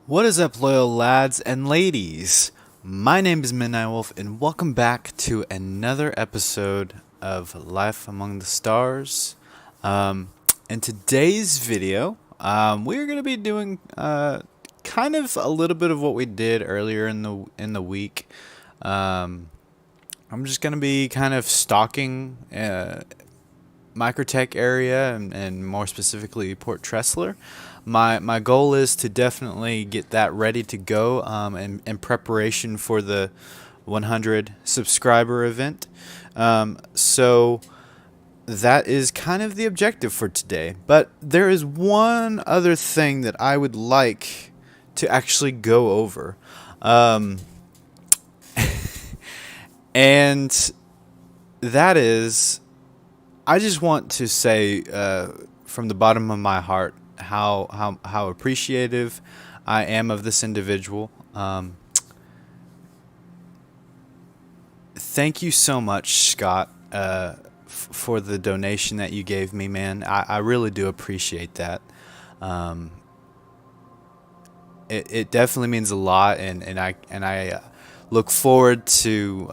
What is up, loyal lads and ladies? My name is Midnight Wolf, and welcome back to another episode of Life Among the Stars. In today's video, we're going to be doing kind of a little bit of what we did earlier in the week. I'm just going to be kind of stalking Microtech area and more specifically Port Tressler. My goal is to definitely get that ready to go in preparation for the 100 subscriber event. So that is kind of the objective for today. But there is one other thing that I would like to actually go over. And that is, I just want to say from the bottom of my heart how appreciative I am of this individual. Thank you so much, Scott, for the donation that you gave me, man. I really do appreciate that. It definitely means a lot, and I look forward to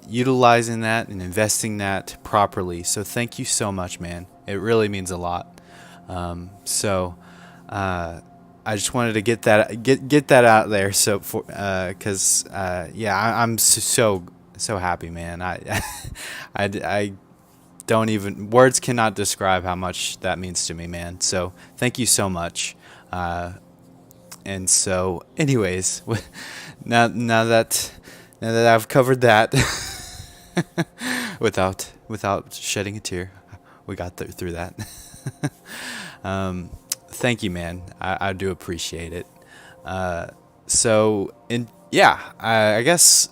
utilizing that and investing that properly. So thank you so much, man. It really means a lot. I just wanted to get that out there. So for because I'm so happy, man. I don't even, words cannot describe how much that means to me, man. So thank you so much. And so, anyways, now that I've covered that without shedding a tear, we got through that. Thank you, man. I do appreciate it. I guess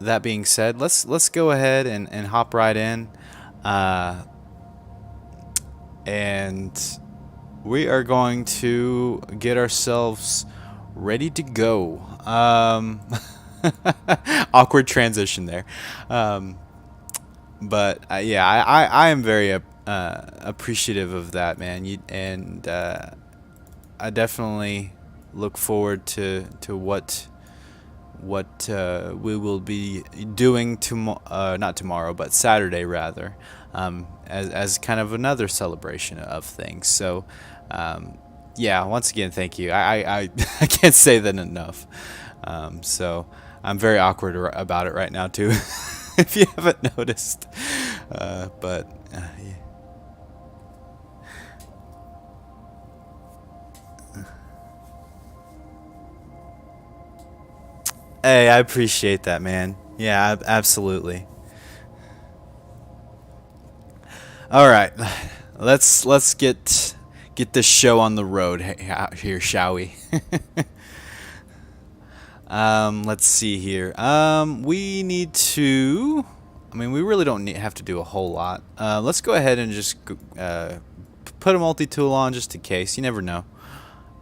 that being said, let's go ahead and hop right in. And we are going to get ourselves ready to go. Awkward transition there. But I am very appreciative of that, man. I definitely look forward to what we will be doing not tomorrow, but Saturday rather, as kind of another celebration of things. So, once again, thank you. I can't say that enough. So I'm very awkward about it right now too, if you haven't noticed. Yeah. Hey, I appreciate that, man. Yeah, absolutely. All right, let's get this show on the road here, shall we? Let's see here. We need to. I mean, we really don't have to do a whole lot. Let's go ahead and just put a multi-tool on just in case. You never know.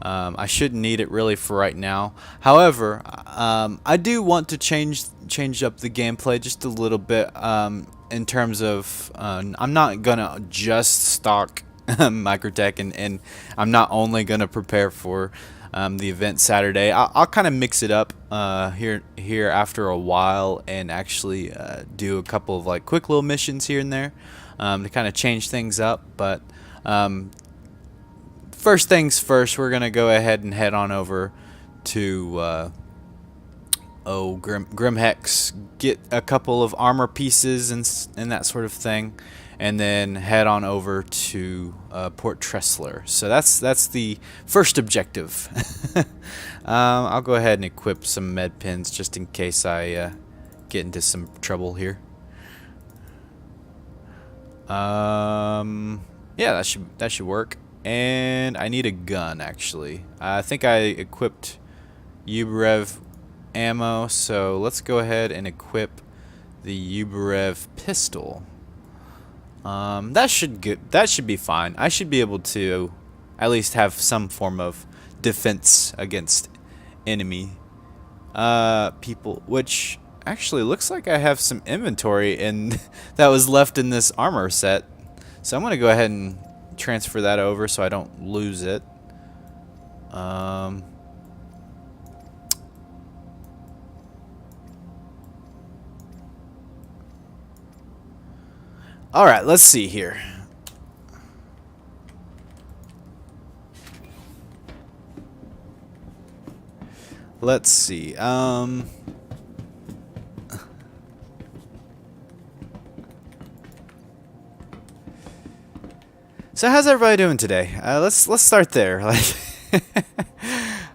I shouldn't need it really for right now. However, I do want to change up the gameplay just a little bit. In terms of, I'm not gonna just stock Microtech, and I'm not only gonna prepare for the event Saturday. I'll kind of mix it up here after a while, and actually do a couple of like quick little missions here and there to kind of change things up. But first things first, we're gonna go ahead and head on over to Grimhex, get a couple of armor pieces and that sort of thing, and then head on over to Port Tressler. So that's the first objective. I'll go ahead and equip some med pins just in case I get into some trouble here. Yeah, that should work. And I need a gun, actually. I think I equipped Uberev ammo, so let's go ahead and equip the Uberev pistol. That should be fine. I should be able to at least have some form of defense against enemy people, which actually looks like I have some inventory that was left in this armor set. So I'm gonna go ahead and transfer that over so I don't lose it. All right, let's see here. Let's see. So how's everybody doing today? Let's start there. Like,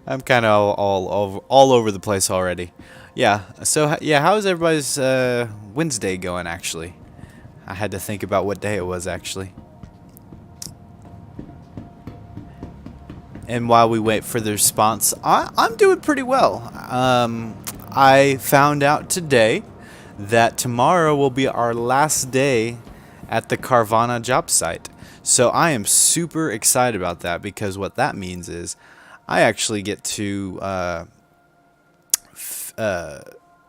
I'm kind of all over the place already. Yeah. So yeah, how's everybody's Wednesday going? Actually, I had to think about what day it was actually. And while we wait for the response, I'm doing pretty well. I found out today that tomorrow will be our last day at the Carvana job site. So I am super excited about that, because what that means is I actually get to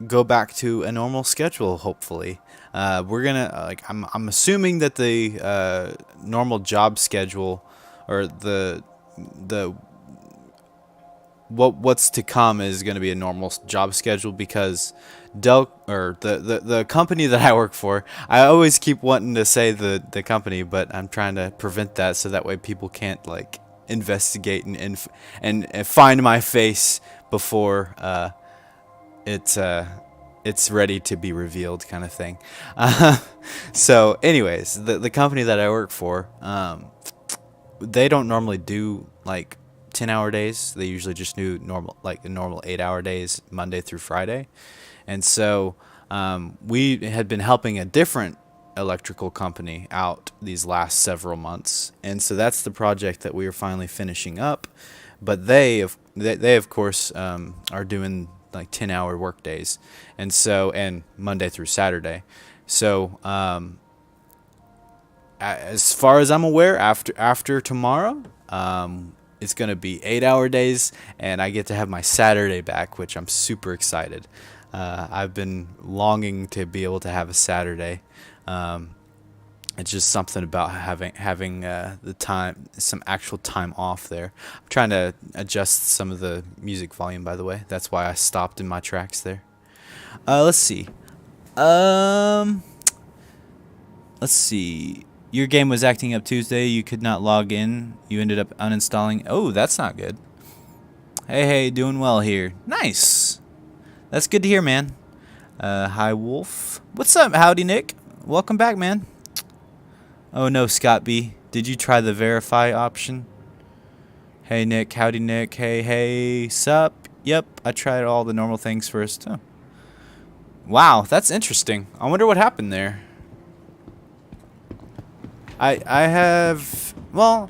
go back to a normal schedule, hopefully. We're gonna I'm assuming that the normal job schedule, or the what's to come, is going to be a normal job schedule, because the company that I work for, I always keep wanting to say the company, but I'm trying to prevent that, so that way people can't like investigate and find my face before it's ready to be revealed, kind of thing. So anyways, the company that I work for, they don't normally do like 10-hour days. They usually just do normal 8-hour days, Monday through Friday. And so we had been helping a different electrical company out these last several months, and so that's the project that we are finally finishing up. But they of course are doing like 10-hour work days, and Monday through Saturday. So as far as I'm aware, after tomorrow, it's going to be 8-hour days, and I get to have my Saturday back, which I'm super excited. I've been longing to be able to have a Saturday. It's just something about having the time, some actual time off there. I'm trying to adjust some of the music volume, by the way. That's why I stopped in my tracks there. Let's see. Let's see. Your game was acting up Tuesday. You could not log in. You ended up uninstalling. Oh, that's not good. Hey, doing well here. Nice. That's good to hear, man. Hi, Wolf. What's up? Howdy, Nick. Welcome back, man. Oh, no, Scott B. Did you try the verify option? Hey, Nick. Howdy, Nick. Hey, sup? Yep, I tried all the normal things first. Oh. Wow, that's interesting. I wonder what happened there. I have, well,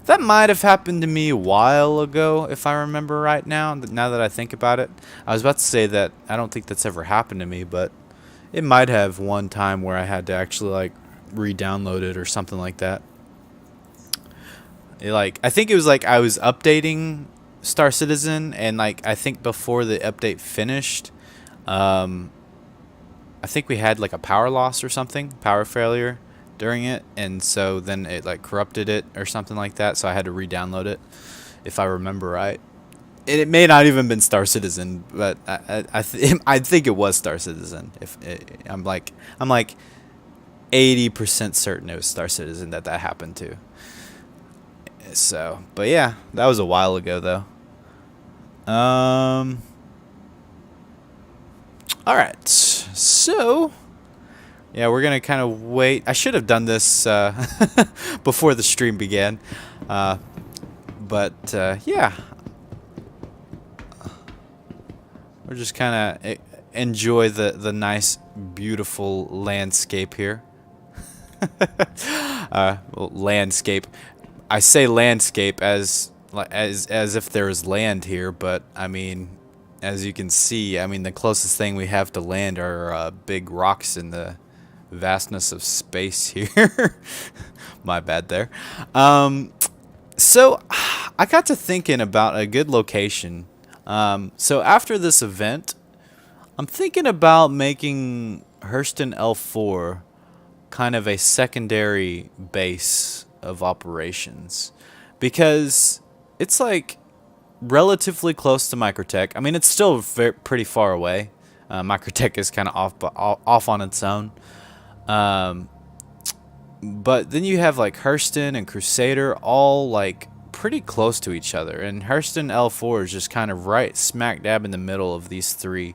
that might have happened to me a while ago, if I remember right now that I think about it. I was about to say that I don't think that's ever happened to me, but it might have one time where I had to actually like re-download it or something like that. I think it was like I was updating Star Citizen, and like I think before the update finished, I think we had like a power loss or something, power failure during it, and so then it like corrupted it or something like that, so I had to re-download it, if I remember right. And it may not even been Star Citizen, but I think it was Star Citizen. I'm like 80% certain it was Star Citizen that happened to. So, but yeah, that was a while ago though. All right, so yeah, we're gonna kind of wait. I should have done this before the stream began, but yeah, we're just kind of enjoy the nice, beautiful landscape here. Well, landscape. I say landscape as if there is land here, but I mean, as you can see, I mean the closest thing we have to land are big rocks in the vastness of space here. My bad there. So I got to thinking about a good location. So after this event, I'm thinking about making Hurston L4 kind of a secondary base of operations, because it's like relatively close to Microtech. I mean, it's still pretty far away. Microtech is kind of off on its own. But then you have like Hurston and Crusader all like pretty close to each other, and Hurston L4 is just kind of right smack dab in the middle of these three.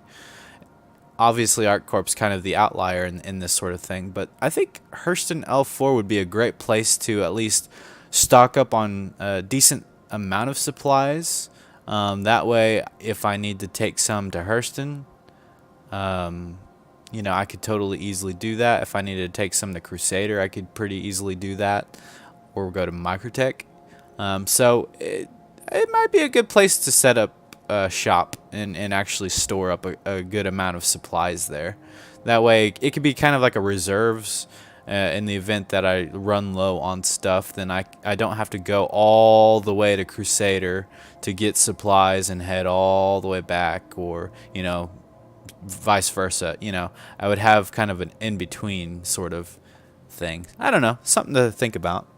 Obviously, ArcCorp's kind of the outlier in this sort of thing, but I think Hurston L4 would be a great place to at least stock up on a decent amount of supplies. That way, if I need to take some to Hurston, you know, I could totally easily do that. If I needed to take some to Crusader, I could pretty easily do that, or go to Microtech. So it might be a good place to set up a shop and actually store up a good amount of supplies there. That way, it could be kind of like a reserves in the event that I run low on stuff. Then I don't have to go all the way to Crusader to get supplies and head all the way back, or, you know, vice versa. You know, I would have kind of an in-between sort of thing. I don't know, something to think about.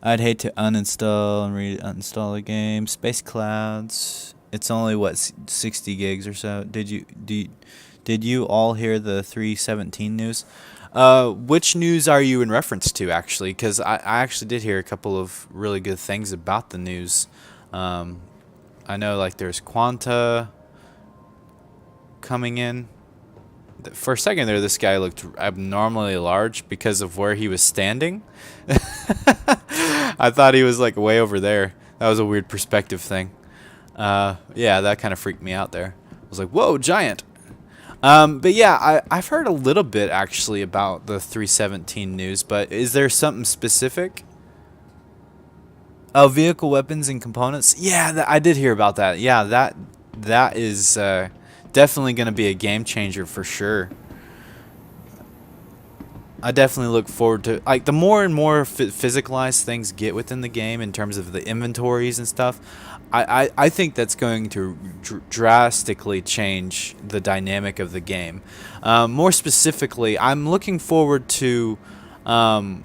I'd hate to uninstall and reinstall the game. Space Clouds. It's only what, 60 gigs or so. Did you all hear the 317 news? Which news are you in reference to, actually? Because I actually did hear a couple of really good things about the news. I know, like, there's Quanta coming in. For a second there, this guy looked abnormally large because of where he was standing. I thought he was like way over there. That was a weird perspective thing. Yeah, that kind of freaked me out there. I was like, whoa, giant. But yeah, I've heard a little bit actually about the 317 news, but is there something specific? Oh, vehicle weapons and components. Yeah, I did hear about that. Yeah, that is definitely going to be a game changer for sure. I definitely look forward to, like, the more and more physicalized things get within the game in terms of the inventories and stuff. I think that's going to drastically change the dynamic of the game. More specifically, I'm looking forward to the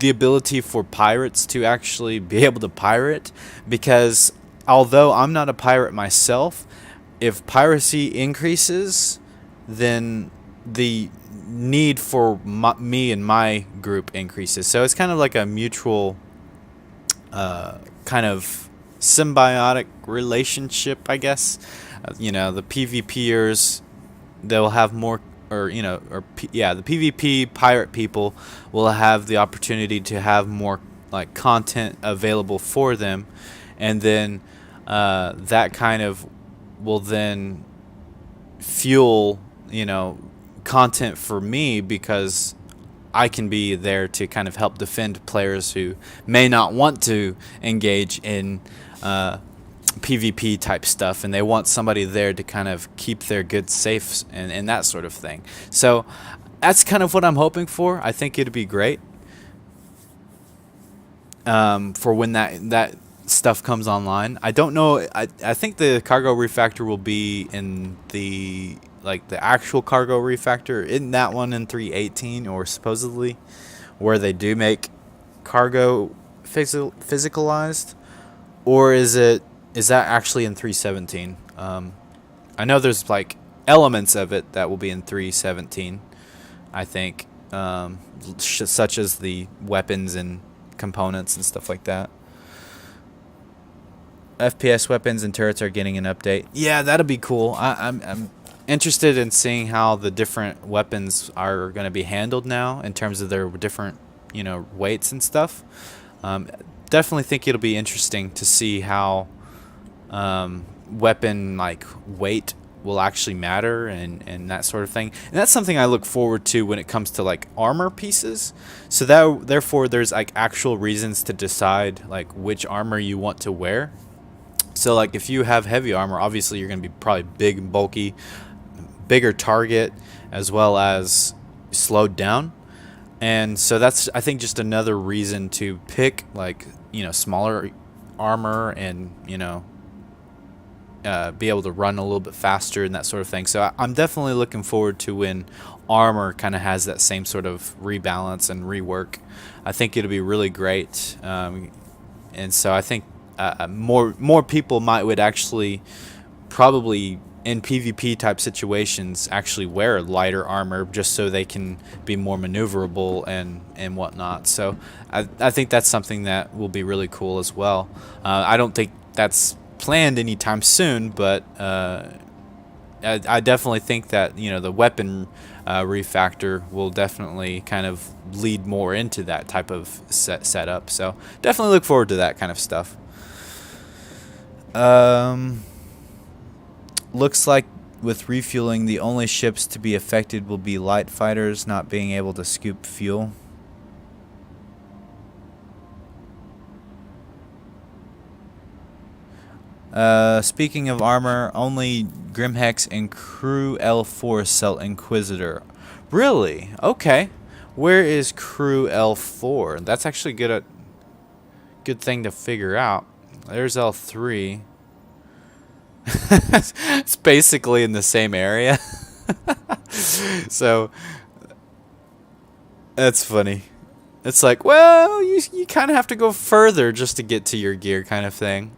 ability for pirates to actually be able to pirate, because although I'm not a pirate myself, if piracy increases, then the need for me and my group increases. So it's kind of like a mutual kind of symbiotic relationship, I guess. You know, the PvPers, they'll have more, or, you know, the PvP pirate people will have the opportunity to have more, like, content available for them, and then that kind of will then fuel, you know, content for me, because I can be there to kind of help defend players who may not want to engage in PvP type stuff, and they want somebody there to kind of keep their goods safe and that sort of thing. So that's kind of what I'm hoping for. I think it'd be great for when that stuff comes online. I don't know. I think the cargo refactor will be in the, like, the actual cargo refactor. Isn't that one in 318, or supposedly, where they do make cargo physicalized, or is that actually in 317? I know there's, like, elements of it that will be in 317, I think, such as the weapons and components and stuff like that. FPS weapons and turrets are getting an update. Yeah, that'll be cool. I'm interested in seeing how the different weapons are going to be handled now in terms of their different, you know, weights and stuff. Definitely think it'll be interesting to see how weapon, like, weight will actually matter and that sort of thing. And that's something I look forward to when it comes to, like, armor pieces. So that, therefore, there's, like, actual reasons to decide, like, which armor you want to wear. So, like, if you have heavy armor, obviously you're going to be probably big and bulky, bigger target, as well as slowed down. And so that's, I think, just another reason to pick, like, you know, smaller armor and, you know, be able to run a little bit faster and that sort of thing. So I'm definitely looking forward to when armor kind of has that same sort of rebalance and rework. I think it'll be really great. And so I think more people would actually probably in PvP type situations actually wear lighter armor just so they can be more maneuverable and whatnot. So I think that's something that will be really cool as well. I don't think that's planned anytime soon, but I definitely think that, you know, the weapon refactor will definitely kind of lead more into that type of setup. So definitely look forward to that kind of stuff. Looks like with refueling, the only ships to be affected will be light fighters not being able to scoop fuel. Speaking of armor, only Grimhex and Crew L4 sell Inquisitor. Really? Okay. Where is Crew L4? That's actually good thing to figure out. There's L3. It's basically in the same area. So that's funny. It's like, well, you kind of have to go further just to get to your gear, kind of thing.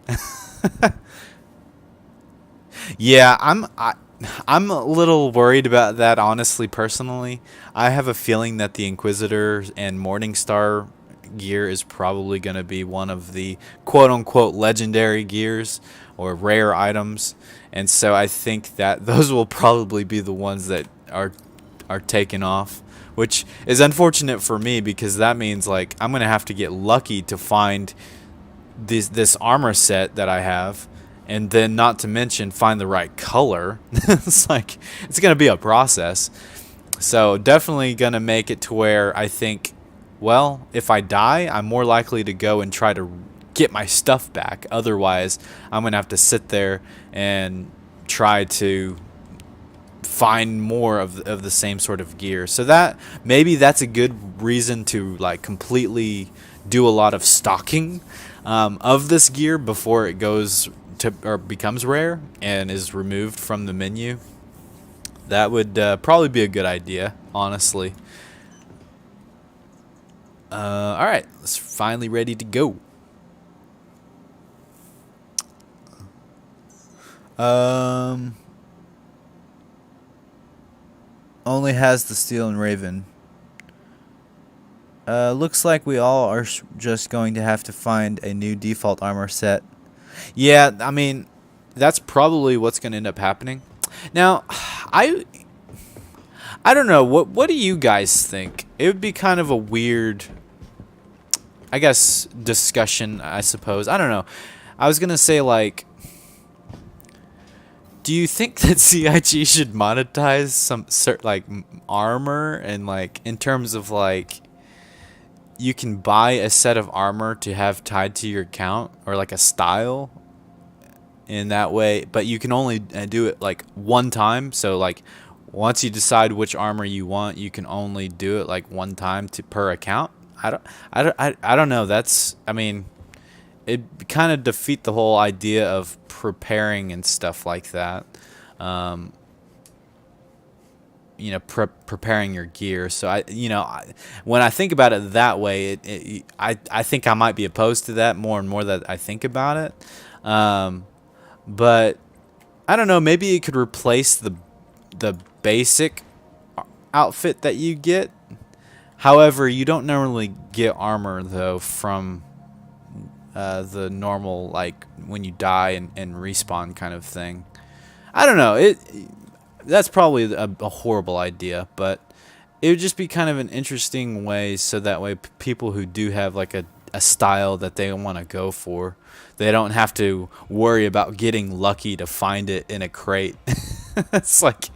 Yeah, I'm a little worried about that, honestly, personally. I have a feeling that the Inquisitor and Morningstar gear is probably going to be one of the quote-unquote legendary gears or rare items, and so I think that those will probably be the ones that are taken off, which is unfortunate for me because that means like I'm going to have to get lucky to find this armor set that I have, and then not to mention find the right color. It's like it's gonna be a process. So definitely gonna make it to where I think, well, if I die, I'm more likely to go and try to get my stuff back. Otherwise, I'm gonna have to sit there and try to find more of the same sort of gear. So that maybe that's a good reason to like completely do a lot of stocking of this gear before it goes to or becomes rare and is removed from the menu. That would probably be a good idea, honestly. All right, let's finally ready to go. Only has the steel and raven. Looks like we all are just going to have to find a new default armor set. Yeah, I mean, that's probably what's going to end up happening. Now, I don't know. What do you guys think? It would be kind of a weird, I guess, discussion, I suppose. I don't know. I was going to say, like, do you think that CIG should monetize some like armor and like in terms of like you can buy a set of armor to have tied to your account or like a style in that way, but you can only do it like one time. So like once you decide which armor you want, you can only do it like one time per account. I don't know. That's, I mean, it kind of defeat the whole idea of preparing and stuff like that. You know, preparing your gear. So when I think about it that way, I think I might be opposed to that more and more that I think about it. But I don't know. Maybe it could replace the basic outfit that you get. However, you don't normally get armor though from the normal, like when you die and respawn kind of thing. I don't know. That's probably a horrible idea, but it would just be kind of an interesting way, so that way people who do have like a style that they want to go for, they don't have to worry about getting lucky to find it in a crate. It's like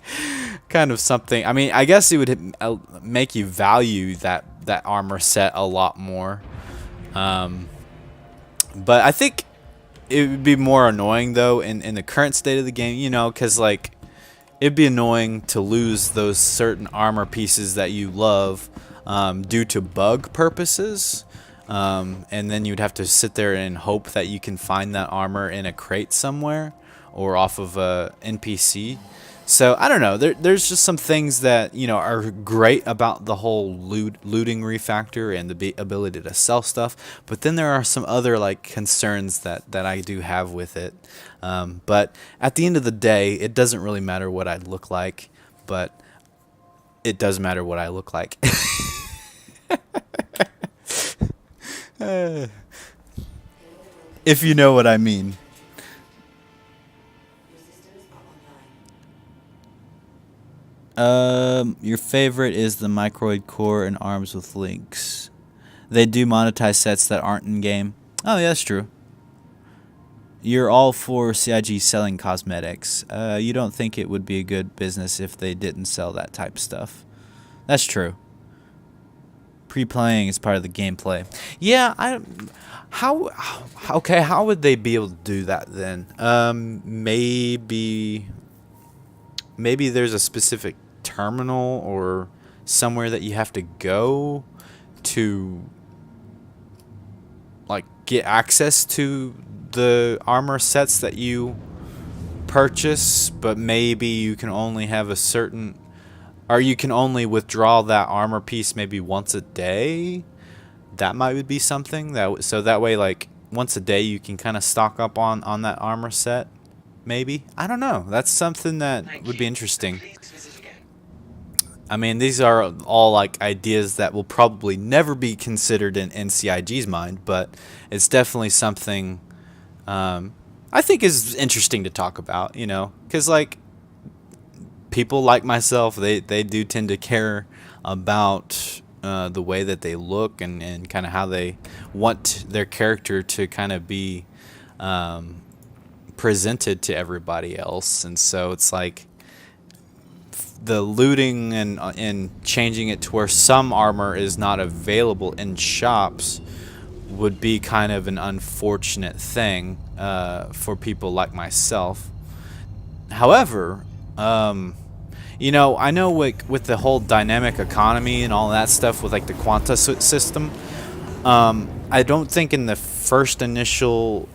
kind of something. I mean, I guess it would make you value that armor set a lot more. But I think it would be more annoying though in the current state of the game, you know, because like it'd be annoying to lose those certain armor pieces that you love due to bug purposes. And then you'd have to sit there and hope that you can find that armor in a crate somewhere or off of a NPC. So I don't know. There's just some things that are great about the whole looting refactor and the ability to sell stuff. But then there are some other like concerns that I do have with it. But at the end of the day, it doesn't really matter what I look like. But it does matter what I look like. If you know what I mean. Your favorite is the microid core and arms with links. They do monetize sets that aren't in game. Oh, yeah, that's true. You're all for CIG selling cosmetics. You don't think it would be a good business if they didn't sell that type of stuff. That's true. Pre-playing is part of the gameplay. Yeah, how would they be able to do that then? Maybe there's a specific terminal or somewhere that you have to go to like get access to the armor sets that you purchase, but maybe you can only have a certain, or you can only withdraw that armor piece maybe once a day. That might be something so that way like once a day you can kind of stock up on that armor set. Maybe, I don't know. That's something that would be interesting. I mean, these are all like ideas that will probably never be considered in NCIG's mind, but it's definitely something I think is interesting to talk about, because like people like myself, they do tend to care about the way that they look and kind of how they want their character to kind of be presented to everybody else. And so it's like the looting and changing it to where some armor is not available in shops would be kind of an unfortunate thing for people like myself. However, I know with the whole dynamic economy and all that stuff with like the quanta system, I don't think in the first initial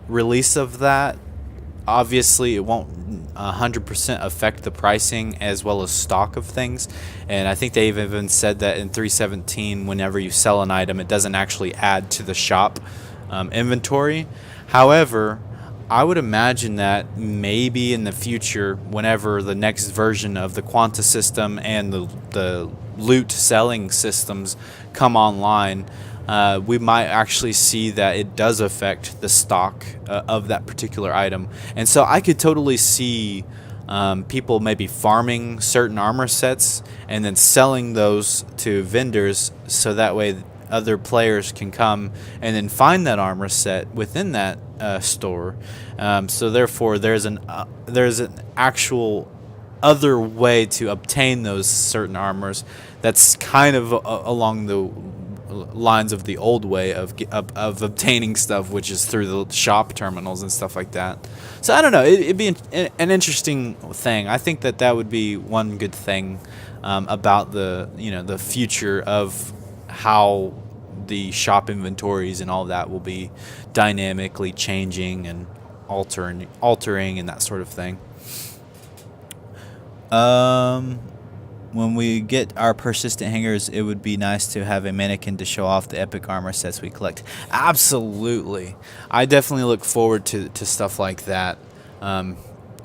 release of that, obviously it won't 100% affect the pricing as well as stock of things. And I think they've even said that in 3.17, whenever you sell an item, it doesn't actually add to the shop inventory. However, I would imagine that maybe in the future, whenever the next version of the quanta system and the loot selling systems come online, we might actually see that it does affect the stock of that particular item. And so I could totally see people maybe farming certain armor sets and then selling those to vendors, so that way other players can come and then find that armor set within that store. So therefore there's an actual other way to obtain those certain armors that's kind of along the lines of the old way of obtaining stuff, which is through the shop terminals and stuff like that. So I don't know, it'd be an interesting thing. I think that would be one good thing about the future of how the shop inventories and all that will be dynamically changing and altering and that sort of thing. When we get our persistent hangers, it would be nice to have a mannequin to show off the epic armor sets we collect. Absolutely. I definitely look forward to stuff like that. I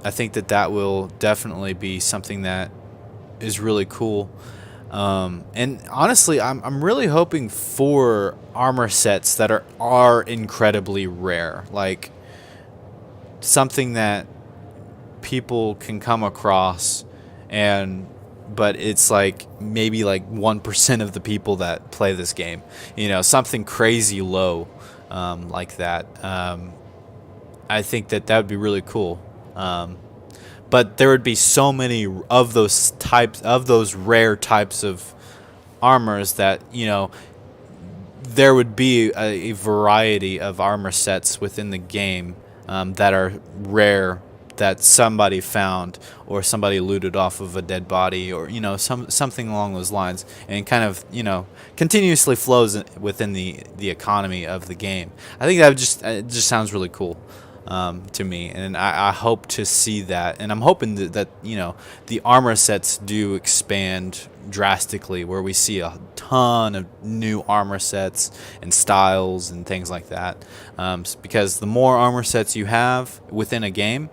think that will definitely be something that is really cool. And honestly, I'm really hoping for armor sets that are incredibly rare. Like something that people can come across but it's like maybe like 1% of the people that play this game, something crazy low like that. I think that would be really cool. But there would be so many of those rare types of armors that there would be a variety of armor sets within the game that are rare, that somebody found or somebody looted off of a dead body, or something along those lines, and kind of continuously flows within the economy of the game. I think that it just sounds really cool. to me, and I hope to see that, and I'm hoping that you know the armor sets do expand drastically, where we see a ton of new armor sets and styles and things like that, because the more armor sets you have within a game,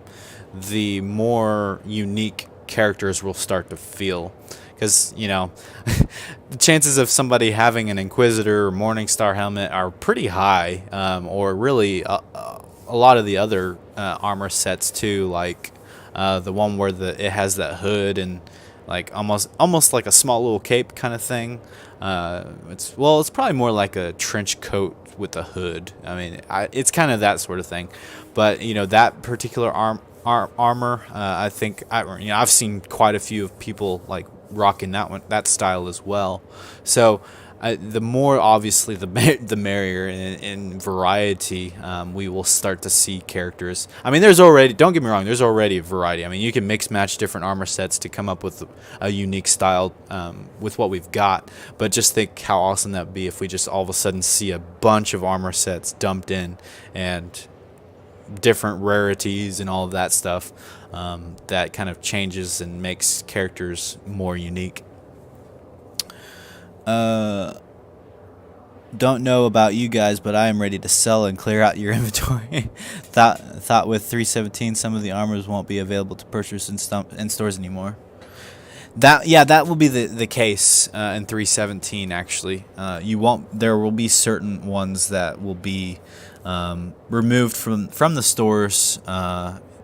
the more unique characters will start to feel. Because, you know, the chances of somebody having an Inquisitor or Morningstar helmet are pretty high, or really a lot of the other armor sets too, like the one where it has that hood and like almost like a small little cape kind of thing. It's probably more like a trench coat with a hood. I mean, it's kind of that sort of thing. But you know, that particular armor, I think I've seen quite a few of people like rocking that style as well. So the more, obviously, the merrier in variety. We will start to see characters. I mean, don't get me wrong, there's already a variety. I mean, you can mix match different armor sets to come up with a unique style with what we've got. But just think how awesome that would be if we just all of a sudden see a bunch of armor sets dumped in, and different rarities and all of that stuff, that kind of changes and makes characters more unique. Don't know about you guys, but I am ready to sell and clear out your inventory. thought with 317 some of the armors won't be available to purchase in stores anymore. That will be the case in 317 actually. There will be certain ones that will be removed from the stores,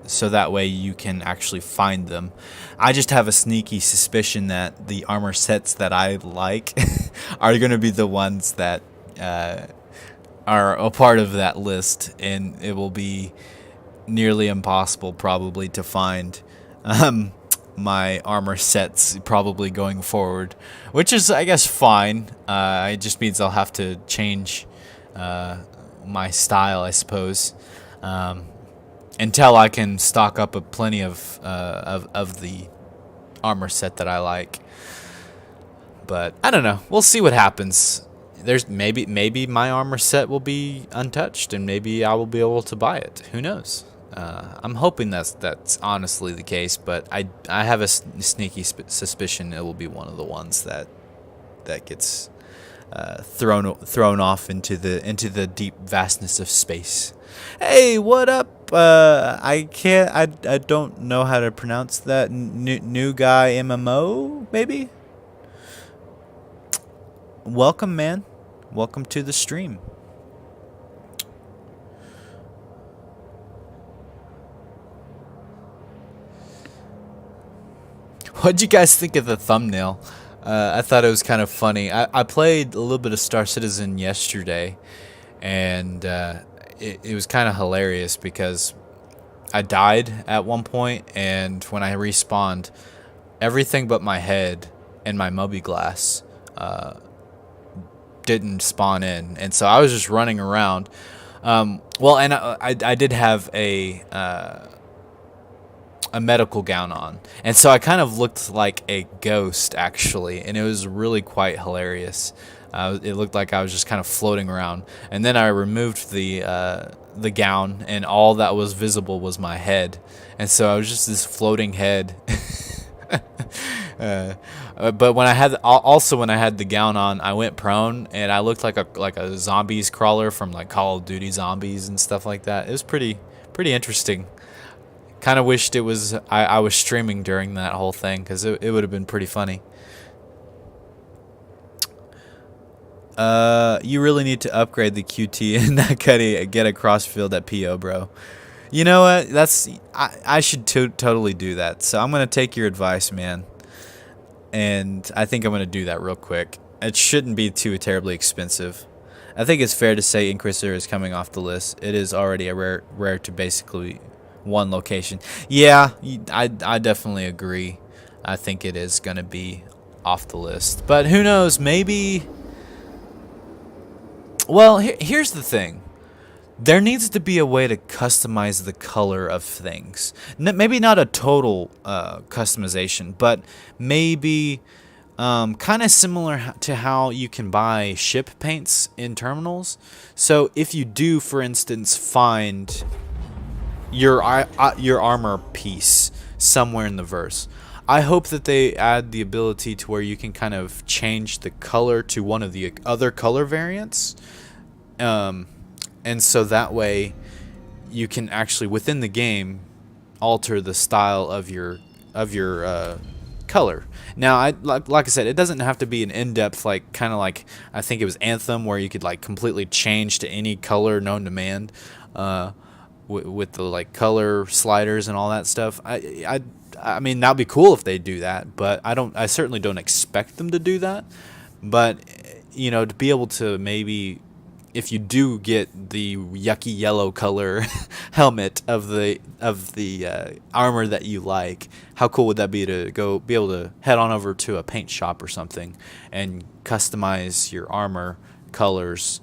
so that way you can actually find them. I just have a sneaky suspicion that the armor sets that I like are going to be the ones that are a part of that list, and it will be nearly impossible probably to find my armor sets probably going forward, which is, I guess, fine. It just means I'll have to change my style, I suppose, until I can stock up plenty of the armor set that I like. But I don't know. We'll see what happens. There's maybe my armor set will be untouched, and maybe I will be able to buy it. Who knows? I'm hoping that's honestly the case, but I have a sneaky suspicion it will be one of the ones that gets thrown off into the deep vastness of space. Hey, what up? I don't know how to pronounce that. New guy MMO, maybe. Welcome, man. Welcome to the stream. What'd you guys think of the thumbnail? I thought it was kind of funny. I played a little bit of Star Citizen yesterday, and it was kind of hilarious because I died at one point, and when I respawned, everything but my head and my Moby Glass didn't spawn in, and so I was just running around. Well, and I did have a medical gown on, and so I kind of looked like a ghost actually, and it was really quite hilarious. It looked like I was just kind of floating around, and then I removed the gown, and all that was visible was my head, and so I was just this floating head. But when I had the gown on, I went prone, and I looked like a zombies crawler from like Call of Duty Zombies and stuff like that. It was pretty interesting. Kind of wished it was I was streaming during that whole thing, because it would have been pretty funny. You really need to upgrade the QT and not get a crossfield at PO, bro. You know what? I should totally do that. So I'm gonna take your advice, man. And I think I'm gonna do that real quick. It shouldn't be too terribly expensive. I think it's fair to say Inquisitor is coming off the list. It is already a rare to basically one location. Yeah, I definitely agree. I think it is gonna be off the list. But who knows? Maybe. Well, here's the thing. There needs to be a way to customize the color of things. Maybe not a total customization, but maybe kind of similar to how you can buy ship paints in terminals. So if you do, for instance, find your armor piece somewhere in the verse. I hope that they add the ability to where you can kind of change the color to one of the other color variants, and so that way you can actually within the game alter the style of your color. Now, like I said, it doesn't have to be an in-depth, like kind of like I think it was Anthem, where you could like completely change to any color known to man, with the like color sliders and all that stuff. I mean, that'd be cool if they do that, but I certainly don't expect them to do that. But you know, to be able to maybe, if you do get the yucky yellow color helmet of the armor that you like, how cool would that be to be able to head on over to a paint shop or something and customize your armor colors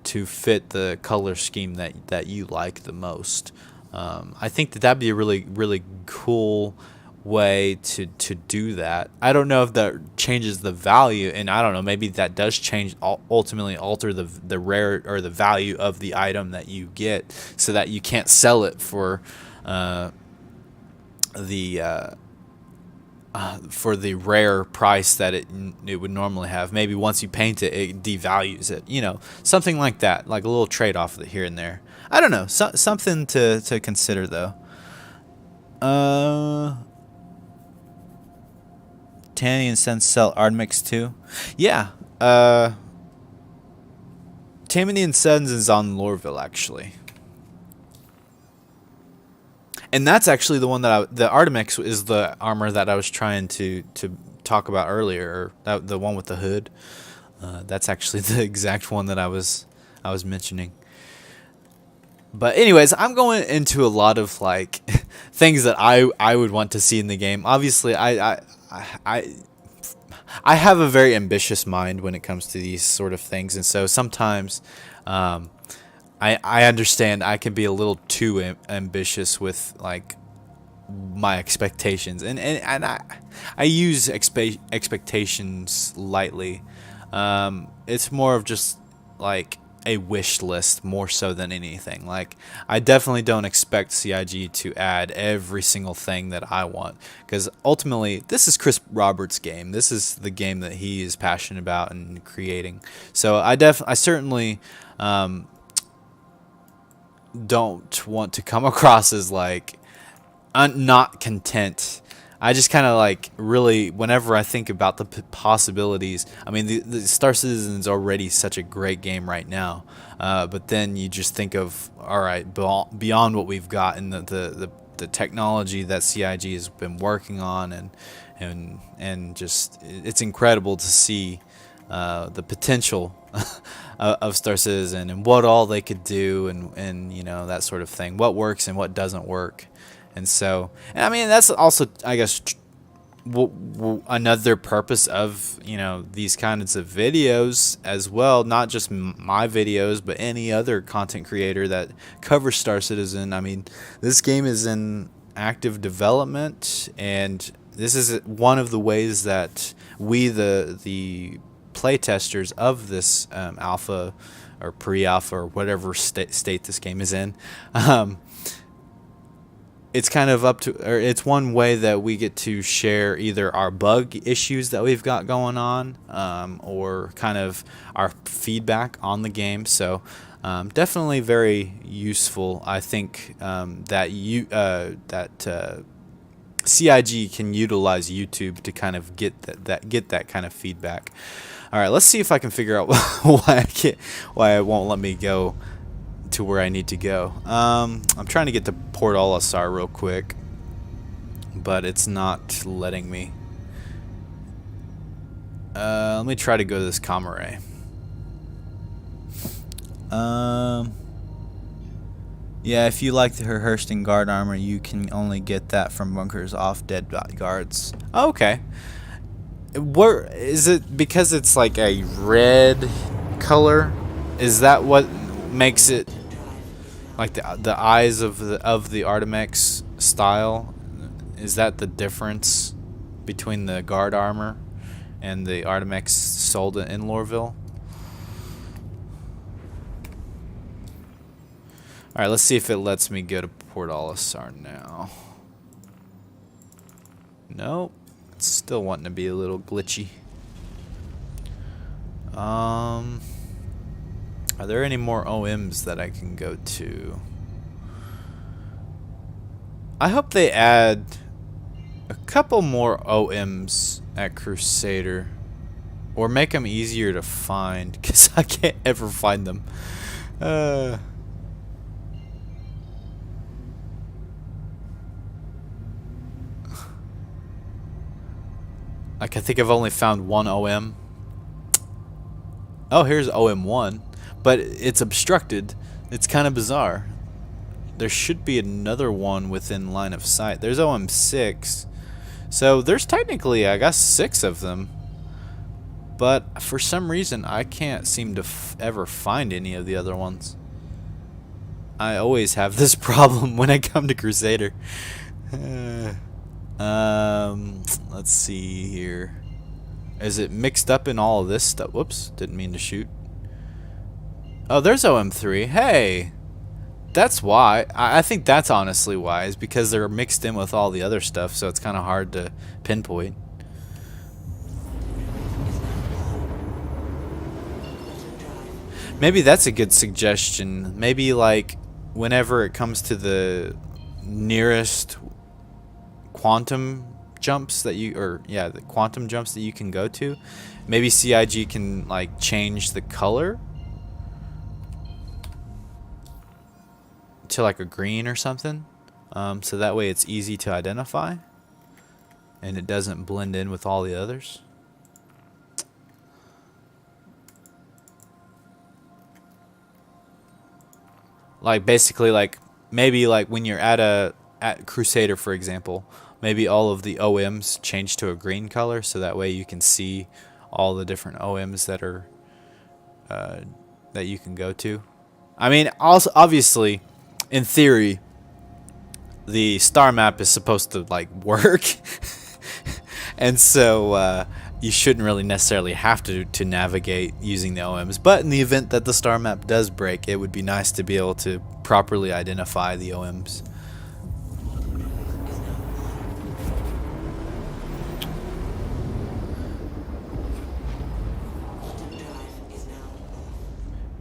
to fit the color scheme that you like the most. I think that'd be a really cool way to do that. I don't know if that changes the value, and I don't know, maybe that does ultimately alter the rare or the value of the item that you get, so that you can't sell it for the rare price that it would normally have. Maybe once you paint it, it devalues it. You know, something like that, like a little trade-off here and there. I don't know, something to consider though. Tanny and Sen sell Ardmix too. Yeah. Tammany and Sens is on Lorville actually. And that's actually the one that the Artemix is the armor that I was trying to talk about earlier, or the one with the hood. That's actually the exact one that I was mentioning. But anyways, I'm going into a lot of like things that I would want to see in the game. Obviously, I have a very ambitious mind when it comes to these sort of things, and so sometimes I understand I can be a little too ambitious with like my expectations, and I use expectations lightly. It's more of just like a wish list more so than anything. Like, I definitely don't expect CIG to add every single thing that I want, because ultimately this is Chris Roberts' game. This is the game that he is passionate about and creating. So I certainly don't want to come across as like not content. I just kind of like really, whenever I think about the possibilities, I mean, the Star Citizen is already such a great game right now, but then you just think of, all right, beyond what we've got and the technology that CIG has been working on, and just it's incredible to see the potential of Star Citizen and what all they could do, and you know, that sort of thing, what works and what doesn't work. And so, I mean, that's also, I guess, another purpose of, you know, these kinds of videos as well. Not just my videos, but any other content creator that covers Star Citizen. I mean, this game is in active development, and this is one of the ways that we, the playtesters of this alpha or pre-alpha or whatever state this game is in, it's kind of or it's one way that we get to share either our bug issues that we've got going on, or kind of our feedback on the game. So definitely very useful. I think that CIG can utilize YouTube to kind of get that kind of feedback. All right, let's see if I can figure out why it won't let me go to where I need to go. I'm trying to get to Port Olisar real quick, but it's not letting me. Let me try to go to this Comare. Yeah, if you like her Hurston guard armor, you can only get that from bunkers off dead guards. Oh, okay. Where is it? Because it's like a red color. Is that what makes it like the eyes of the Artemex style? Is that the difference between the guard armor and the Artemex sold in Lorville? All right, let's see if it lets me go to Port Olisar now. Nope. It's still wanting to be a little glitchy. Are there any more OMs that I can go to? I hope they add a couple more OMs at Crusader. Or make them easier to find, because I can't ever find them. Like, I think I've only found one OM. Oh, here's OM1. But it's obstructed. It's kind of bizarre. There should be another one within line of sight. There's OM6. So there's technically, I guess, 6 of them. But for some reason, I can't seem to ever find any of the other ones. I always have this problem when I come to Crusader. Let's see here. Is it mixed up in all of this stuff? Whoops, didn't mean to shoot. Oh, there's OM3. Hey! That's why. I think that's honestly why. Is because they're mixed in with all the other stuff, so it's kind of hard to pinpoint. Maybe that's a good suggestion. Maybe like whenever it comes to the nearest quantum jumps that you, the quantum jumps that you can go to, maybe CIG can like change the color to like a green or something, so that way it's easy to identify and it doesn't blend in with all the others. Like basically, like maybe like when you're at Crusader, for example, maybe all of the OMs change to a green color, so that way you can see all the different OMs that are that you can go to. I mean, also obviously, in theory, the star map is supposed to like work, and so you shouldn't really necessarily have to navigate using the OMs. But in the event that the star map does break, it would be nice to be able to properly identify the OMs.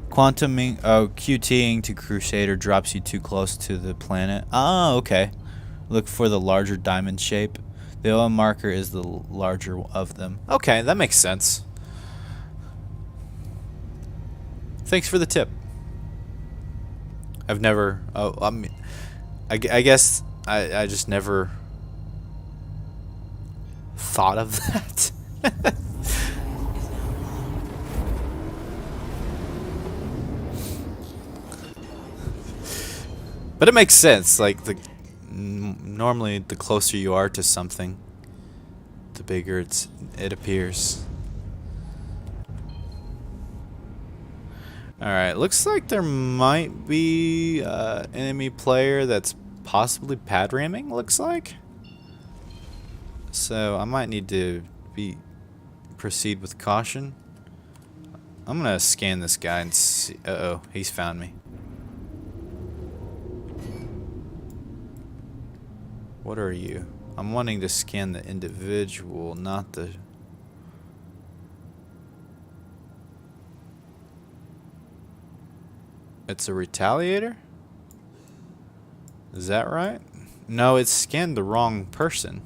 Quantuming, QTing to Crusader drops you too close to the planet. Oh, okay. Look for the larger diamond shape. The OM marker is the larger of them. Okay, that makes sense. Thanks for the tip. I've never... Oh, I guess I just never thought of that. But it makes sense. Like, normally the closer you are to something, the bigger it appears. Alright, looks like there might be enemy player that's possibly pad ramming, looks like. So I might need to proceed with caution. I'm gonna scan this guy and see. Uh-oh, he's found me. What are you? I'm wanting to scan the individual, not the... It's a retaliator? Is that right? No, it scanned the wrong person.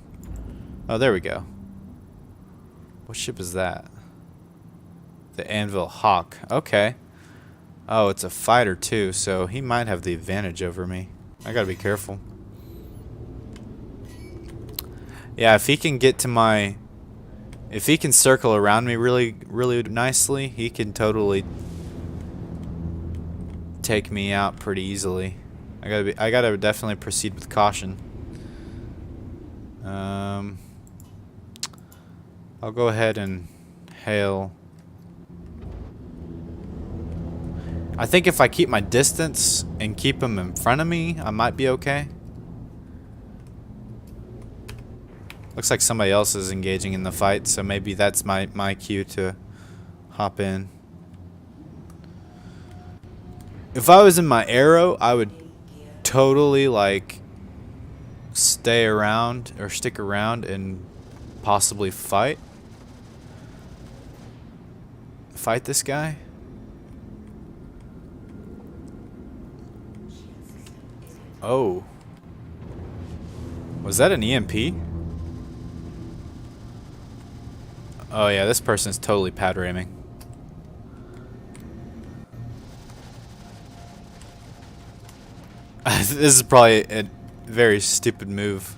Oh, there we go. What ship is that? The Anvil Hawk. Okay. Oh, it's a fighter too, so he might have the advantage over me. I gotta be careful. Yeah, if he can get to my... If he can circle around me really nicely, he can totally take me out pretty easily. I gotta definitely proceed with caution. I'll go ahead and hail. I think if I keep my distance and keep him in front of me, I might be okay. Looks like somebody else is engaging in the fight, so maybe that's my cue to hop in. If I was in my arrow, I would totally like stay around or stick around and possibly fight this guy. Oh, was that an EMP? Oh yeah, this person's totally pad ramming. This is probably a very stupid move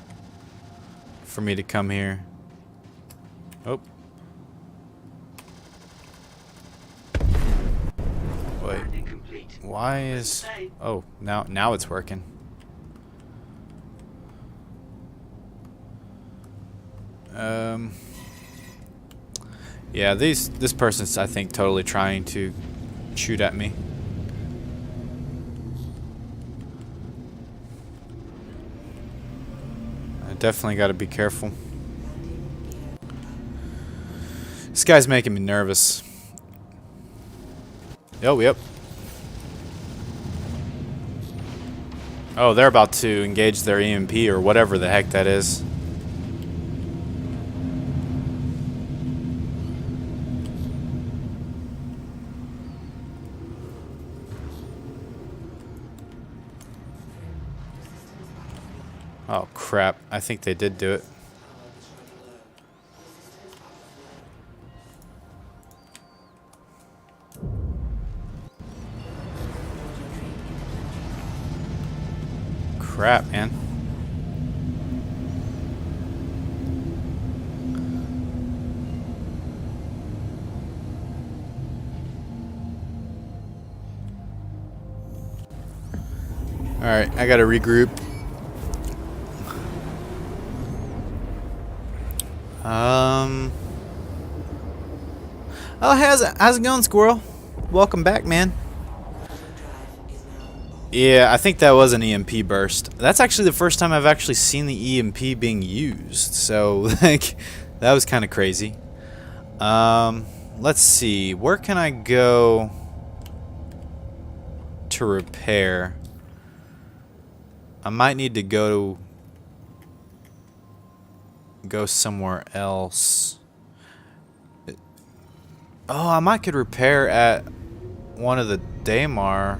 for me to come here. Oh. Wait. Why is... Oh, now it's working. Yeah, this person's, I think, totally trying to shoot at me. I definitely got to be careful. This guy's making me nervous. Oh, yep. Oh, they're about to engage their EMP or whatever the heck that is. Oh crap, I think they did do it. Crap, man. Alright, I gotta regroup. Oh, how's it going, Squirrel? Welcome back, man. Yeah, I think that was an EMP burst. That's actually the first time I've actually seen the EMP being used. So, like, that was kind of crazy. Let's see. Where can I go to repair? I might need to go somewhere else. Oh, I might could repair at one of the Daymar.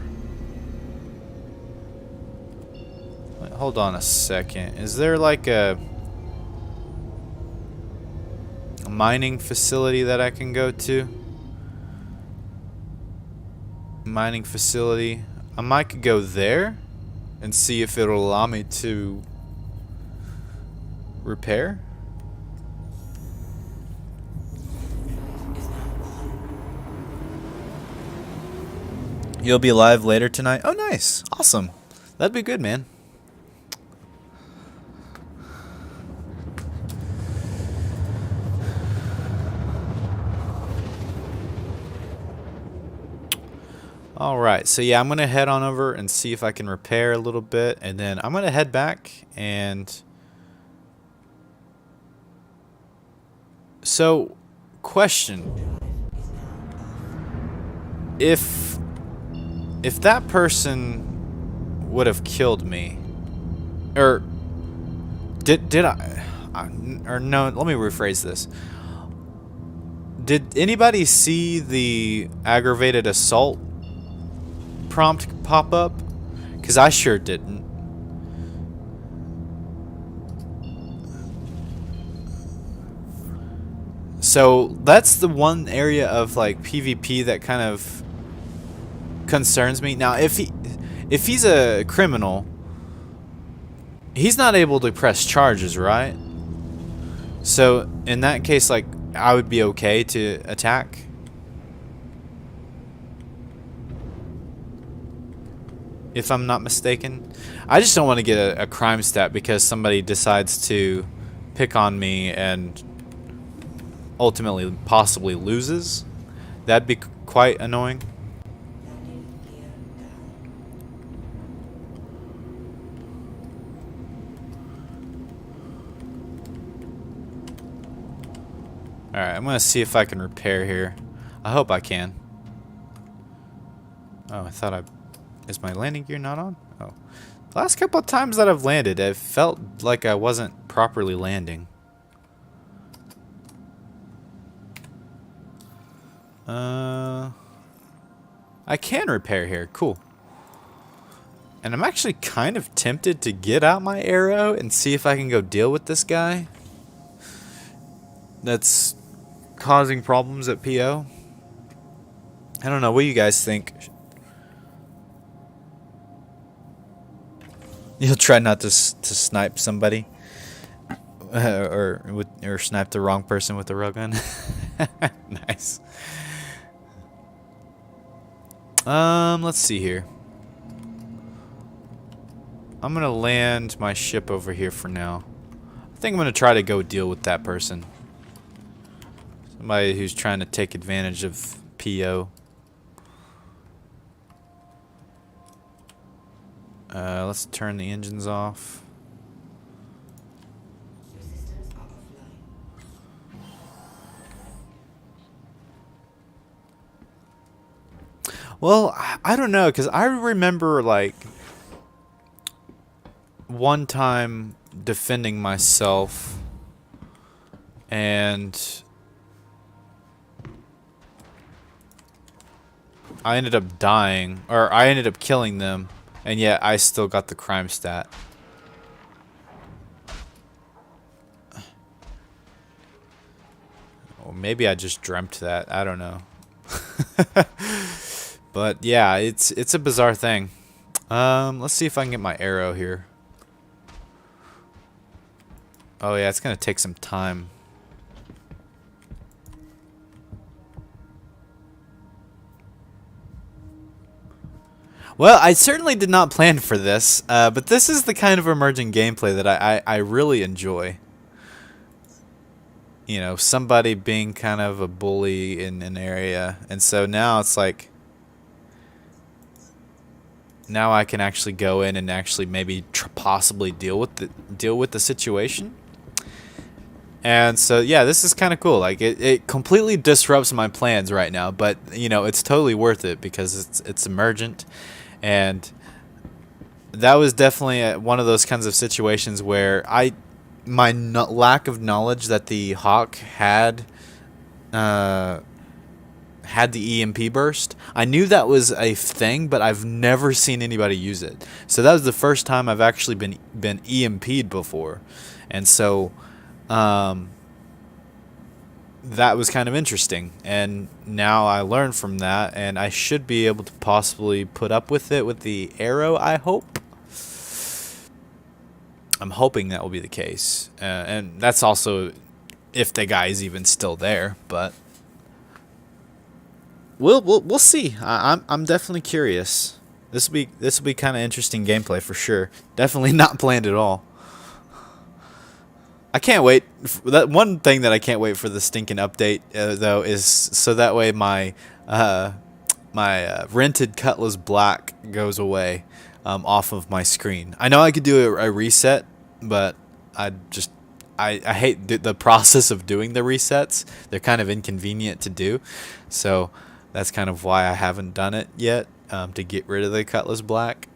Wait, hold on a second. Is there like a mining facility that I can go to? Mining facility. I might could go there and see if it'll allow me to repair. You'll be live later tonight? Oh, nice. Awesome. That'd be good, man. Alright, so yeah, I'm going to head on over and see if I can repair a little bit. And then I'm going to head back and... So, question. If that person would have killed me, or did I, or no, let me rephrase this. Did anybody see the aggravated assault prompt pop up? Because I sure didn't. So that's the one area of like PvP that kind of concerns me. Now, if he's a criminal, he's not able to press charges, right? So in that case, like, I would be okay to attack. If I'm not mistaken. I just don't want to get a crime stat because somebody decides to pick on me and ultimately possibly loses. That'd be quite annoying. Alright, I'm going to see if I can repair here. I hope I can. Oh, I thought I... Is my landing gear not on? Oh. The last couple of times that I've landed, it felt like I wasn't properly landing. I can repair here. Cool. And I'm actually kind of tempted to get out my arrow and see if I can go deal with this guy that's causing problems at PO. I don't know. What do you guys think? You'll try not to snipe somebody, or snipe the wrong person with the railgun. Nice. Let's see here. I'm gonna land my ship over here for now. I think I'm gonna try to go deal with that person. Somebody who's trying to take advantage of PO. Let's turn the engines off. Well, I don't know, because I remember, like, one time defending myself and I ended up dying, or I ended up killing them, and yet I still got the crime stat. Or maybe I just dreamt that. I don't know. But yeah, it's a bizarre thing. Let's see if I can get my arrow here. Oh yeah, it's gonna take some time. Well, I certainly did not plan for this, but this is the kind of emerging gameplay that I really enjoy. You know, somebody being kind of a bully in an area, and so now it's like, now I can actually go in and actually maybe possibly deal with the situation. And so yeah, this is kind of cool. Like it completely disrupts my plans right now, but you know, it's totally worth it because it's emergent. And that was definitely one of those kinds of situations where my lack of knowledge that the Hawk had the EMP burst. I knew that was a thing, but I've never seen anybody use it. So that was the first time I've actually been EMP'd before, and so that was kind of interesting. And now I learned from that, and I should be able to possibly put up with it with the arrow. I hope. I'm hoping that will be the case, and that's also if the guy is even still there, but. We'll see. I'm definitely curious. This will be kind of interesting gameplay for sure. Definitely not planned at all. I can't wait. That one thing that I can't wait for the stinking update though is so that way my rented Cutlass Black goes away off of my screen. I know I could do a reset, but I hate the process of doing the resets. They're kind of inconvenient to do, so. That's kind of why I haven't done it yet, to get rid of the Cutlass Black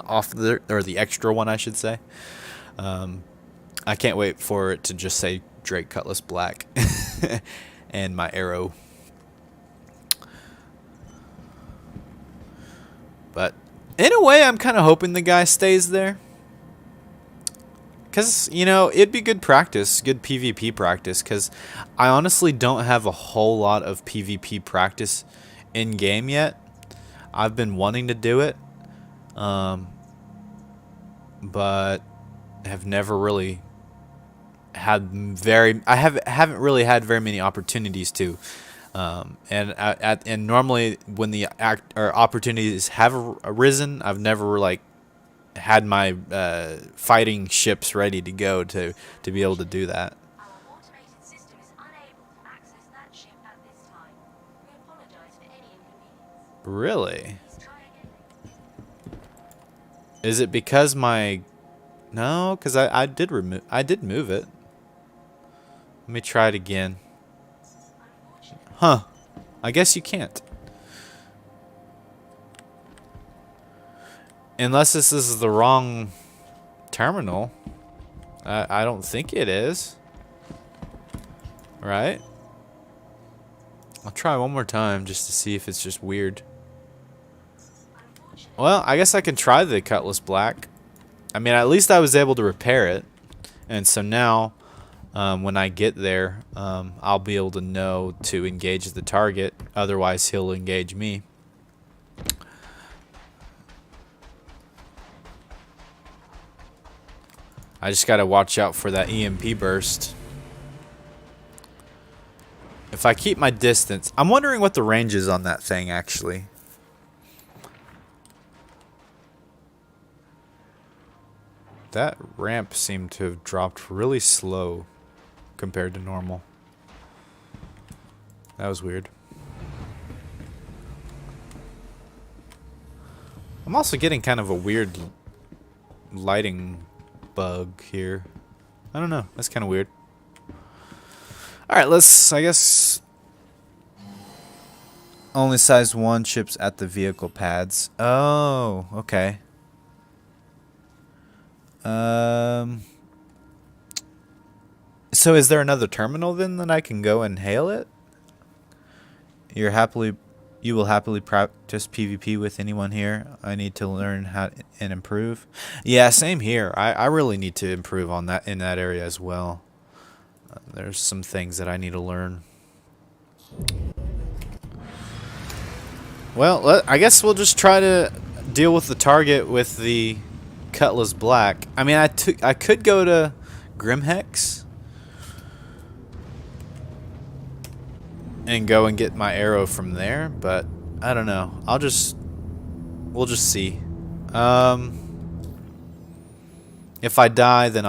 off the extra one, I should say. I can't wait for it to just say Drake Cutlass Black and my arrow. But in a way, I'm kind of hoping the guy stays there. Because, you know, it'd be good practice, good PvP practice, because I honestly don't have a whole lot of PvP practice in-game yet. I've been wanting to do it, but have never really had I haven't really had very many opportunities to. And normally when the opportunities have arisen, I've never, like, had my fighting ships ready to go to be able to do that. Our automated system is unable to access that ship at this time. We apologize for any inconvenience. Really? Please try again. Is it because my... No, because I did move it. Let me try it again. Huh. I guess you can't. Unless this is the wrong terminal. I don't think it is. Right? I'll try one more time just to see if it's just weird. Well, I guess I can try the Cutlass Black. I mean, at least I was able to repair it. And so now, when I get there, I'll be able to know to engage the target. Otherwise, he'll engage me. I just gotta watch out for that EMP burst. If I keep my distance, I'm wondering what the range is on that thing actually. That ramp seemed to have dropped really slow compared to normal. That was weird. I'm also getting kind of a weird lighting bug here. I don't know. That's kind of weird. Alright, let's, I guess... Only size 1 ships at the vehicle pads. Oh, okay. So is there another terminal then that I can go and hail it? You will happily practice PvP with anyone here. I need to learn how and improve. Yeah, same here. I really need to improve on that in that area as well. There's some things that I need to learn. Well, I guess we'll just try to deal with the target with the Cutlass Black. I mean, I could go to Grimhex and go and get my arrow from there, but I don't know. We'll just see. If I die, then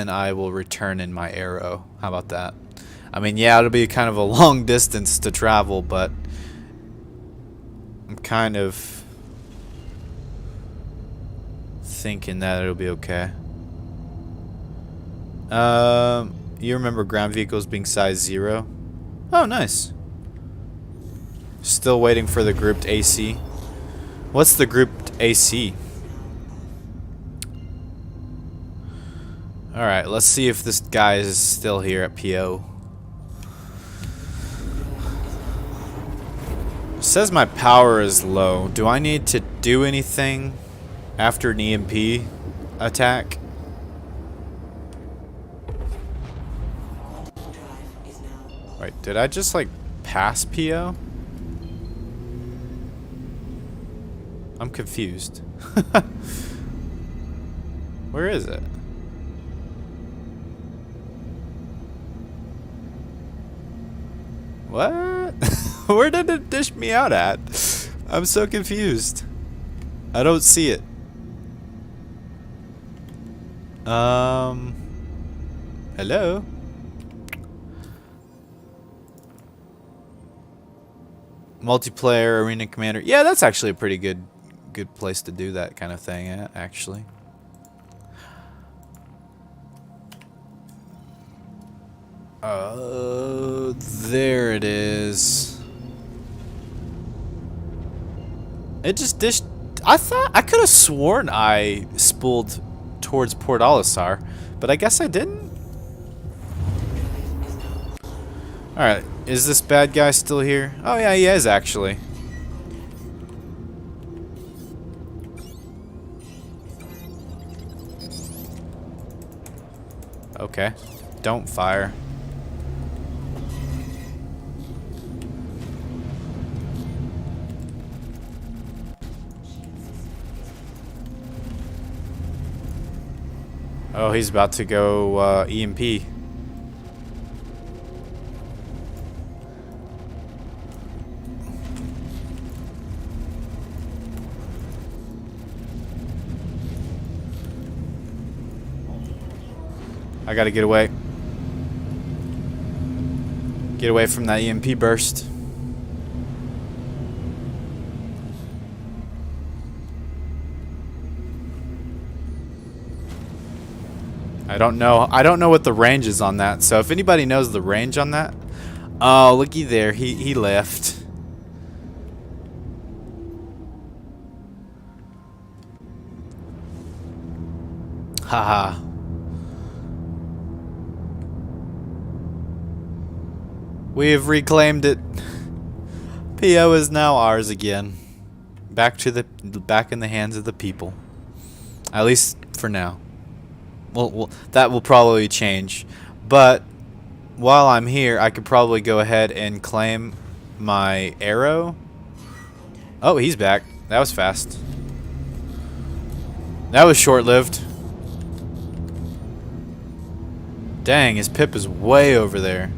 I will return in my arrow. How about that? I mean, yeah, it'll be kind of a long distance to travel, but I'm kind of thinking that it'll be okay. You remember ground vehicles being size 0? Oh, nice. Still waiting for the grouped AC. What's the grouped AC? Alright, let's see if this guy is still here at PO. It says my power is low. Do I need to do anything after an EMP attack? Wait, did I just like pass PO? I'm confused. Where is it? What? Where did it dish me out at? I'm so confused. I don't see it. Hello? Multiplayer arena commander. Yeah, that's actually a pretty good place to do that kind of thing at, actually. There it is. It just dished. I could have sworn I spooled towards Port Olisar, but I guess I didn't. Alright, is this bad guy still here? Oh yeah, he is actually. Okay, don't fire. Oh, he's about to go EMP. I gotta get away. Get away from that EMP burst. I don't know what the range is on that. So if anybody knows the range on that, Oh, looky there. He left. Haha. We have reclaimed it. PO is now ours again. Back in the hands of the people. At least for now. Well, that will probably change. But while I'm here, I could probably go ahead and claim my arrow. Oh, he's back. That was fast. That was short-lived. Dang, his pip is way over there.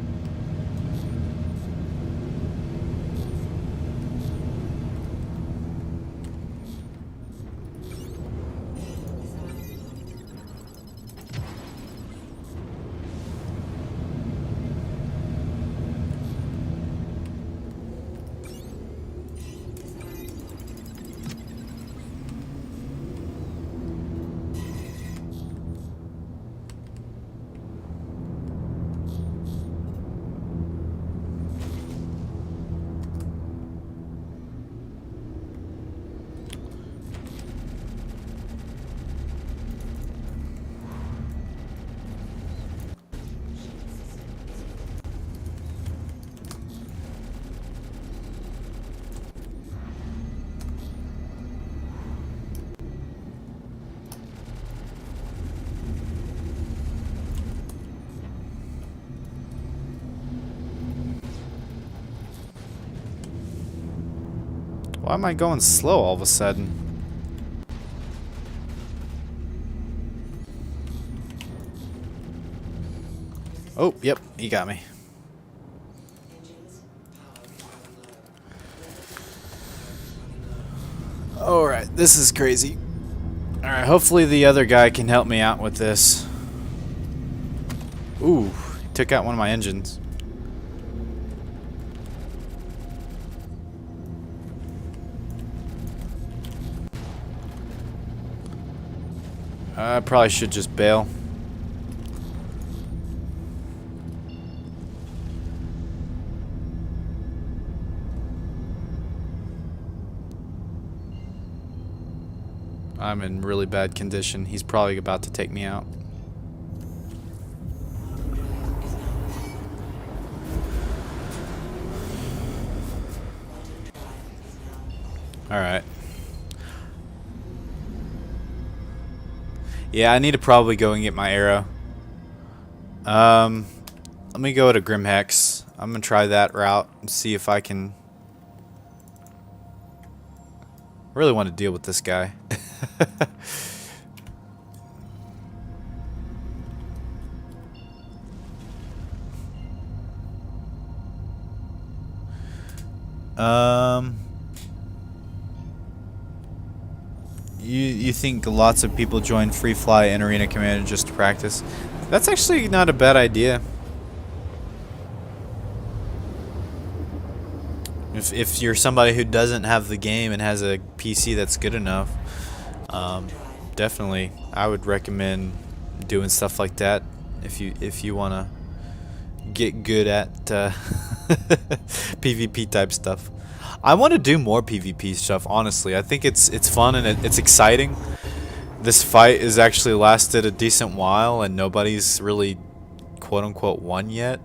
Why am I going slow all of a sudden? Oh, yep, he got me. Alright, this is crazy. Alright, hopefully the other guy can help me out with this. Ooh, he took out one of my engines. I probably should just bail. I'm in really bad condition. He's probably about to take me out. Alright. Yeah, I need to probably go and get my arrow. Let me go to Grimhex. I'm gonna try that route and see if I can. Really want to deal with this guy. You think lots of people join Free Fly and Arena Commander just to practice? That's actually not a bad idea. If you're somebody who doesn't have the game and has a PC that's good enough, definitely I would recommend doing stuff like that if you want to get good at PvP type stuff. I want to do more PvP stuff, honestly. I think it's fun and it's exciting. This fight has actually lasted a decent while and nobody's really quote unquote won yet.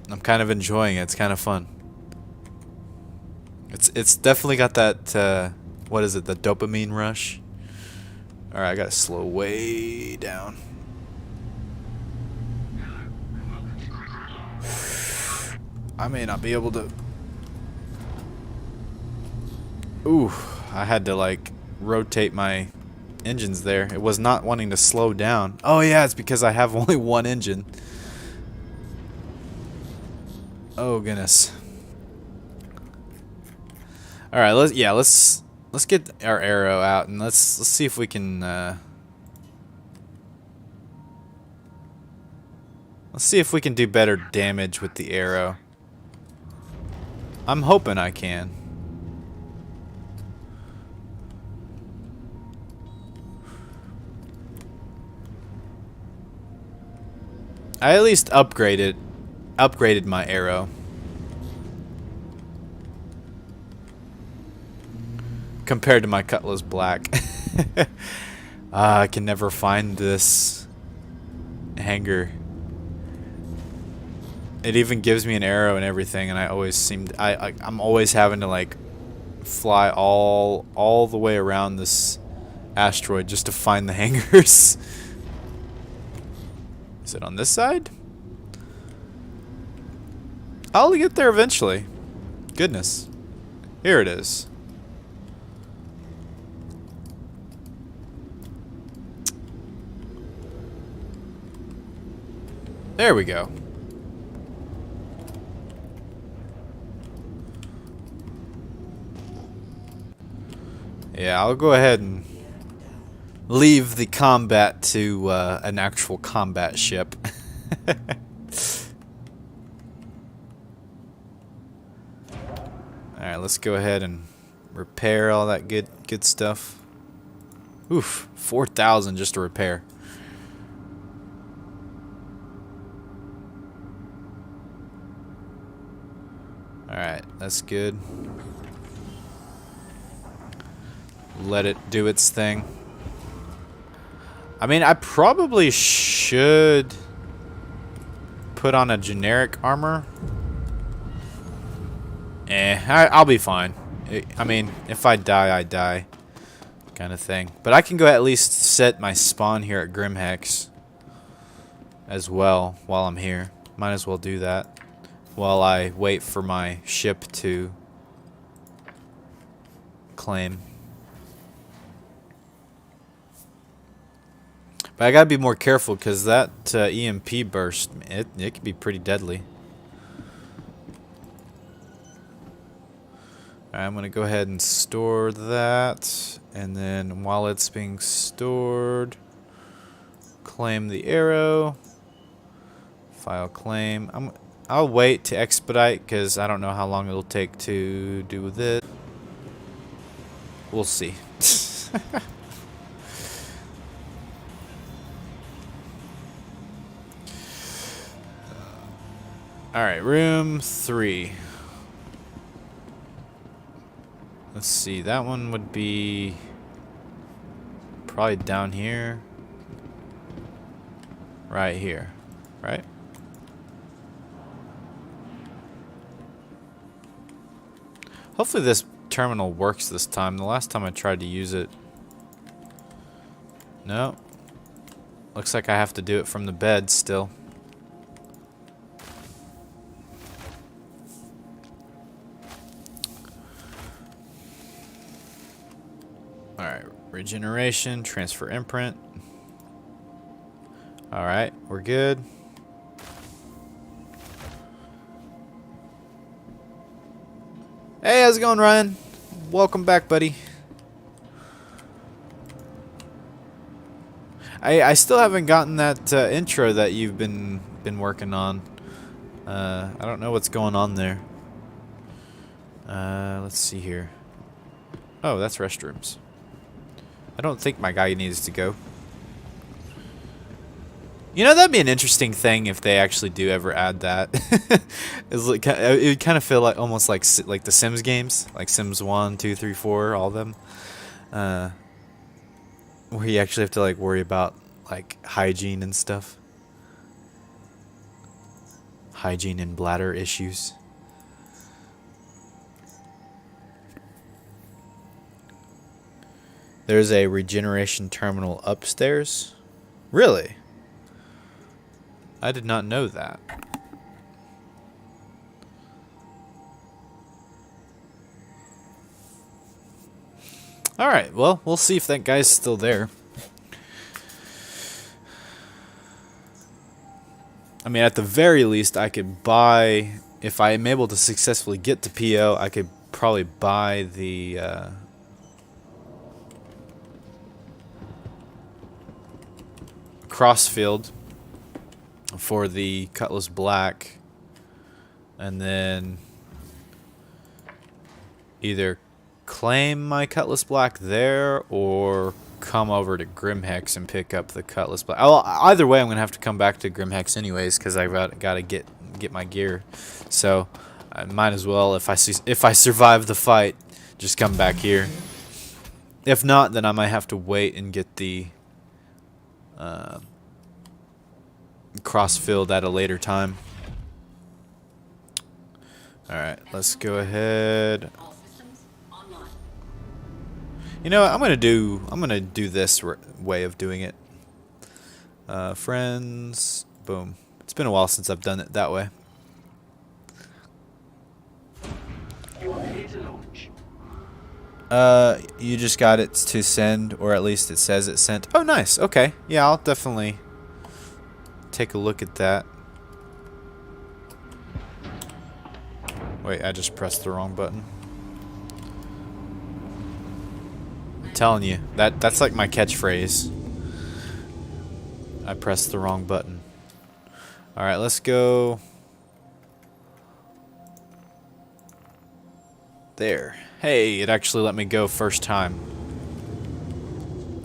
I'm kind of enjoying it. It's kind of fun. It's definitely got that what is it? The dopamine rush. All right, I got to slow way down. I may not be able to. Ooh, I had to like rotate my engines there. It was not wanting to slow down. Oh yeah, it's because I have only one engine. Oh goodness. All right, let's get our arrow out and let's see if we can let's see if we can do better damage with the arrow. I'm hoping I can. I at least upgraded my arrow. Compared to my Cutlass Black. I can never find this hanger. It even gives me an arrow and everything, and I always I'm always having to like fly all the way around this asteroid just to find the hangers. Is it on this side? I'll get there eventually. Goodness. Here it is. There we go. Yeah, I'll go ahead and leave the combat to an actual combat ship. Alright, let's go ahead and repair all that good stuff. Oof, 4,000 just to repair. Alright, that's good. Let it do its thing. I mean, I probably should put on a generic armor. I'll be fine. I mean, if I die, I die. Kind of thing. But I can go at least set my spawn here at Grimhex as well while I'm here. Might as well do that while I wait for my ship to claim. But I gotta be more careful because that EMP burst, it can be pretty deadly. Alright, I'm gonna go ahead and store that, and then while it's being stored, claim the arrow. File claim. I'll wait to expedite because I don't know how long it'll take to do this. We'll see. Alright, room 3. Let's see, that one would be probably down here. Right here, right? Hopefully this terminal works this time. The last time I tried to use it, no. Looks like I have to do it from the bed still. Alright, regeneration, transfer imprint. Alright, we're good. Hey, how's it going, Ryan? Welcome back, buddy. I still haven't gotten that intro that you've been working on. I don't know what's going on there. Let's see here. Oh, that's restrooms. I don't think my guy needs to go. You know, that'd be an interesting thing if they actually do ever add that. It would kind of feel like almost like the Sims games, like Sims 1, 2, 3, 4, all of them, where you actually have to like worry about like hygiene and stuff, hygiene and bladder issues. There's a regeneration terminal upstairs. Really? I did not know that. Alright, well, we'll see if that guy's still there. I mean, at the very least, I could buy... If I am able to successfully get to PO, I could probably buy the... crossfield for the Cutlass Black, and then either claim my Cutlass Black there or come over to Grimhex and pick up the Cutlass Blade. Oh, either way, I'm gonna have to come back to Grimhex anyways because I gotta get my gear. So I might as well, if I survive the fight, just come back here. If not, then I might have to wait and get the cross-filled at a later time. Alright, let's go ahead. You know what, I'm gonna do this way of doing it. Friends, boom. It's been a while since I've done it that way. You just got it to send, or at least it says it sent. Oh, nice. Okay. Yeah, I'll definitely take a look at that. Wait, I just pressed the wrong button. I'm telling you, that's like my catchphrase. I pressed the wrong button. Alright, let's go. There. Hey, it actually let me go first time.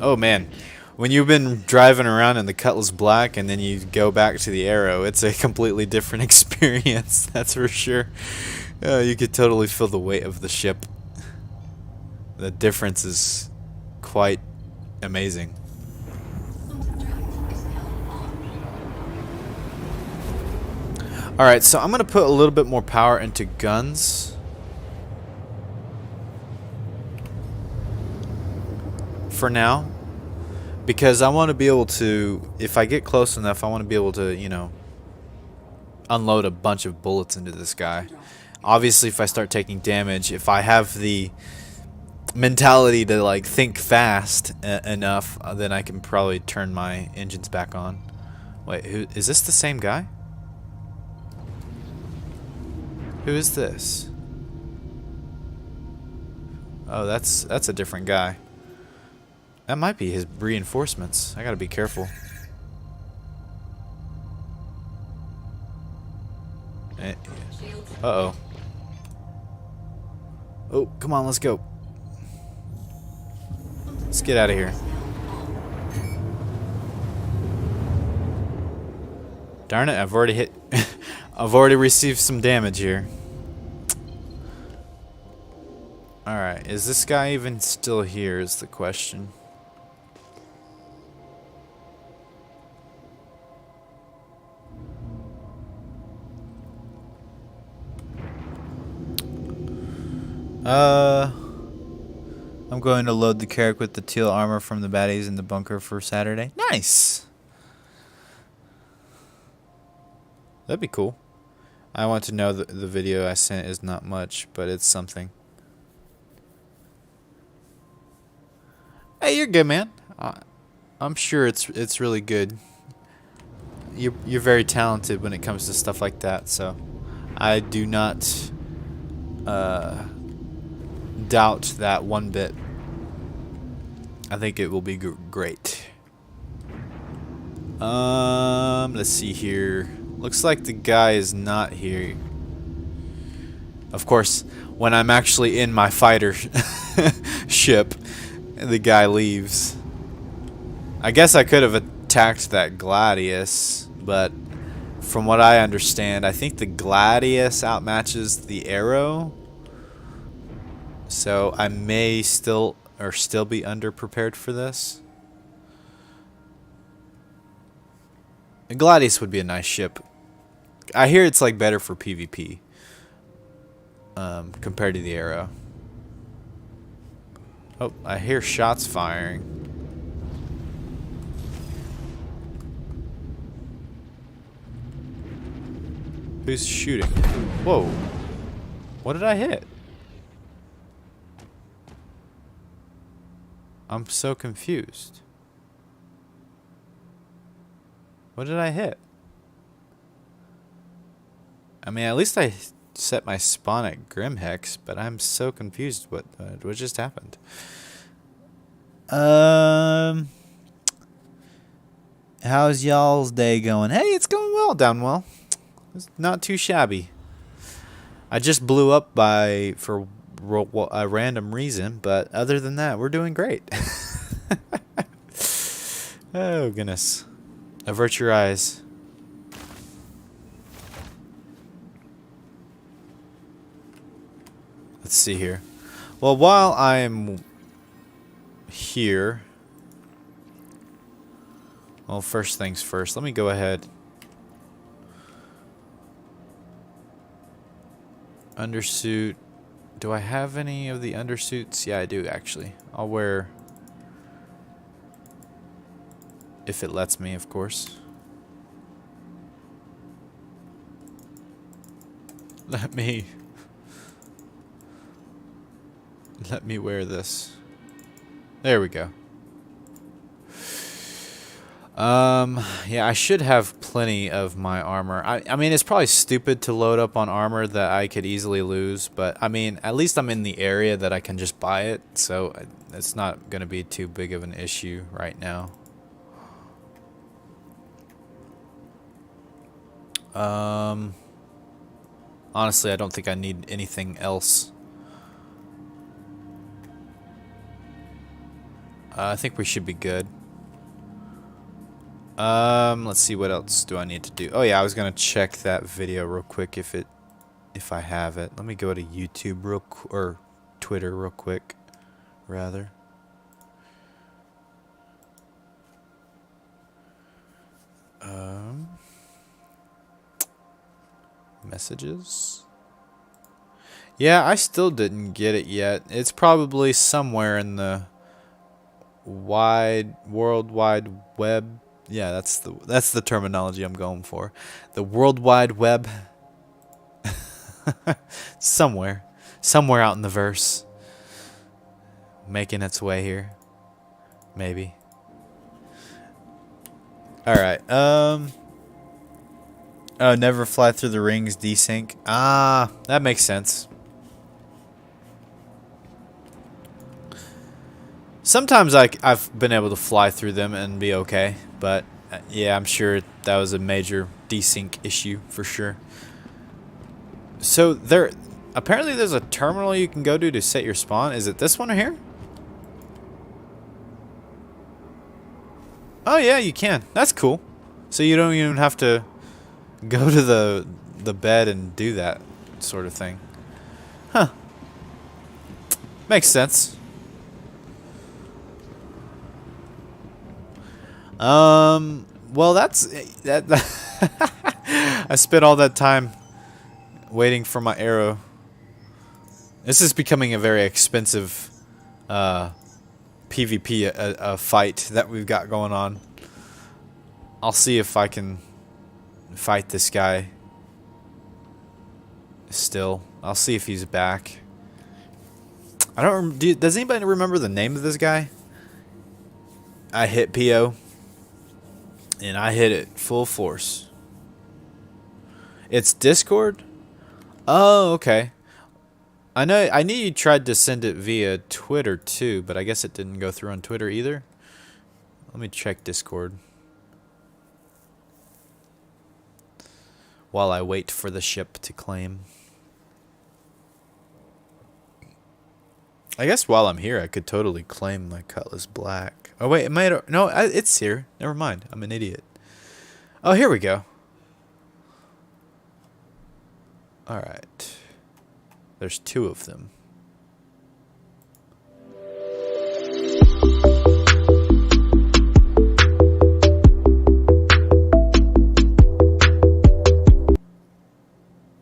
Oh man, when you've been driving around in the Cutlass Black and then you go back to the Arrow, it's a completely different experience, that's for sure. You could totally feel the weight of the ship. The difference is quite amazing. Alright, so I'm going to put a little bit more power into guns. For now. Because I want to be able to, if I get close enough, I want to be able to, you know, unload a bunch of bullets into this guy. Obviously, if I start taking damage, if I have the mentality to like think fast enough, then I can probably turn my engines back on. Wait, who is this? The same guy? Who is this? Oh, that's a different guy. That might be his reinforcements. I gotta be careful. Uh-oh. Oh, come on, let's go. Let's get out of here. Darn it, I've already hit... I've already received some damage here. Alright, is this guy even still here is the question. I'm going to load the Carrack with the teal armor from the baddies in the bunker for Saturday. Nice! That'd be cool. I want to know that the video I sent is not much, but it's something. Hey, you're good, man. I'm sure it's really good. You're very talented when it comes to stuff like that, so I do not doubt that one bit. I think it will be great. Let's see here. Looks like the guy is not here. Of course, when I'm actually in my fighter ship, the guy leaves. I guess I could have attacked that Gladius, but from what I understand, I think the Gladius outmatches the Arrow. So I may still be underprepared for this. The Gladius would be a nice ship. I hear it's like better for PvP compared to the Arrow. Oh, I hear shots firing. Who's shooting? Whoa. What did I hit? I'm so confused. What did I hit? I mean, at least I set my spawn at Grimhex, but I'm so confused. What just happened? How's y'all's day going? Hey, it's going well, down well. It's not too shabby. I just blew up for a random reason, but other than that, we're doing great. Oh, goodness. Avert your eyes. Let's see here. Well, while I'm here... Well, first things first. Let me go ahead. Undersuit. Do I have any of the undersuits? Yeah, I do, actually. I'll wear... If it lets me, of course. Let me wear this. There we go. Yeah, I should have plenty of my armor. I mean, it's probably stupid to load up on armor that I could easily lose, but I mean, at least I'm in the area that I can just buy it, so it's not going to be too big of an issue right now. Honestly, I don't think I need anything else. I think we should be good. Let's see, what else do I need to do? Oh yeah, I was gonna check that video real quick if I have it. Let me go to YouTube or Twitter real quick, rather. Messages. Yeah, I still didn't get it yet. It's probably somewhere in the World Wide Web. Yeah, that's the terminology I'm going for. The World Wide Web. somewhere out in the verse, making its way here. Maybe. All right. Oh, never fly through the rings, desync. Ah, that makes sense. Sometimes I've been able to fly through them and be okay, but yeah, I'm sure that was a major desync issue for sure. So apparently there's a terminal you can go to set your spawn. Is it this one right here? Oh yeah, you can. That's cool. So you don't even have to go to the bed and do that sort of thing. Huh. Makes sense. Well, that I spent all that time waiting for my arrow. This is becoming a very expensive PvP fight that we've got going on. I'll see if I can fight this guy still. I'll see if he's back. I don't. Does anybody remember the name of this guy? I hit PO, and I hit it full force. It's Discord? Oh, okay. I knew you tried to send it via Twitter too, but I guess it didn't go through on Twitter either. Let me check Discord while I wait for the ship to claim. I guess while I'm here, I could totally claim my Cutlass Black. Oh wait, it's here. Never mind. I'm an idiot. Oh, here we go. All right. There's two of them.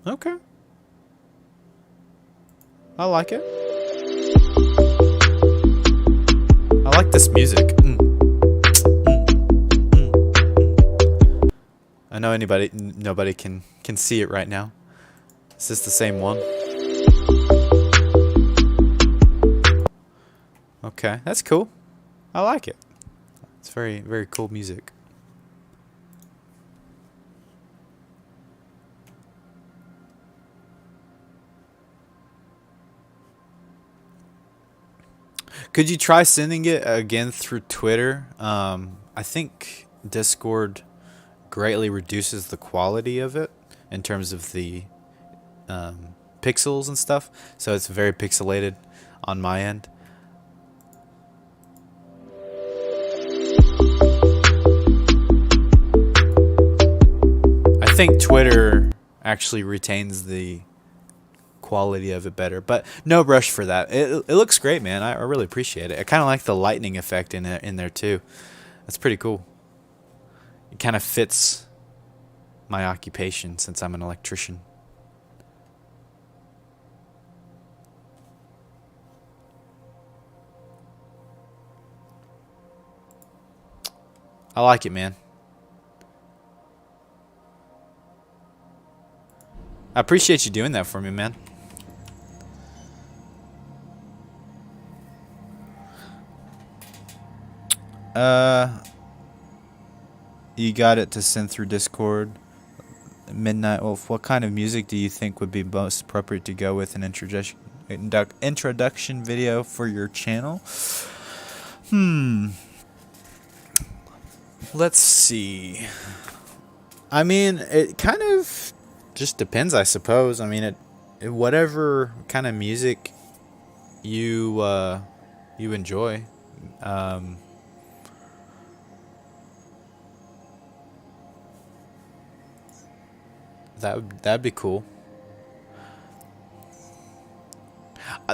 Okay. I like it. I like this music. I know nobody can see it right now. Is this the same one? Okay, that's cool. I like it. It's very, very cool music. Could you try sending it again through Twitter? I think Discord greatly reduces the quality of it in terms of the pixels and stuff, so it's very pixelated on my end. think Twitter actually retains the quality of it better, but no brush for that. It looks great, man. I really appreciate it. I kind of like the lightning effect in there too. That's pretty cool. It kind of fits my occupation since I'm an electrician. I like it, man. I appreciate you doing that for me, man. You got it to send through Discord. Midnight Wolf, what kind of music do you think would be most appropriate to go with an introduction video for your channel? Let's see. I mean, it kind of just depends, I suppose. I mean, whatever kind of music you enjoy. That'd be cool.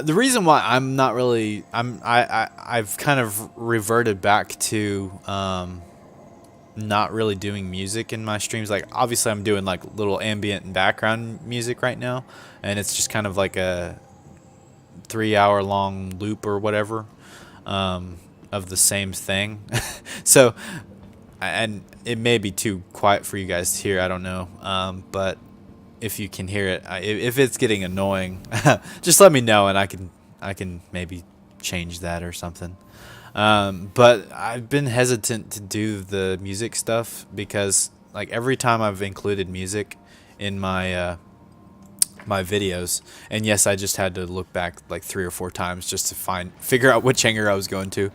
The reason why I'm not really I've kind of reverted back to not really doing music in my streams. Like, obviously I'm doing like little ambient and background music right now, and it's just kind of like a 3-hour long loop or whatever of the same thing. So, and it may be too quiet for you guys to hear, I don't know, but if you can hear it, if it's getting annoying, just let me know and I can maybe change that or something. But I've been hesitant to do the music stuff because, like, every time I've included music in my my videos, and yes, I just had to look back like 3 or 4 times just to figure out which hanger I was going to.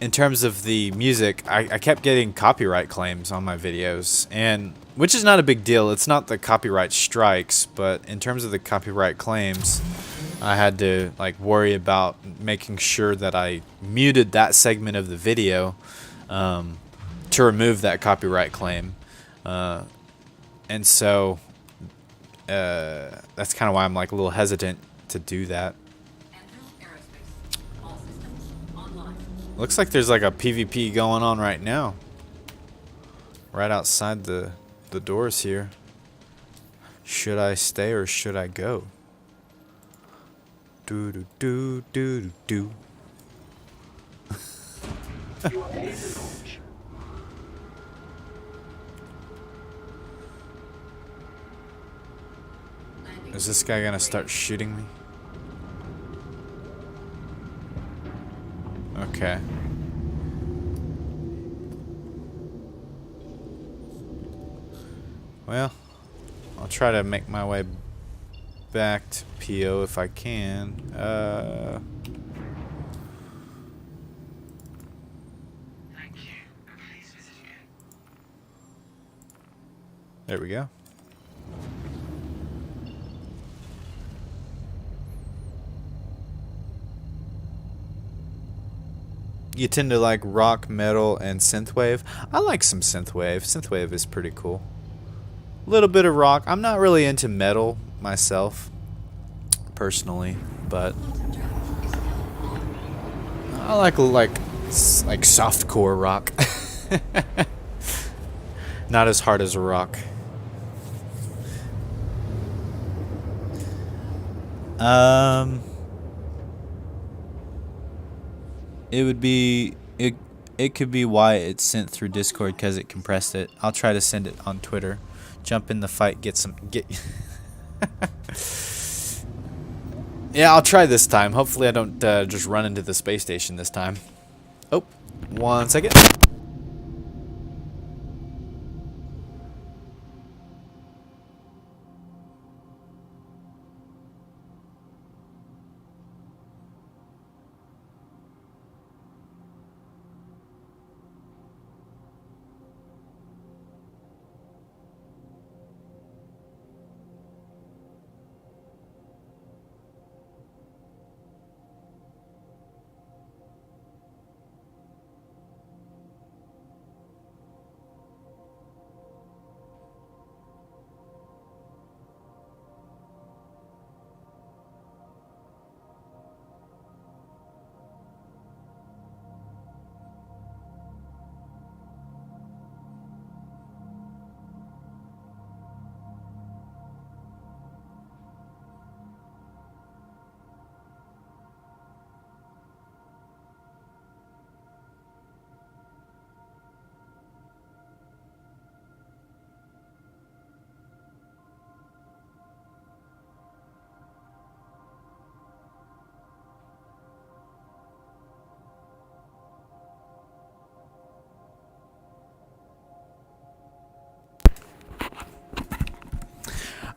In terms of the music, I kept getting copyright claims on my videos, and which is not a big deal. It's not the copyright strikes, but in terms of the copyright claims, I had to like worry about making sure that I muted that segment of the video to remove that copyright claim, and so that's kind of why I'm like a little hesitant to do that. Looks like there's like a PvP going on right now, right outside the doors here. Should I stay or should I go? Do do do do do do. Is this guy gonna start shooting me? Okay. Well, I'll try to make my way back to PO if I can. Thank you. Please visit again. There we go. You tend to like rock, metal, and synthwave. I like some synthwave. Synthwave is pretty cool. A little bit of rock. I'm not really into metal myself, personally, but I like softcore rock. Not as hard as a rock. It could be why it's sent through Discord, because it compressed it. I'll try to send it on Twitter. Jump in the fight, get Yeah, I'll try this time. Hopefully I don't just run into the space station this time. Oh, 1 second.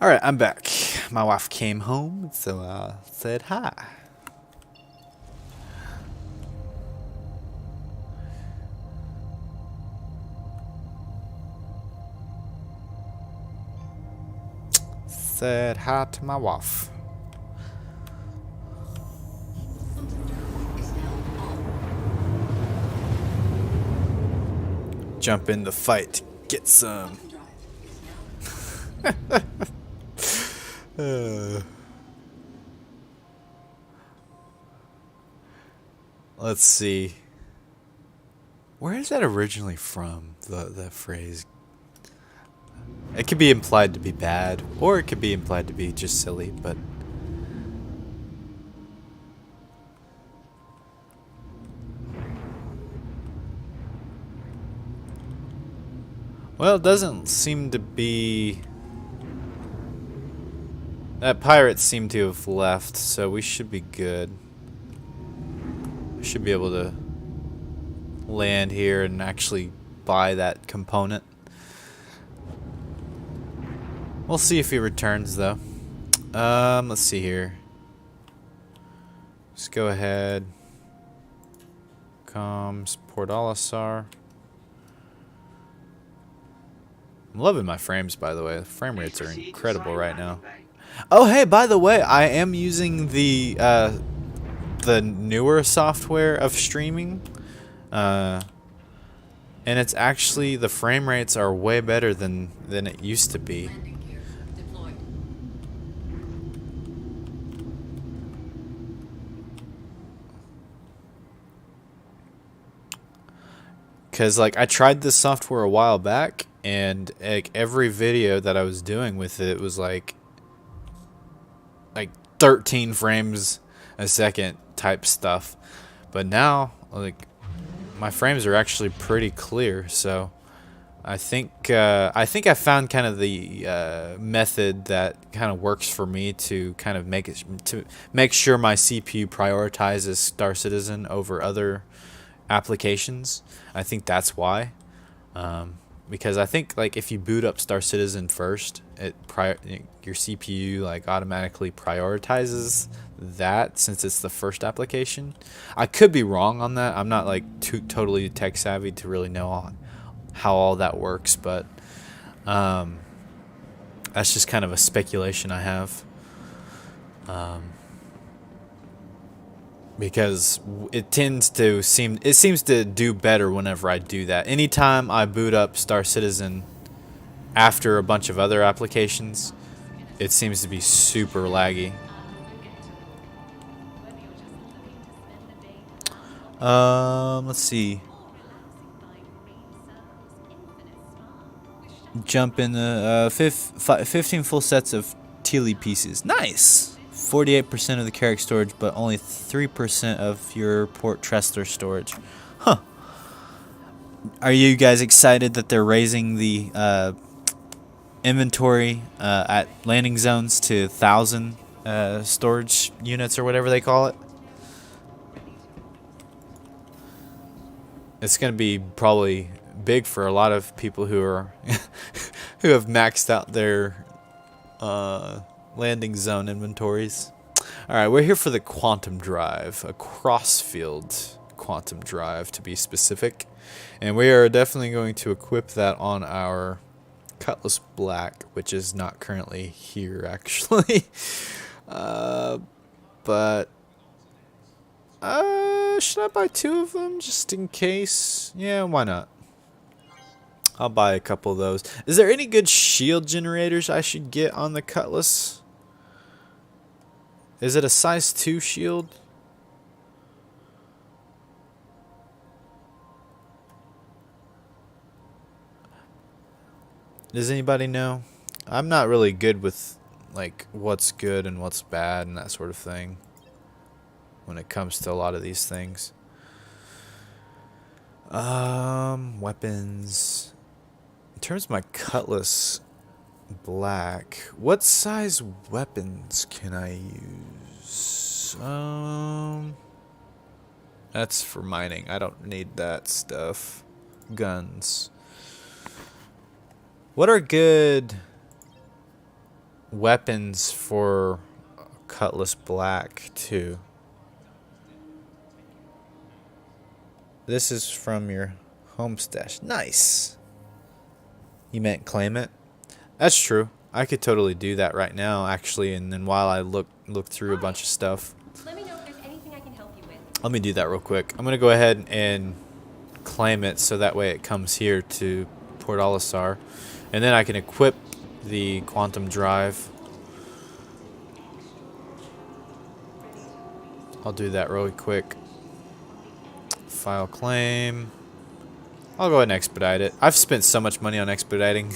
Alright, I'm back. My wife came home, so I said hi. Said hi to my wife. Jump in the fight. Get some. Let's see. Where is that originally from? The phrase. It could be implied to be bad, or it could be implied to be just silly, but well, it doesn't seem to be. That pirate seemed to have left, so we should be good. We should be able to land here and actually buy that component. We'll see if he returns, though. Let's see here. Let's go ahead. Comms, Port Olisar. I'm loving my frames, by the way. The frame rates are incredible right now. Oh, hey, by the way, I am using the newer software of streaming, and it's actually, the frame rates are way better than it used to be. Because, like, I tried this software a while back, and like every video that I was doing with it was like 13 frames a second type stuff. But now, like, my frames are actually pretty clear, so I think I found kind of the method that kind of works for me to kind of make sure my CPU prioritizes Star Citizen over other applications. I think that's why, because I think, like, if you boot up Star Citizen first, your CPU like automatically prioritizes that, since it's the first application. I could be wrong on that. I'm not like totally tech savvy to really know how all that works, but that's just kind of a speculation I have. Because it seems to do better whenever I do that. Anytime I boot up Star Citizen after a bunch of other applications, it seems to be super laggy. Let's see. Jump in the 15 full sets of Teely pieces. Nice. 48% of the carrick storage, but only 3% of your Port Tressler storage. Huh. Are you guys excited that they're raising the inventory at landing zones to 1,000 storage units or whatever they call it? It's going to be probably big for a lot of people who are who have maxed out their landing zone inventories. Alright, we're here for the quantum drive, a crossfield quantum drive to be specific, and we are definitely going to equip that on our Cutlass Black, which is not currently here actually. But should I buy 2 of them just in case? Yeah, why not? I'll buy a couple of those. Is there any good shield generators I should get on the Cutlass? Is it a size 2 shield? Does anybody know? I'm not really good with like what's good and what's bad and that sort of thing when it comes to a lot of these things. Weapons. In terms of my Cutlass Black, what size weapons can I use? That's for mining. I don't need that stuff. Guns. What are good weapons for Cutlass Black too. This is from your home stash. Nice. You meant claim it? That's true. I could totally do that right now, actually, and then while I look through a bunch of stuff. Let me know if there's anything I can help you with. Let me do that real quick. I'm gonna go ahead and claim it so that way it comes here to Port Olisar, and then I can equip the quantum drive. I'll do that really quick. File claim. I'll go ahead and expedite it. I've spent so much money on expediting.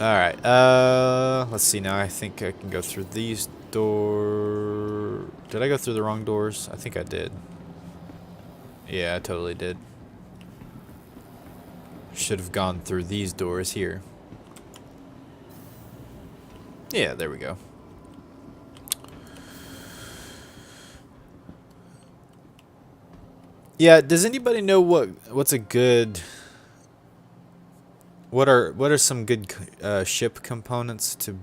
Alright, let's see now. I think I can go through these doors. Did I go through the wrong doors? I think I did. Yeah, I totally did. Should have gone through these doors here. Yeah, there we go. Yeah, does anybody know what's a good... What are some good ship components to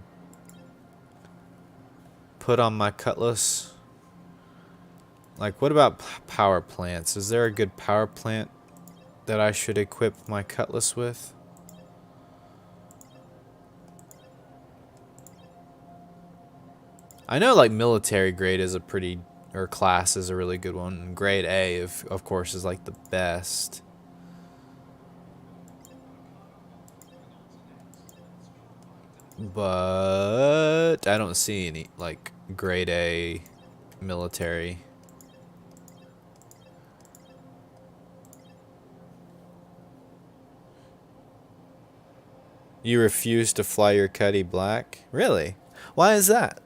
put on my Cutlass? Like, what about power plants? Is there a good power plant that I should equip my Cutlass with? I know, like, military grade is a pretty, or class is a really good one. And grade A, of course, is like the best. But I don't see any like grade A military. You refuse to fly your Cuddy Black? Really? Why is that?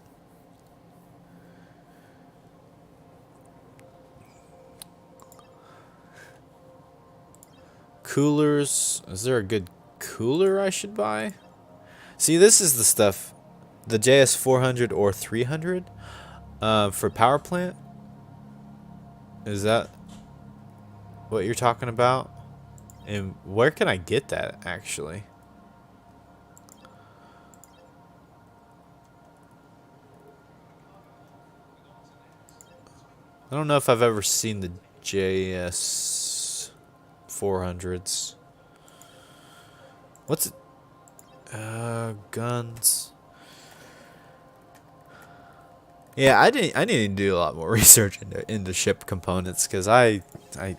Coolers. Is there a good cooler I should buy? See, this is the stuff. The JS 400 or 300 for power plant. Is that what you're talking about? And where can I get that actually? I don't know if I've ever seen the JS 400s. What's it? Guns. Yeah, I need to do a lot more research into ship components because I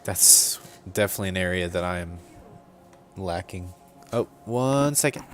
that's definitely an area that I am lacking. Oh, 1 second.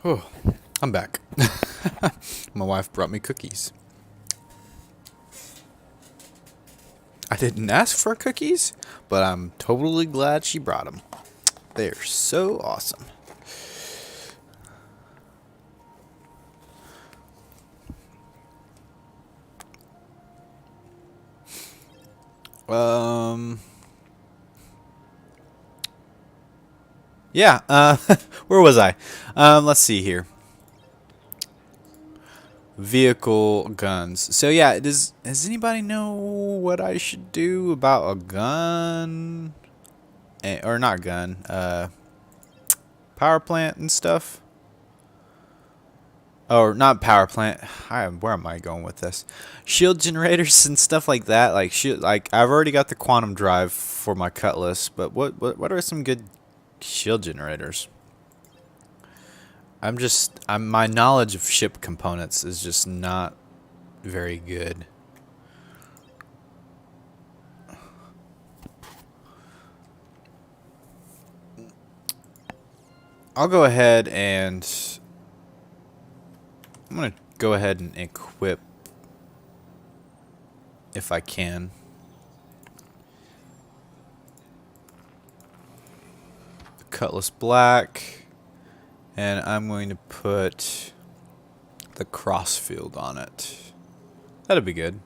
Oh, I'm back. My wife brought me cookies. I didn't ask for cookies, but I'm totally glad she brought them. They're so awesome. Yeah, where was I? Let's see here. Vehicle guns. So yeah, does anybody know what I should do about a gun? Or not gun, power plant and stuff? Or not power plant. Where am I going with this? Shield generators and stuff like that. Like I've already got the quantum drive for my Cutlass, but what are some good shield generators? my knowledge of ship components is just not very good. I'll go ahead and I'm gonna go ahead and equip if I can. The Cutlass Black, and I'm going to put the Crossfield on it. That'll be good.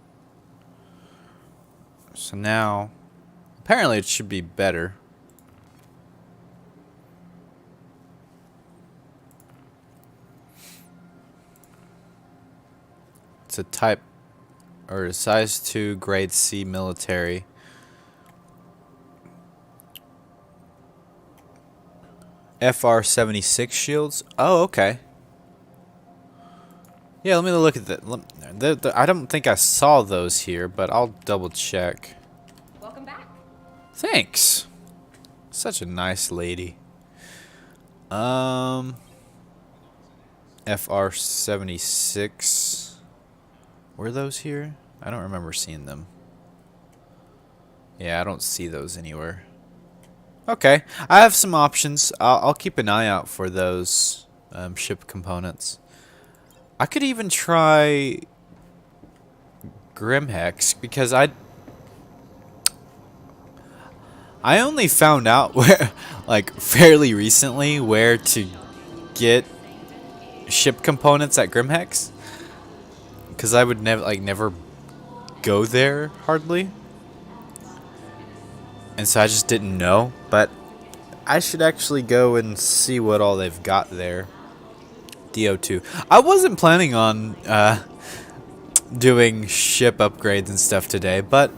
So now, apparently it should be better. It's a type, or a size 2 grade C military. FR-76 shields. Oh, okay. Yeah, let me look at that. I don't think I saw those here, but I'll double check. Welcome back. Thanks. Such a nice lady. FR-76. Were those here? I don't remember seeing them. Yeah, I don't see those anywhere. Okay, I have some options. I'll keep an eye out for those ship components. I could even try Grimhex because I only found out where, like, fairly recently where to get ship components at Grimhex. Because I would never go there hardly, and so I just didn't know. But I should actually go and see what all they've got there. DO2. I wasn't planning on doing ship upgrades and stuff today, but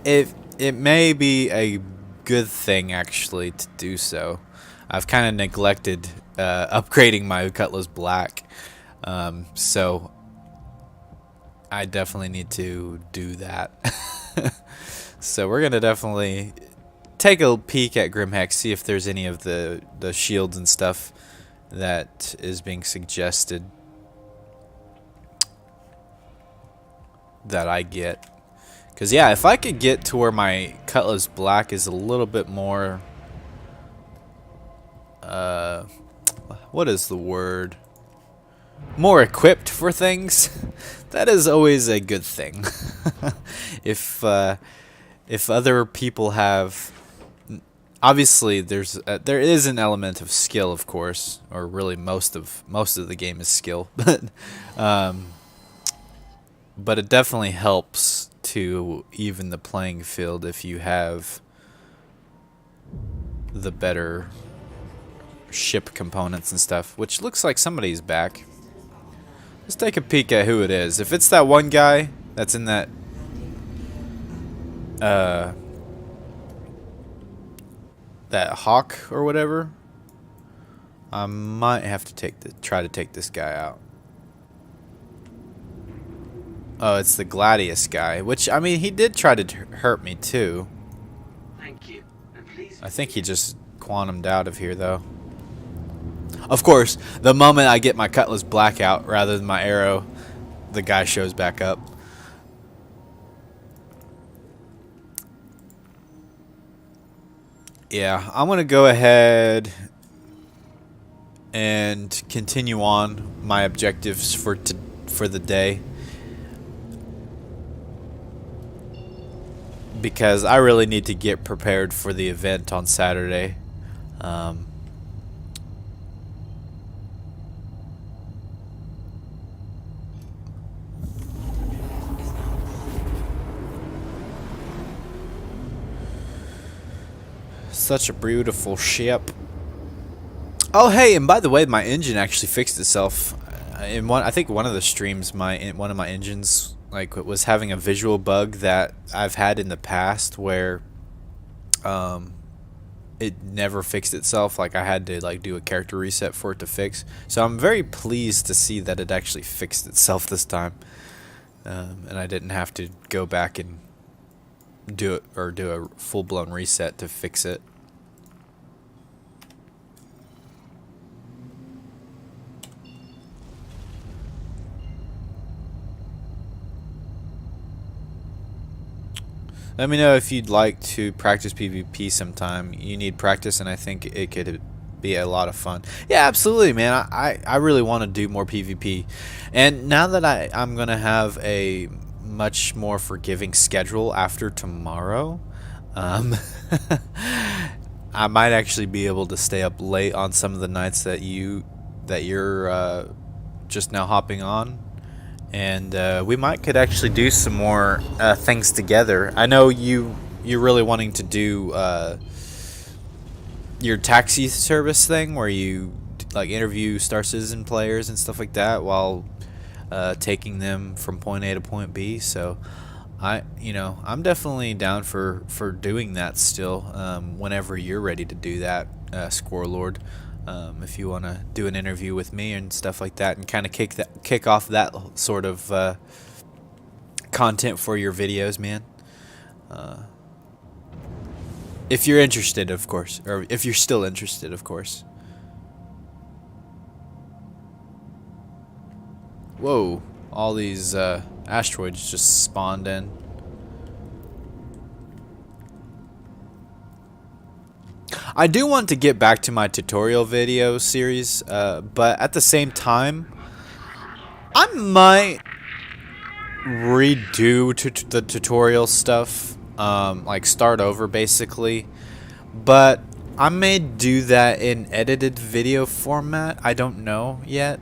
it may be a good thing actually to do so. I've kind of neglected upgrading my Cutlass Black, so I definitely need to do that. So we're gonna definitely take a peek at Grimhex, see if there's any of the shields and stuff that is being suggested that I get. Because yeah, if I could get to where my Cutlass Black is a little bit more what is the word? More equipped for things, that is always a good thing. If other people have, obviously there is an element of skill, of course, or really most of the game is skill, but it definitely helps to even the playing field if you have the better ship components and stuff. Which looks like somebody's back. Let's take a peek at who it is. If it's that one guy that's in that that hawk or whatever, I might have to try to take this guy out. Oh, it's the Gladius guy, which, I mean, he did try to hurt me too. Thank you. And please. I think he just quantumed out of here though. Of course, the moment I get my Cutlass Black out rather than my arrow, the guy shows back up. Yeah, I'm going to go ahead and continue on my objectives for the day, because I really need to get prepared for the event on Saturday. Such a beautiful ship. Oh, hey, and by the way, my engine actually fixed itself. I think one of the streams, one of my engines was having a visual bug that I've had in the past where it never fixed itself. Like I had to do a character reset for it to fix. So I'm very pleased to see that it actually fixed itself this time, and I didn't have to go back and do a full-blown reset to fix it. Let me know if you'd like to practice PvP sometime. You need practice, and I think it could be a lot of fun. Yeah, absolutely, man. I really want to do more PvP. And now that I'm going to have a much more forgiving schedule after tomorrow, I might actually be able to stay up late on some of the nights that you're just now hopping on. And we could actually do some more things together. I know you're really wanting to do your taxi service thing, where you like interview Star Citizen players and stuff like that while taking them from point A to point B. So I'm definitely down for doing that still. Whenever you're ready to do that, Score Lord. If you want to do an interview with me and stuff like that, and kind of kick off that sort of content for your videos, man. If you're interested, of course, or if you're still interested, of course. Whoa! All these asteroids just spawned in. I do want to get back to my tutorial video series, but at the same time, I might redo the tutorial stuff, like start over basically, but I may do that in edited video format. I don't know yet,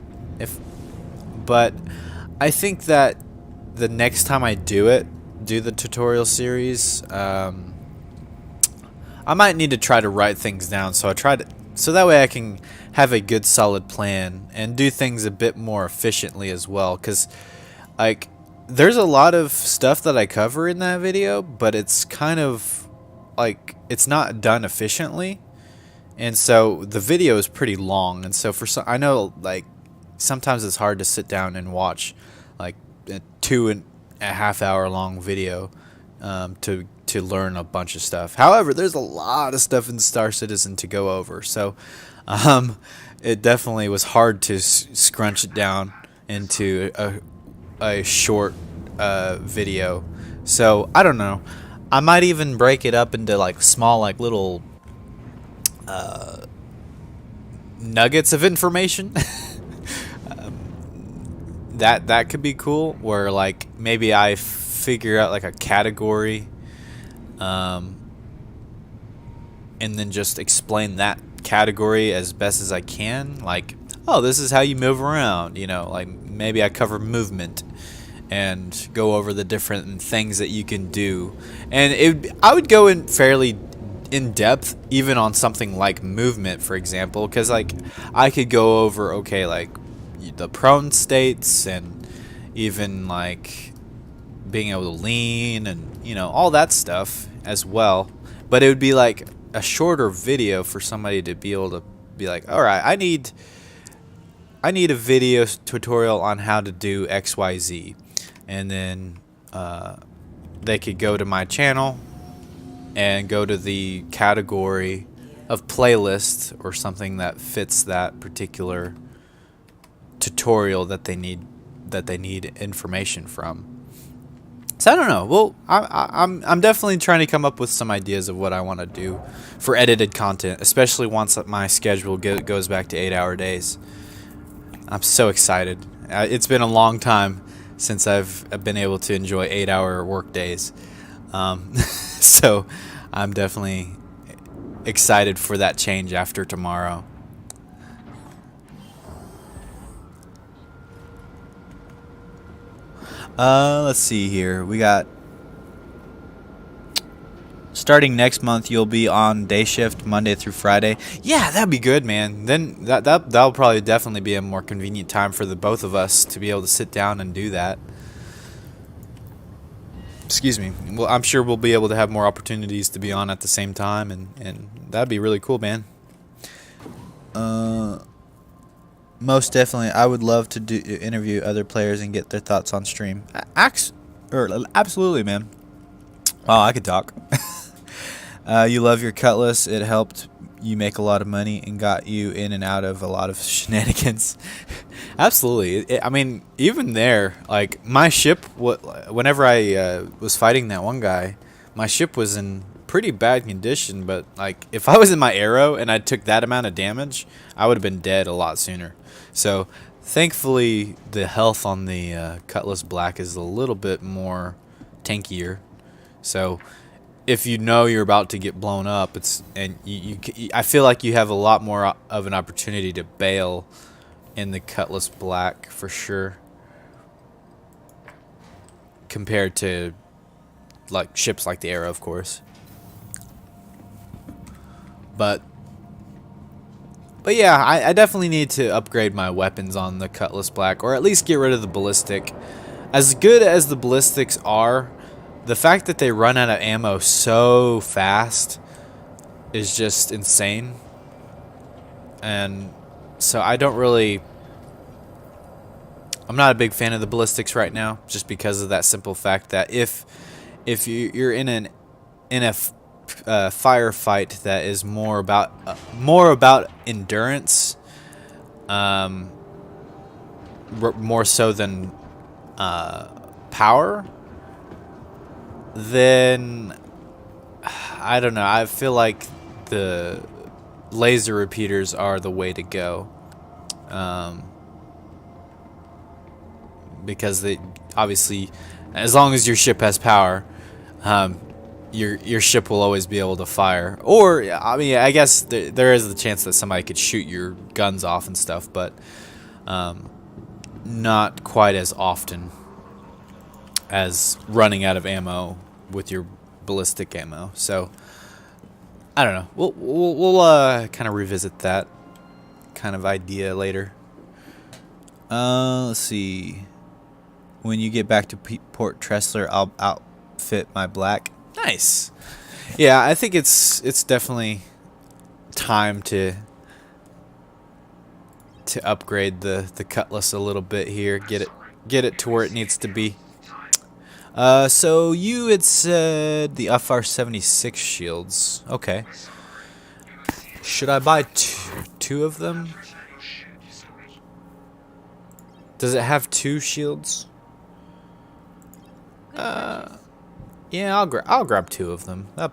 but I think that the next time I do the tutorial series, I might need to try to write things down, so that way I can have a good solid plan and do things a bit more efficiently as well, cuz like there's a lot of stuff that I cover in that video, but it's kind of like it's not done efficiently. And so the video is pretty long, and so I know like sometimes it's hard to sit down and watch like a 2.5 hour long video to learn a bunch of stuff. However, there's a lot of stuff in Star Citizen to go over, so it definitely was hard to scrunch it down into a short video. So I don't know. I might even break it up into like small, like little nuggets of information. That could be cool. Where like maybe I figure out like a category. And then just explain that category as best as I can. Like, oh, this is how you move around, like maybe I cover movement and go over the different things that you can do. And I would go in fairly in depth even on something like movement, for example, because like I could go over, okay, like the prone states and even like being able to lean and all that stuff as well. But it would be like a shorter video for somebody to be able to be like, all right, I need a video tutorial on how to do XYZ, and then they could go to my channel and go to the category of playlist or something that fits that particular tutorial that they need information from. So I don't know. Well, I'm definitely trying to come up with some ideas of what I want to do for edited content, especially once my schedule goes back to 8-hour days. I'm so excited. It's been a long time since I've been able to enjoy 8-hour work days. So I'm definitely excited for that change after tomorrow. Let's see here. We got starting next month. You'll be on day shift Monday through Friday. Yeah, that'd be good, man. Then that'll probably definitely be a more convenient time for the both of us to be able to sit down and do that. Excuse me. Well, I'm sure we'll be able to have more opportunities to be on at the same time, and that'd be really cool, man. Most definitely, I would love to interview other players and get their thoughts on stream. Absolutely, man. Oh, I could talk. You love your cutlass. It helped you make a lot of money and got you in and out of a lot of shenanigans. Absolutely. I mean, even there, like my ship, whenever I was fighting that one guy, my ship was in pretty bad condition, but like if I was in my arrow and I took that amount of damage, I would have been dead a lot sooner. So thankfully the health on the Cutlass Black is a little bit more tankier. So if you know you're about to get blown up, I feel like you have a lot more of an opportunity to bail in the Cutlass Black for sure, compared to like ships like the Arrow, of course. But yeah, I definitely need to upgrade my weapons on the Cutlass Black, or at least get rid of the ballistic. As good as the ballistics are, the fact that they run out of ammo so fast is just insane. And so I'm not a big fan of the ballistics right now, just because of that simple fact that if you're in a firefight that is more about endurance, more so than power, then I don't know. I feel like the laser repeaters are the way to go, because they obviously, as long as your ship has power, your ship will always be able to fire. Or I mean, I guess there is the chance that somebody could shoot your guns off and stuff, but not quite as often as running out of ammo with your ballistic ammo. So I don't know. We'll kind of revisit that kind of idea later. Let's see. When you get back to Port Tressler, I'll outfit my black. Nice. Yeah, I think it's definitely time to upgrade the Cutlass a little bit here. Get it to where it needs to be. So you had said the FR-76 shields. Okay. Should I buy two of them? Does it have 2 shields? Yeah, I'll grab 2 of them. That'll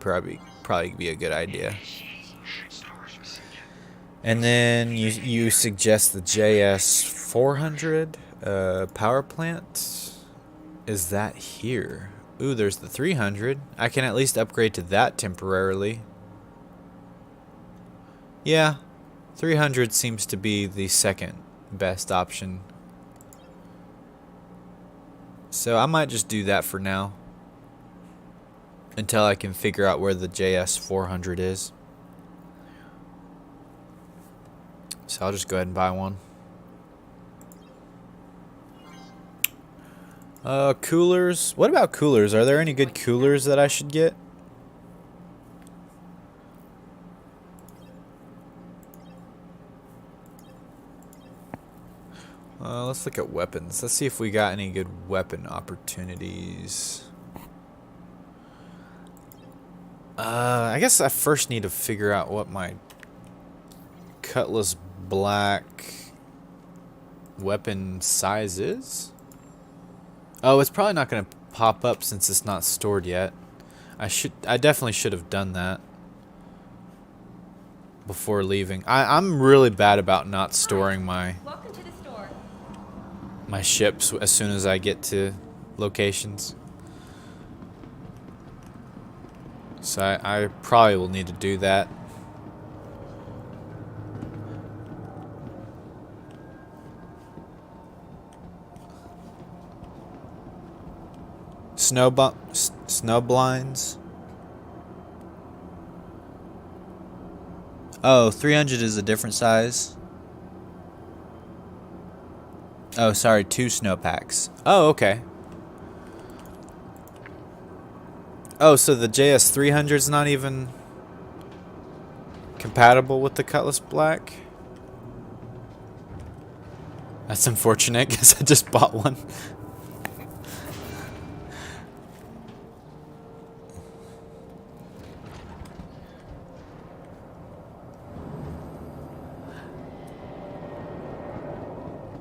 probably be a good idea. And then you suggest the JS-400 power plant. Is that here? Ooh, there's the 300. I can at least upgrade to that temporarily. Yeah, 300 seems to be the second best option. So I might just do that for now, until I can figure out where the JS-400 is. So I'll just go ahead and buy one. Coolers. What about coolers? Are there any good coolers that I should get? Let's look at weapons. Let's see if we got any good weapon opportunities. I guess I first need to figure out what my Cutlass Black weapon size is. Oh, it's probably not going to pop up since it's not stored yet. I definitely should have done that before leaving. I'm really bad about not storing my ships as soon as I get to locations. So I probably will need to do that. Snow blinds. Oh, 300 is a different size. Oh, sorry, 2 snowpacks. Oh, okay. Oh, so the JS-300 is not even compatible with the Cutlass Black? That's unfortunate, because I just bought one.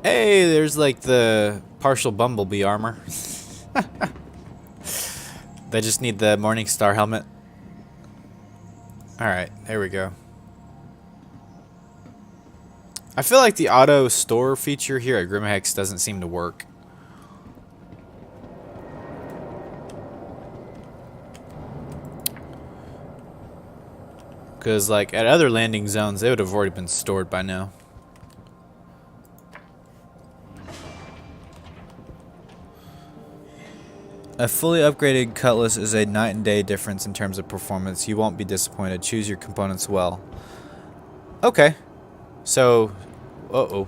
Hey, there's like the partial bumblebee armor. They just need the Morningstar helmet. Alright, there we go. I feel like the auto store feature here at Grimhex doesn't seem to work. Because, like, at other landing zones, they would have already been stored by now. A fully upgraded Cutlass is a night and day difference in terms of performance. You won't be disappointed. Choose your components well. Okay. So, uh-oh.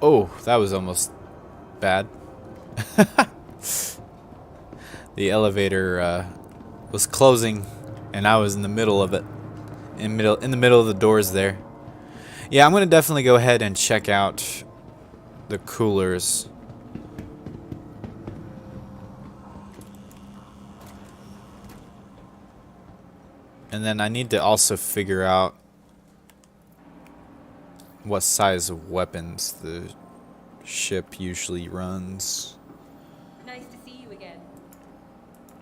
Oh, that was almost bad. The elevator was closing, and I was in the middle of it. In the middle of the doors there. Yeah, I'm gonna definitely go ahead and check out the coolers. And then I need to also figure out what size of weapons the ship usually runs. Nice to see you again.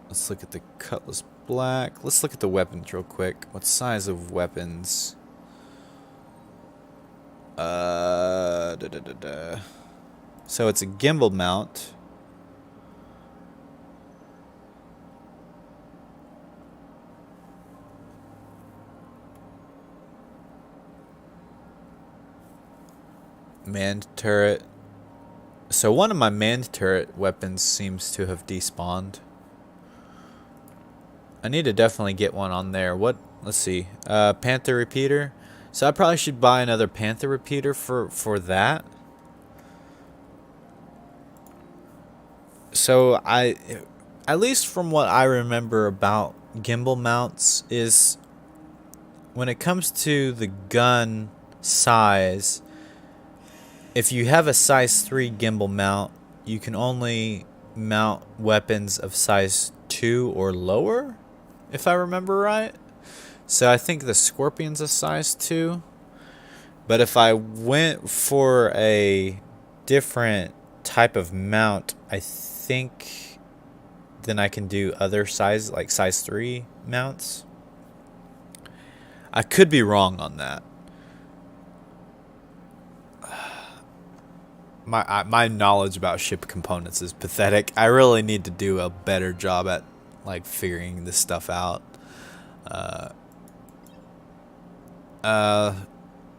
Let's look at the Cutlass Black. Let's look at the weapons real quick. What size of weapons? So it's a gimbal mount. Manned turret. So one of my manned turret weapons seems to have despawned. I need to definitely get one on there. What? Let's see. Panther Repeater. So I probably should buy another Panther Repeater for that. So at least from what I remember about gimbal mounts, is when it comes to the gun size, if you have a size 3 gimbal mount, you can only mount weapons of size 2 or lower, if I remember right. So I think the Scorpion's a size 2. But if I went for a different type of mount, I think then I can do other size, like size 3 mounts. I could be wrong on that. My knowledge about ship components is pathetic. I really need to do a better job at like figuring this stuff out.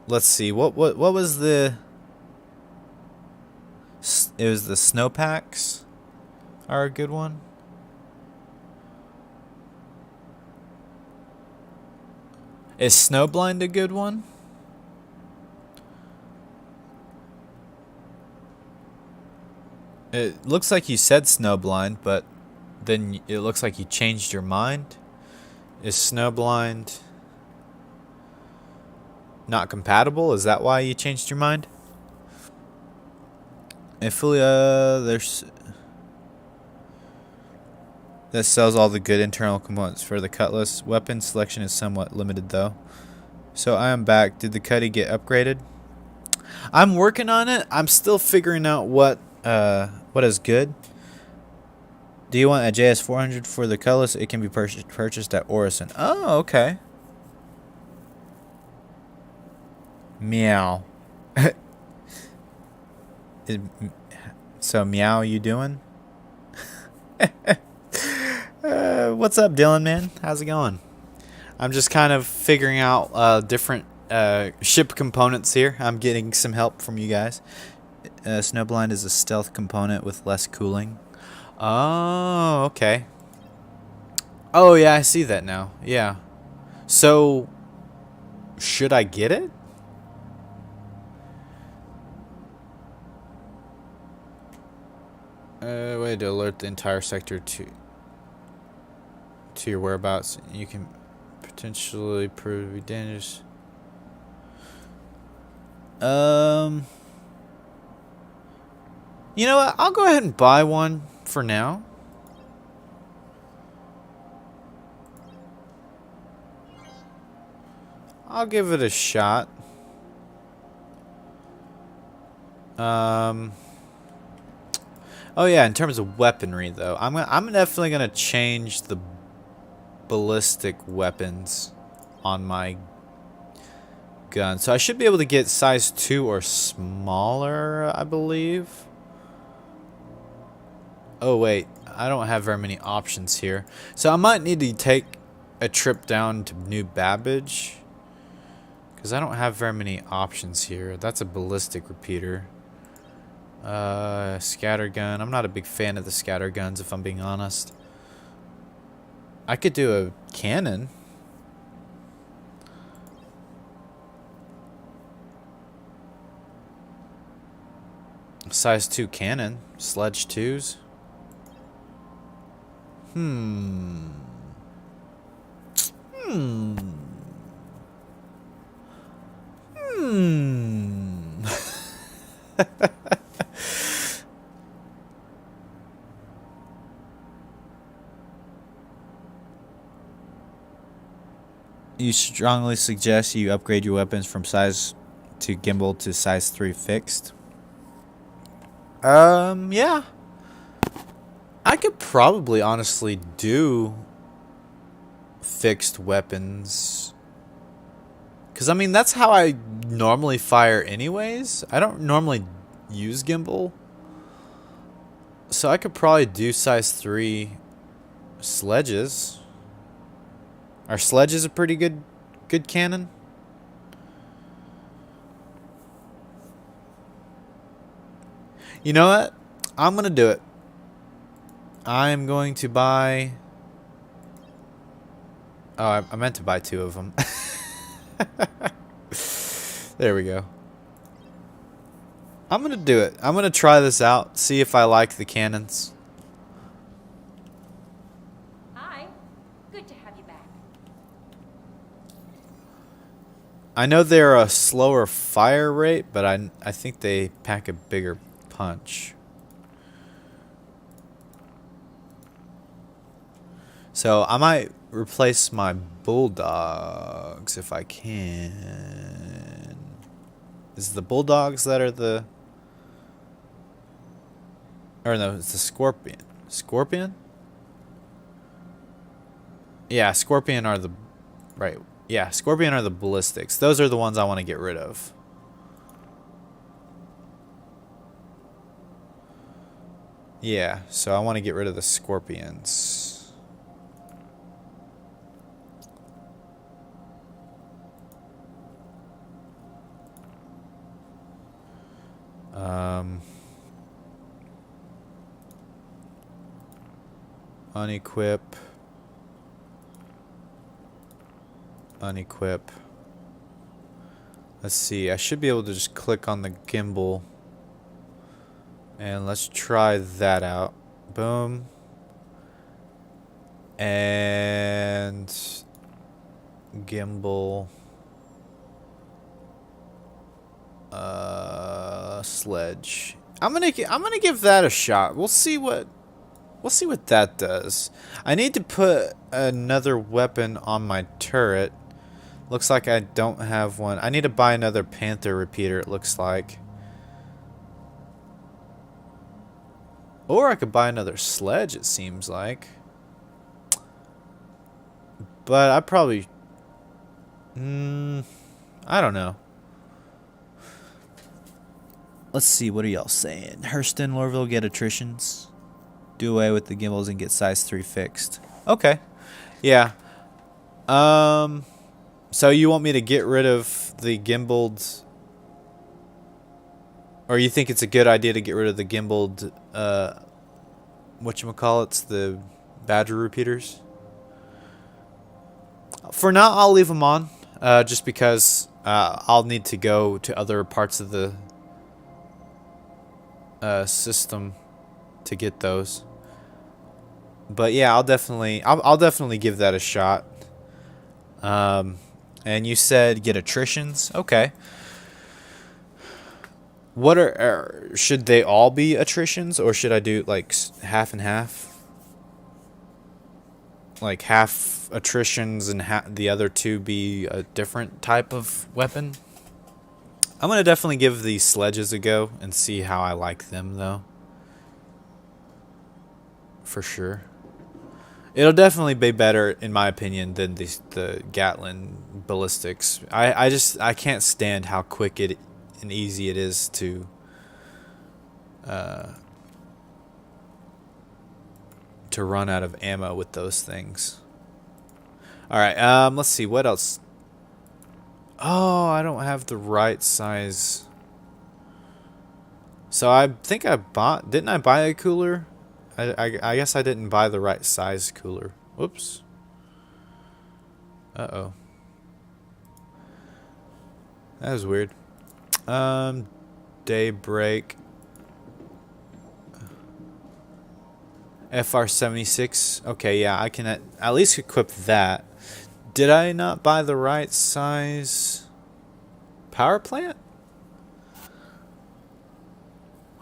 Let's see. What was the? It was the snowpacks are a good one. Is Snowblind a good one? It looks like you said Snowblind, but then it looks like you changed your mind. Is Snowblind not compatible? Is that why you changed your mind? If there's that sells all the good internal components for the Cutlass. Weapon selection is somewhat limited though. So I am back. Did the Cutty get upgraded? I'm working on it. I'm still figuring out what is good. Do you want a JS400 for the Cutlass? It can be purchased at Orison. Oh, okay. Meow. So meow, you doing? What's up, Dylan, man? How's it going? I'm just kind of figuring out different ship components here. I'm getting some help from you guys. Snowblind is a stealth component with less cooling. Oh, okay. Oh, yeah, I see that now. Yeah. So, should I get it? Way to alert the entire sector to your whereabouts. You can potentially prove to be dangerous. You know what? I'll go ahead and buy one for now. I'll give it a shot. Oh yeah, in terms of weaponry though, I'm definitely gonna change the ballistic weapons on my gun. So I should be able to get size 2 or smaller, I believe. Oh wait, I don't have very many options here. So I might need to take a trip down to New Babbage, because I don't have very many options here. That's a ballistic repeater. Scattergun. I'm not a big fan of the scatterguns, if I'm being honest. I could do a cannon. Size 2 cannon. Sledge 2s. Hmm. You strongly suggest you upgrade your weapons from size 2 gimbal to size 3 fixed. Yeah. I could probably honestly do fixed weapons. Because, I mean, that's how I normally fire anyways. I don't normally use gimbal. So I could probably do size 3 sledges. Are sledges a pretty good cannon? You know what? I'm going to do it. I'm going to buy... Oh, I meant to buy 2 of them. There we go. I'm going to do it. I'm going to try this out. See if I like the cannons. Hi. Good to have you back. I know they're a slower fire rate, but I think they pack a bigger punch. So I might replace my bulldogs if I can. Is it the bulldogs that are the... Or no, it's the scorpion. Scorpion? Yeah, scorpion are the... Right. Yeah, scorpion are the ballistics. Those are the ones I want to get rid of. Yeah, so I want to get rid of the scorpions. Unequip. Unequip. Let's see, I should be able to just click on the gimbal. And let's try that out. Boom. And gimbal. Sledge. I'm gonna give that a shot. We'll see what that does. I need to put another weapon on my turret. Looks like I don't have one. I need to buy another Panther Repeater, it looks like. Or I could buy another sledge, it seems like. But I probably... I don't know. Let's see, what are y'all saying? Hurston, Lorville, get attritions. Do away with the gimbals and get size 3 fixed. Okay. Yeah. So you want me to get rid of the gimbaled... Or you think it's a good idea to get rid of the gimbaled... whatchamacallits? The Badger repeaters? For now, I'll leave them on. Just because I'll need to go to other parts of the... system to get those. But yeah, I'll definitely give that a shot. And you said get attritions? Okay. What should they all be attritions, or should I do like half and half? Like half attritions and the other 2 be a different type of weapon? I'm going to definitely give these sledges a go and see how I like them, though. For sure. It'll definitely be better, in my opinion, than the Gatlin ballistics. I can't stand how quick and easy it is to run out of ammo with those things. All right, let's see what else. Oh, I don't have the right size. So I think didn't I buy a cooler? I guess I didn't buy the right size cooler. Whoops. Uh-oh. That was weird. Daybreak. FR76. Okay, yeah, I can at least equip that. Did I not buy the right size power plant?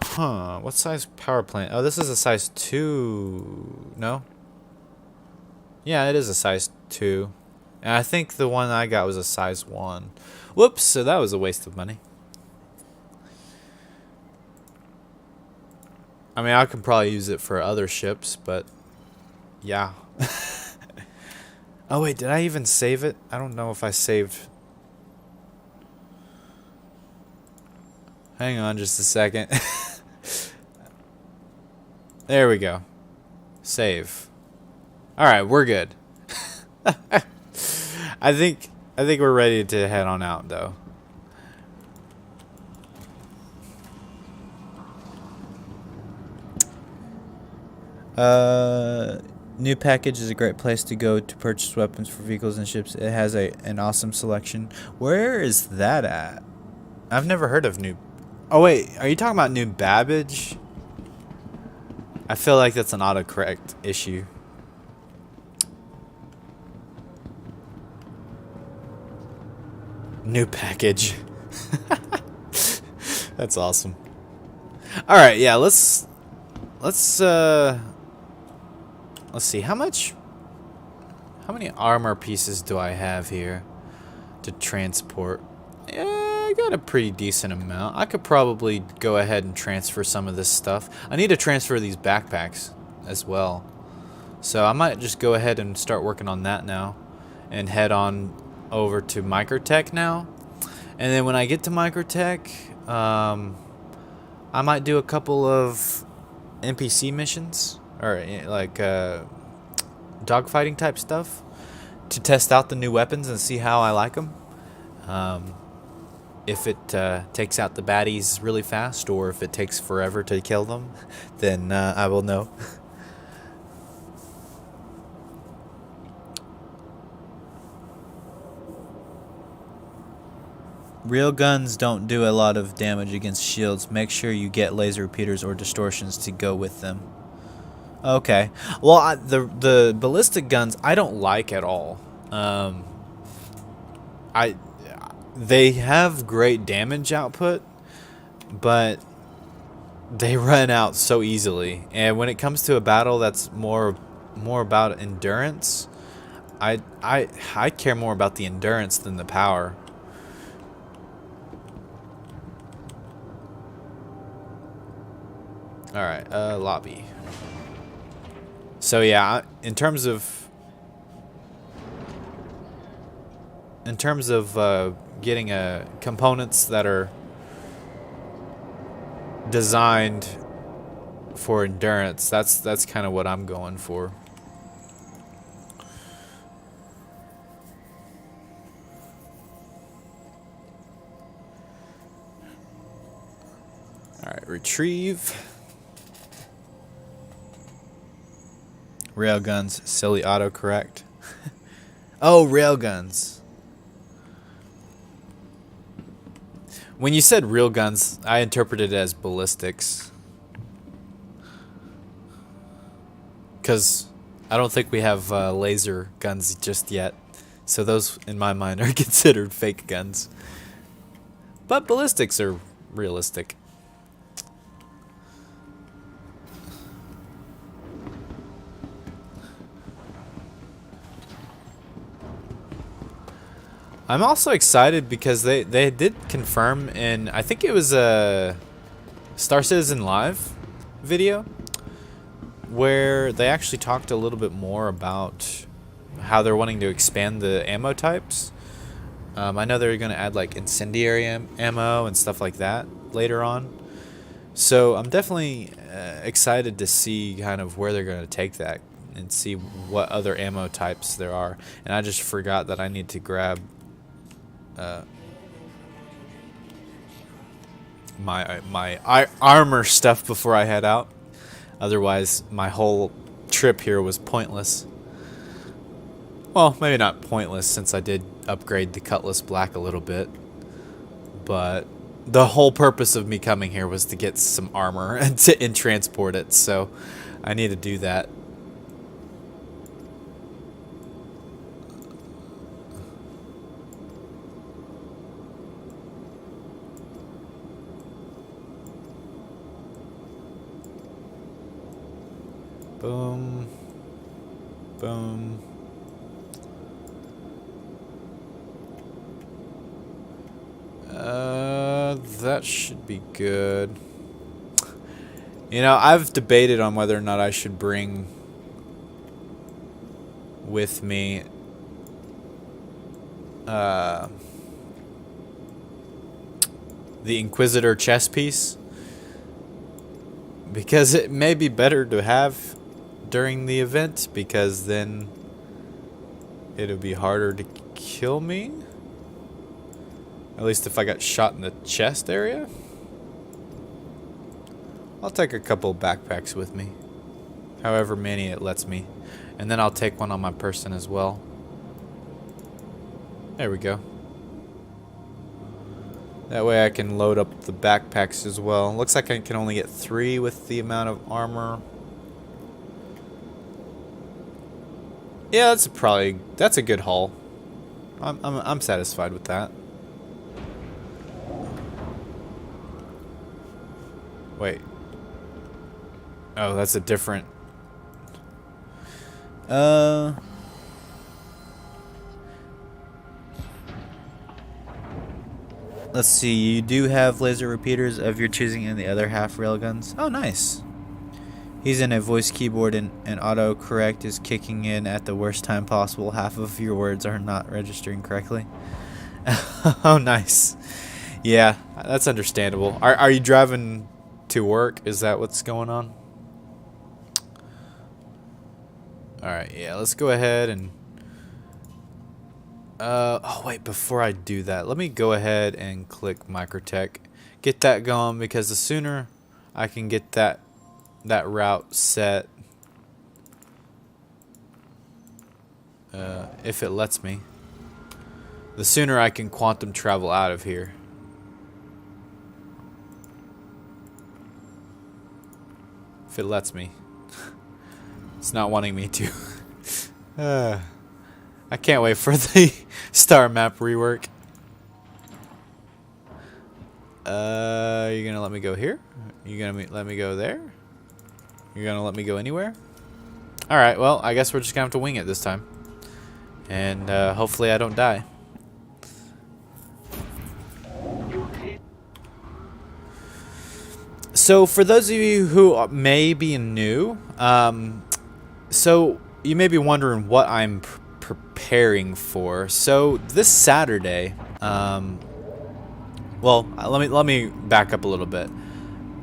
Huh, what size power plant? Oh, this is a size 2. No? Yeah, it is a size 2. And I think the one I got was a size 1. Whoops, so that was a waste of money. I mean, I could probably use it for other ships, but yeah. Oh wait, did I even save it? I don't know if I saved. Hang on just a second. There we go. Save. All right, we're good. I think we're ready to head on out though. New Package is a great place to go to purchase weapons for vehicles and ships. It has an awesome selection. Where is that at? I've never heard of New. Oh wait, are you talking about New Babbage? I feel like that's an autocorrect issue. New Package. That's awesome. All right, yeah, let's see how many armor pieces do I have here to transport? Yeah, I got a pretty decent amount. I could probably go ahead and transfer some of this stuff. I need to transfer these backpacks as well. So I might just go ahead and start working on that now and head on over to Microtech now. And then when I get to Microtech, I might do a couple of NPC missions or like dogfighting type stuff to test out the new weapons and see how I like them. If it takes out the baddies really fast or if it takes forever to kill them, then I will know. Real guns don't do a lot of damage against shields. Make sure you get laser repeaters or distortions to go with them. Okay. Well, the ballistic guns I don't like at all. They have great damage output, but they run out so easily. And when it comes to a battle that's more about endurance, I care more about the endurance than the power. All right, lobby. So yeah, in terms of getting components that are designed for endurance, that's kind of what I'm going for. All right, retrieve. Railguns, silly autocorrect. Oh, railguns. When you said real guns, I interpreted it as ballistics. Because I don't think we have laser guns just yet. So those, in my mind, are considered fake guns. But ballistics are realistic. I'm also excited because they did confirm in, I think it was a Star Citizen Live video, where they actually talked a little bit more about how they're wanting to expand the ammo types. I know they're going to add like incendiary ammo and stuff like that later on. So I'm definitely excited to see kind of where they're going to take that and see what other ammo types there are. And I just forgot that I need to grab my armor stuff before I head out. Otherwise, my whole trip here was pointless. Well, maybe not pointless, since I did upgrade the Cutlass Black a little bit. But the whole purpose of me coming here was to get some armor and transport it, so I need to do that. Boom. Boom. That should be good. You know, I've debated on whether or not I should bring with me the Inquisitor chess piece, because it may be better to have during the event, because then it'll be harder to kill me. At least if I got shot in the chest area. I'll take a couple backpacks with me, however many it lets me, and then I'll take one on my person as well. There we go. That way I can load up the backpacks as well. Looks like I can only get 3 with the amount of armor. Yeah, that's a good haul. I'm satisfied with that. Wait. Oh, that's a different. Let's see. You do have laser repeaters of your choosing and the other half railguns. Oh, nice. He's in a voice keyboard and autocorrect is kicking in at the worst time possible. Half of your words are not registering correctly. Oh, nice. Yeah, that's understandable. Are you driving to work? Is that what's going on? Alright, yeah, let's go ahead and oh wait, before I do that, let me go ahead and click Microtech, get that going, because the sooner I can get that route set, if it lets me, the sooner I can quantum travel out of here. If it lets me. It's not wanting me to. I can't wait for the star map rework. You're gonna let me go here? You're gonna let me go there? You're gonna let me go anywhere? Alright, well, I guess we're just gonna have to wing it this time. And hopefully I don't die. So for those of you who may be new, so you may be wondering what I'm preparing for. So this Saturday, well, let me back up a little bit.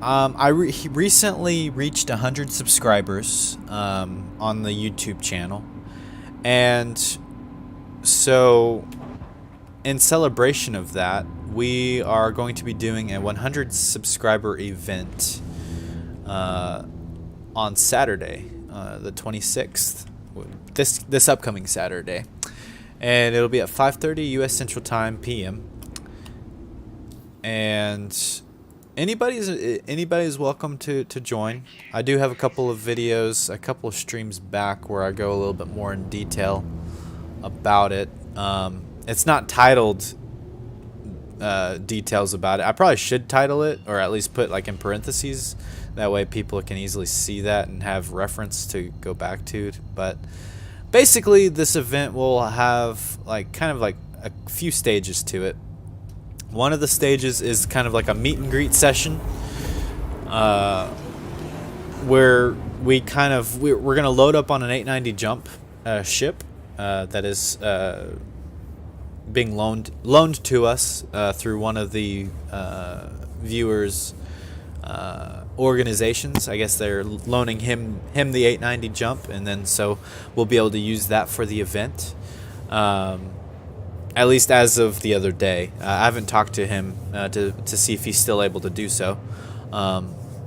I recently reached 100 subscribers on the YouTube channel, and so in celebration of that, we are going to be doing a 100 subscriber event on Saturday, the 26th, this upcoming Saturday, and it'll be at 5:30 U.S. Central Time PM. And anybody is welcome to join. I do have a couple of videos, a couple of streams back where I go a little bit more in detail about it. It's not titled details about it. I probably should title it, or at least put like in parentheses. That way people can easily see that and have reference to go back to. But basically this event will have like kind of like a few stages to it. One of the stages is kind of like a meet and greet session, where we're gonna load up on an 890 jump ship that is being loaned to us through one of the viewers' organizations. I guess they're loaning him the 890 jump, and then so we'll be able to use that for the event. At least as of the other day. I haven't talked to him to see if he's still able to do so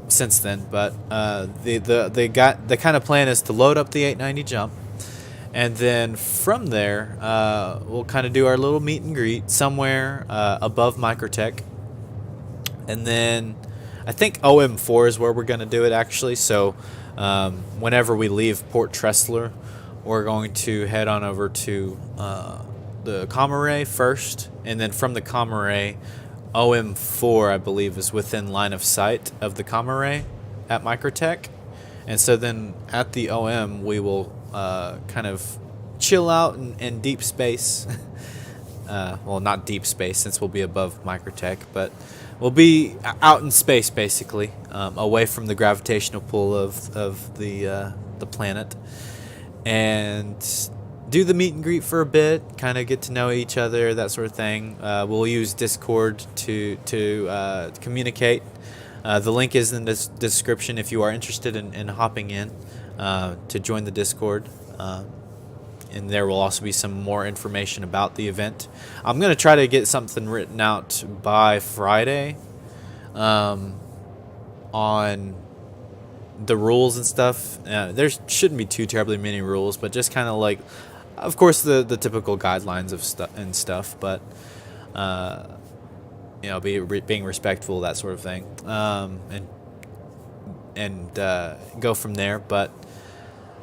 since then. But the kind of plan is to load up the 890 jump, and then from there we'll kind of do our little meet and greet somewhere above Microtech, and then I think OM4 is where we're going to do it actually. So whenever we leave Port Tressler, we're going to head on over to the Comaray first, and then from the Comaray, OM4 I believe is within line of sight of the Comaray at Microtech, and so then at the OM we will kind of chill out in deep space. Well, not deep space since we'll be above Microtech, but we'll be out in space basically, away from the gravitational pull of the planet, and do the meet and greet for a bit, kind of get to know each other, that sort of thing. We'll use Discord to communicate. The link is in the description if you are interested in hopping in to join the Discord. And there will also be some more information about the event. I'm going to try to get something written out by Friday on the rules and stuff. There shouldn't be too terribly many rules, but just kind of like, of course, the typical guidelines of stuff, but being respectful, that sort of thing, and go from there. But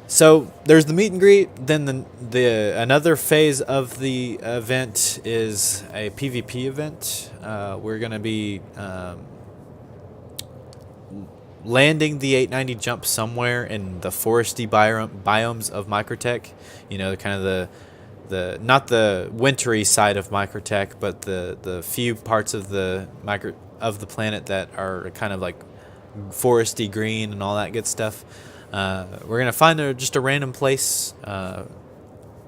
so there's the meet and greet. Then another phase of the event is a PvP event. We're gonna be landing the 890 jump somewhere in the foresty biomes of Microtech. You know, kind of the not the wintry side of Microtech, but the few parts of the planet that are kind of like foresty green and all that good stuff. We're gonna find just a random place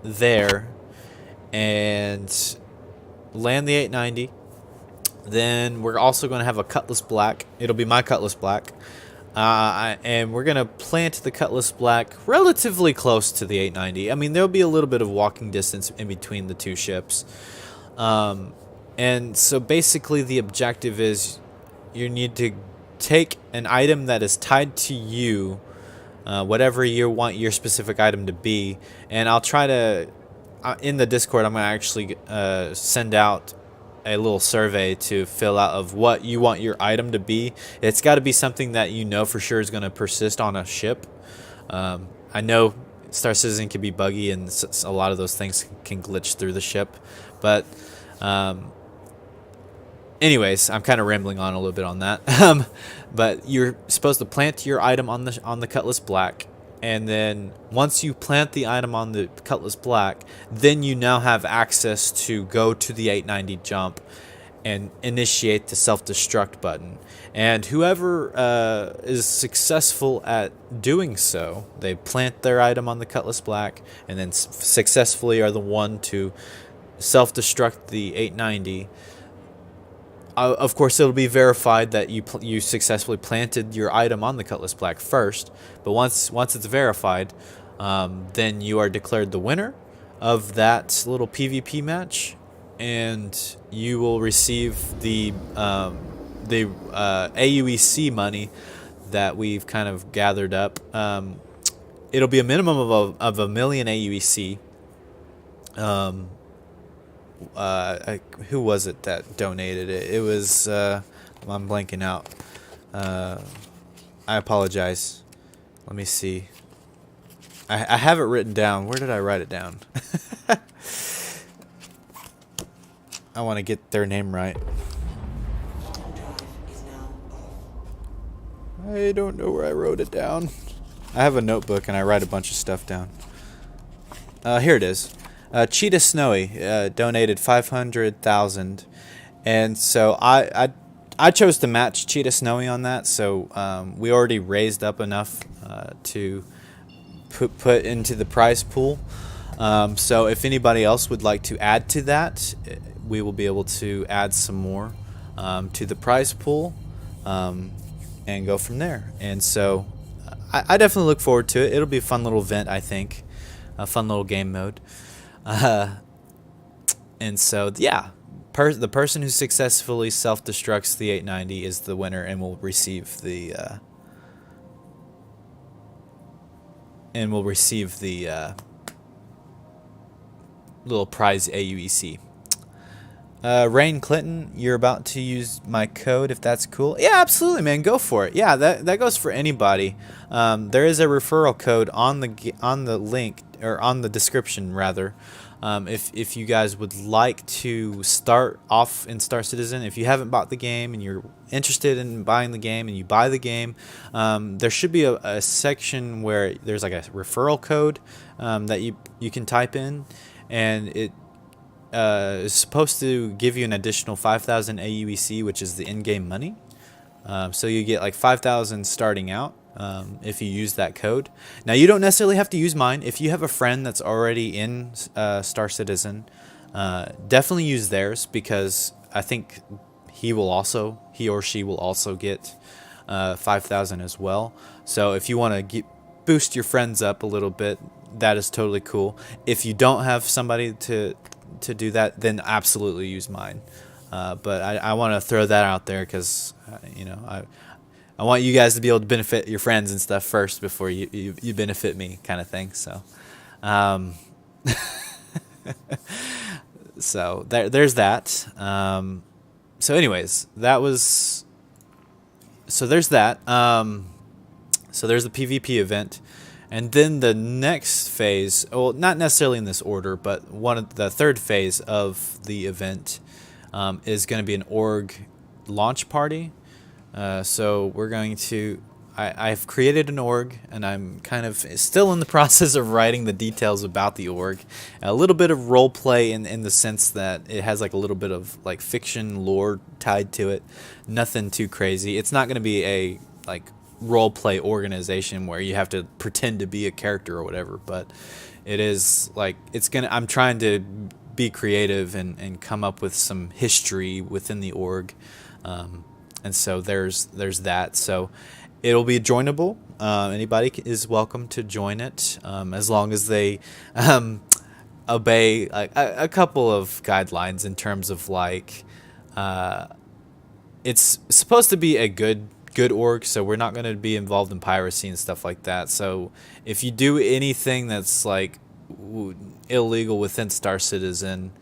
there and land the 890. Then we're also going to have a Cutlass Black. It'll be my Cutlass Black. And we're going to plant the Cutlass Black relatively close to the 890. I mean, there'll be a little bit of walking distance in between the two ships. And so basically the objective is you need to take an item that is tied to you, whatever you want your specific item to be. And I'll try to, in the Discord, I'm going to actually send out a little survey to fill out of what you want your item to be. It's got to be something that you know for sure is going to persist on a ship. I know Star Citizen can be buggy and a lot of those things can glitch through the ship, but anyways, I'm kind of rambling on a little bit on that. But you're supposed to plant your item on the Cutlass Black, and then once you plant the item on the Cutlass Black, then you now have access to go to the 890 jump and initiate the self-destruct button. And whoever is successful at doing so, they plant their item on the Cutlass Black and then successfully are the one to self-destruct the 890. Of course, it'll be verified that you successfully planted your item on the Cutlass Black first. But once it's verified, then you are declared the winner of that little PvP match, and you will receive the AUEC money that we've kind of gathered up. It'll be a minimum of a million AUEC. Who was it that donated it? It was I'm blanking out. I apologize. Let me see. I have it written down. Where did I write it down? I want to get their name right. I don't know where I wrote it down. I have a notebook and I write a bunch of stuff down. Here it is. Cheetah Snowy donated 500,000, and so I I chose to match Cheetah Snowy on that, so we already raised up enough to put into the prize pool. So if anybody else would like to add to that, we will be able to add some more to the prize pool and go from there. And so I definitely look forward to it. It'll be a fun little event, I think, a fun little game mode. And so yeah, the person who successfully self-destructs the 890 is the winner and will receive the little prize AUEC. Rain Clinton, you're about to use my code if that's cool. Yeah, absolutely, man. Go for it. Yeah, that goes for anybody. There is a referral code on the link, or on the description rather. If you guys would like to start off in Star Citizen, if you haven't bought the game and you're interested in buying the game and you buy the game, there should be a section where there's like a referral code that you can type in, and it is supposed to give you an additional 5,000 AUEC, which is the in-game money. So you get like 5,000 starting out if you use that code. Now you don't necessarily have to use mine. If you have a friend that's already in Star Citizen, definitely use theirs, because I think he or she will also get 5,000 as well. So if you want to boost your friends up a little bit, that is totally cool. If you don't have somebody to do that, then absolutely use mine. But I want to throw that out there because I want you guys to be able to benefit your friends and stuff first before you benefit me, kind of thing. So so there's that. So anyways, so there's that. So there's the PvP event. And then the next phase, well, not necessarily in this order, but the third phase of the event is going to be an org launch party. So we're going to, I've created an org, and I'm kind of still in the process of writing the details about the org. A little bit of role play in the sense that it has like a little bit of like fiction lore tied to it. Nothing too crazy. It's not going to be a like role play organization where you have to pretend to be a character or whatever, but it is like I'm trying to be creative and come up with some history within the org, and so there's that. So it'll be joinable. Anybody is welcome to join it, as long as they obey like a couple of guidelines in terms of like it's supposed to be a good org, so we're not going to be involved in piracy and stuff like that. So if you do anything that's like illegal within Star Citizen,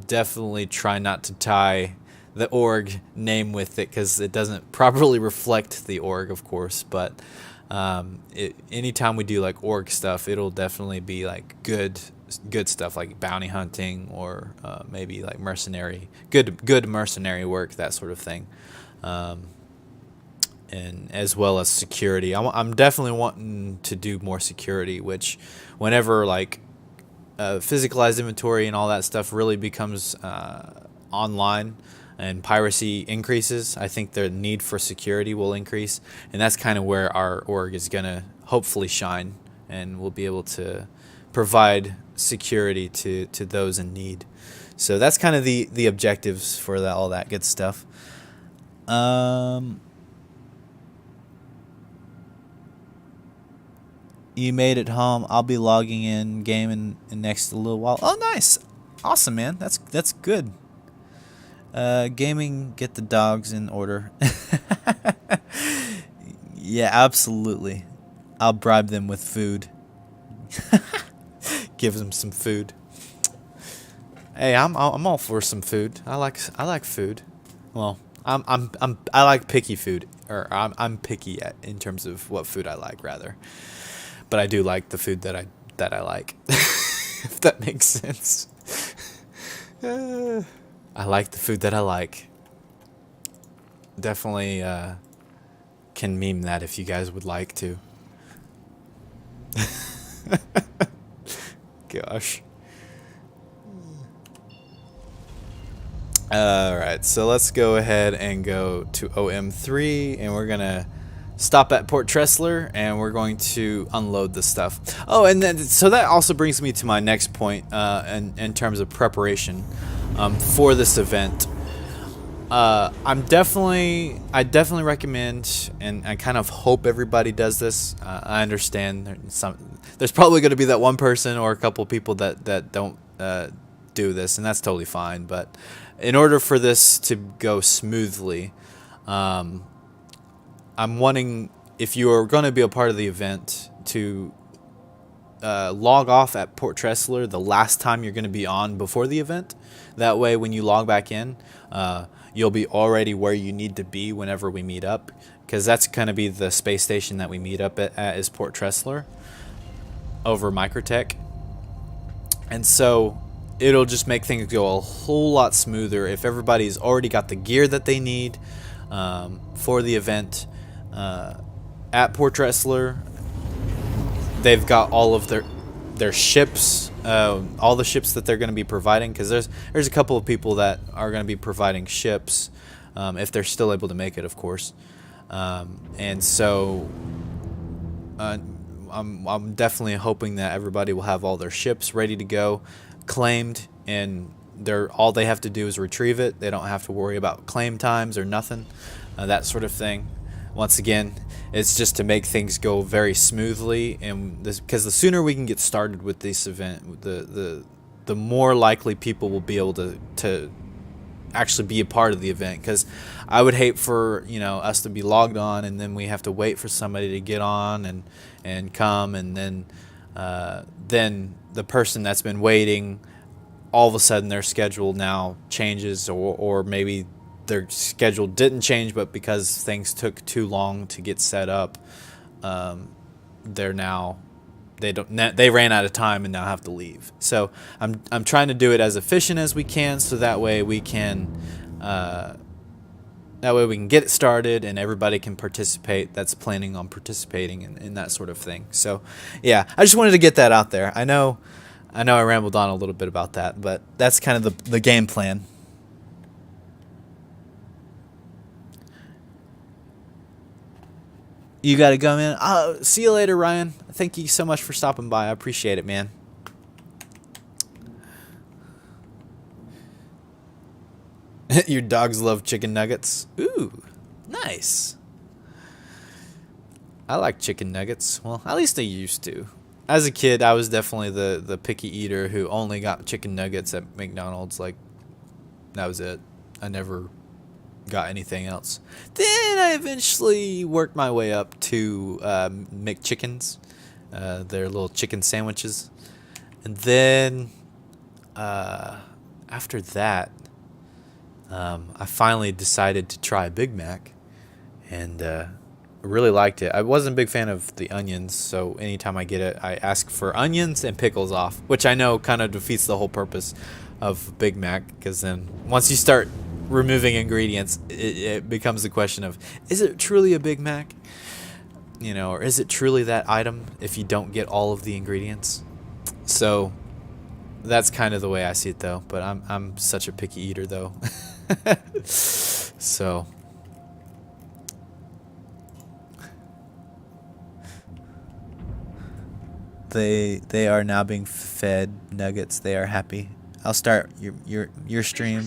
definitely try not to tie the org name with it, because it doesn't properly reflect the org, of course. But anytime we do like org stuff, it'll definitely be like good stuff, like bounty hunting, or maybe like good mercenary work, that sort of thing, and as well as security. I'm definitely wanting to do more security, which whenever like physicalized inventory and all that stuff really becomes online and piracy increases, I think the need for security will increase, and that's kind of where our org is gonna hopefully shine, and we'll be able to provide security to those in need. So that's kind of the objectives for all that good stuff. You made it home. I'll be logging in game in next a little while. Oh, nice. Awesome, man. That's good. Gaming, get the dogs in order. Yeah, absolutely. I'll bribe them with food. Give them some food. Hey, I'm all for some food. I like food. Well, I like picky food, or I'm picky in terms of what food I like, rather. But I do like the food that I like. If that makes sense. I like the food that I like. Definitely can meme that if you guys would like to. Gosh. Alright, so let's go ahead and go to OM3, and we're gonna stop at Port Tressler, and we're going to unload the stuff. Oh, and then so that also brings me to my next point in terms of preparation for this event. I definitely recommend, and I kind of hope everybody does this. I understand there's probably going to be that one person or a couple people that don't do this, and that's totally fine. But in order for this to go smoothly, I'm wanting, if you are going to be a part of the event, to log off at Port Tressler the last time you're going to be on before the event. That way, when you log back in, you'll be already where you need to be whenever we meet up, because that's going to be the space station that we meet up at is Port Tressler over Microtech. And so it'll just make things go a whole lot smoother if everybody's already got the gear that they need for the event at Port Tressler. They've got all of their ships, all the ships that they're going to be providing, because there's a couple of people that are going to be providing ships if they're still able to make it, of course. And so I'm definitely hoping that everybody will have all their ships ready to go, claimed, and all they have to do is retrieve it. They don't have to worry about claim times or nothing, that sort of thing. Once again, it's just to make things go very smoothly, and because the sooner we can get started with this event, the more likely people will be able to actually be a part of the event. Because I would hate for us to be logged on and then we have to wait for somebody to get on and come, and then the person that's been waiting, all of a sudden their schedule now changes, or maybe their schedule didn't change, but because things took too long to get set up, they ran out of time and now have to leave. So I'm trying to do it as efficient as we can, so that way we can get it started and everybody can participate that's planning on participating in that sort of thing. So yeah, I just wanted to get that out there. I know I rambled on a little bit about that, but that's kind of the game plan. You gotta go, man. See you later, Ryan. Thank you so much for stopping by. I appreciate it, man. Your dogs love chicken nuggets. Ooh, nice. I like chicken nuggets. Well, at least I used to. As a kid, I was definitely the picky eater who only got chicken nuggets at McDonald's. Like, that was it. I never got anything else. Then I eventually worked my way up to McChickens, their little chicken sandwiches, and then after that, I finally decided to try a Big Mac, and really liked it. I wasn't a big fan of the onions, so anytime I get it, I ask for onions and pickles off, which I know kind of defeats the whole purpose of Big Mac, because then once you start removing ingredients, it becomes the question of, is it truly a Big Mac? Or is it truly that item if you don't get all of the ingredients? So that's kind of the way I see it, though. But I'm such a picky eater, though. So they are now being fed nuggets. They are happy. I'll start your stream,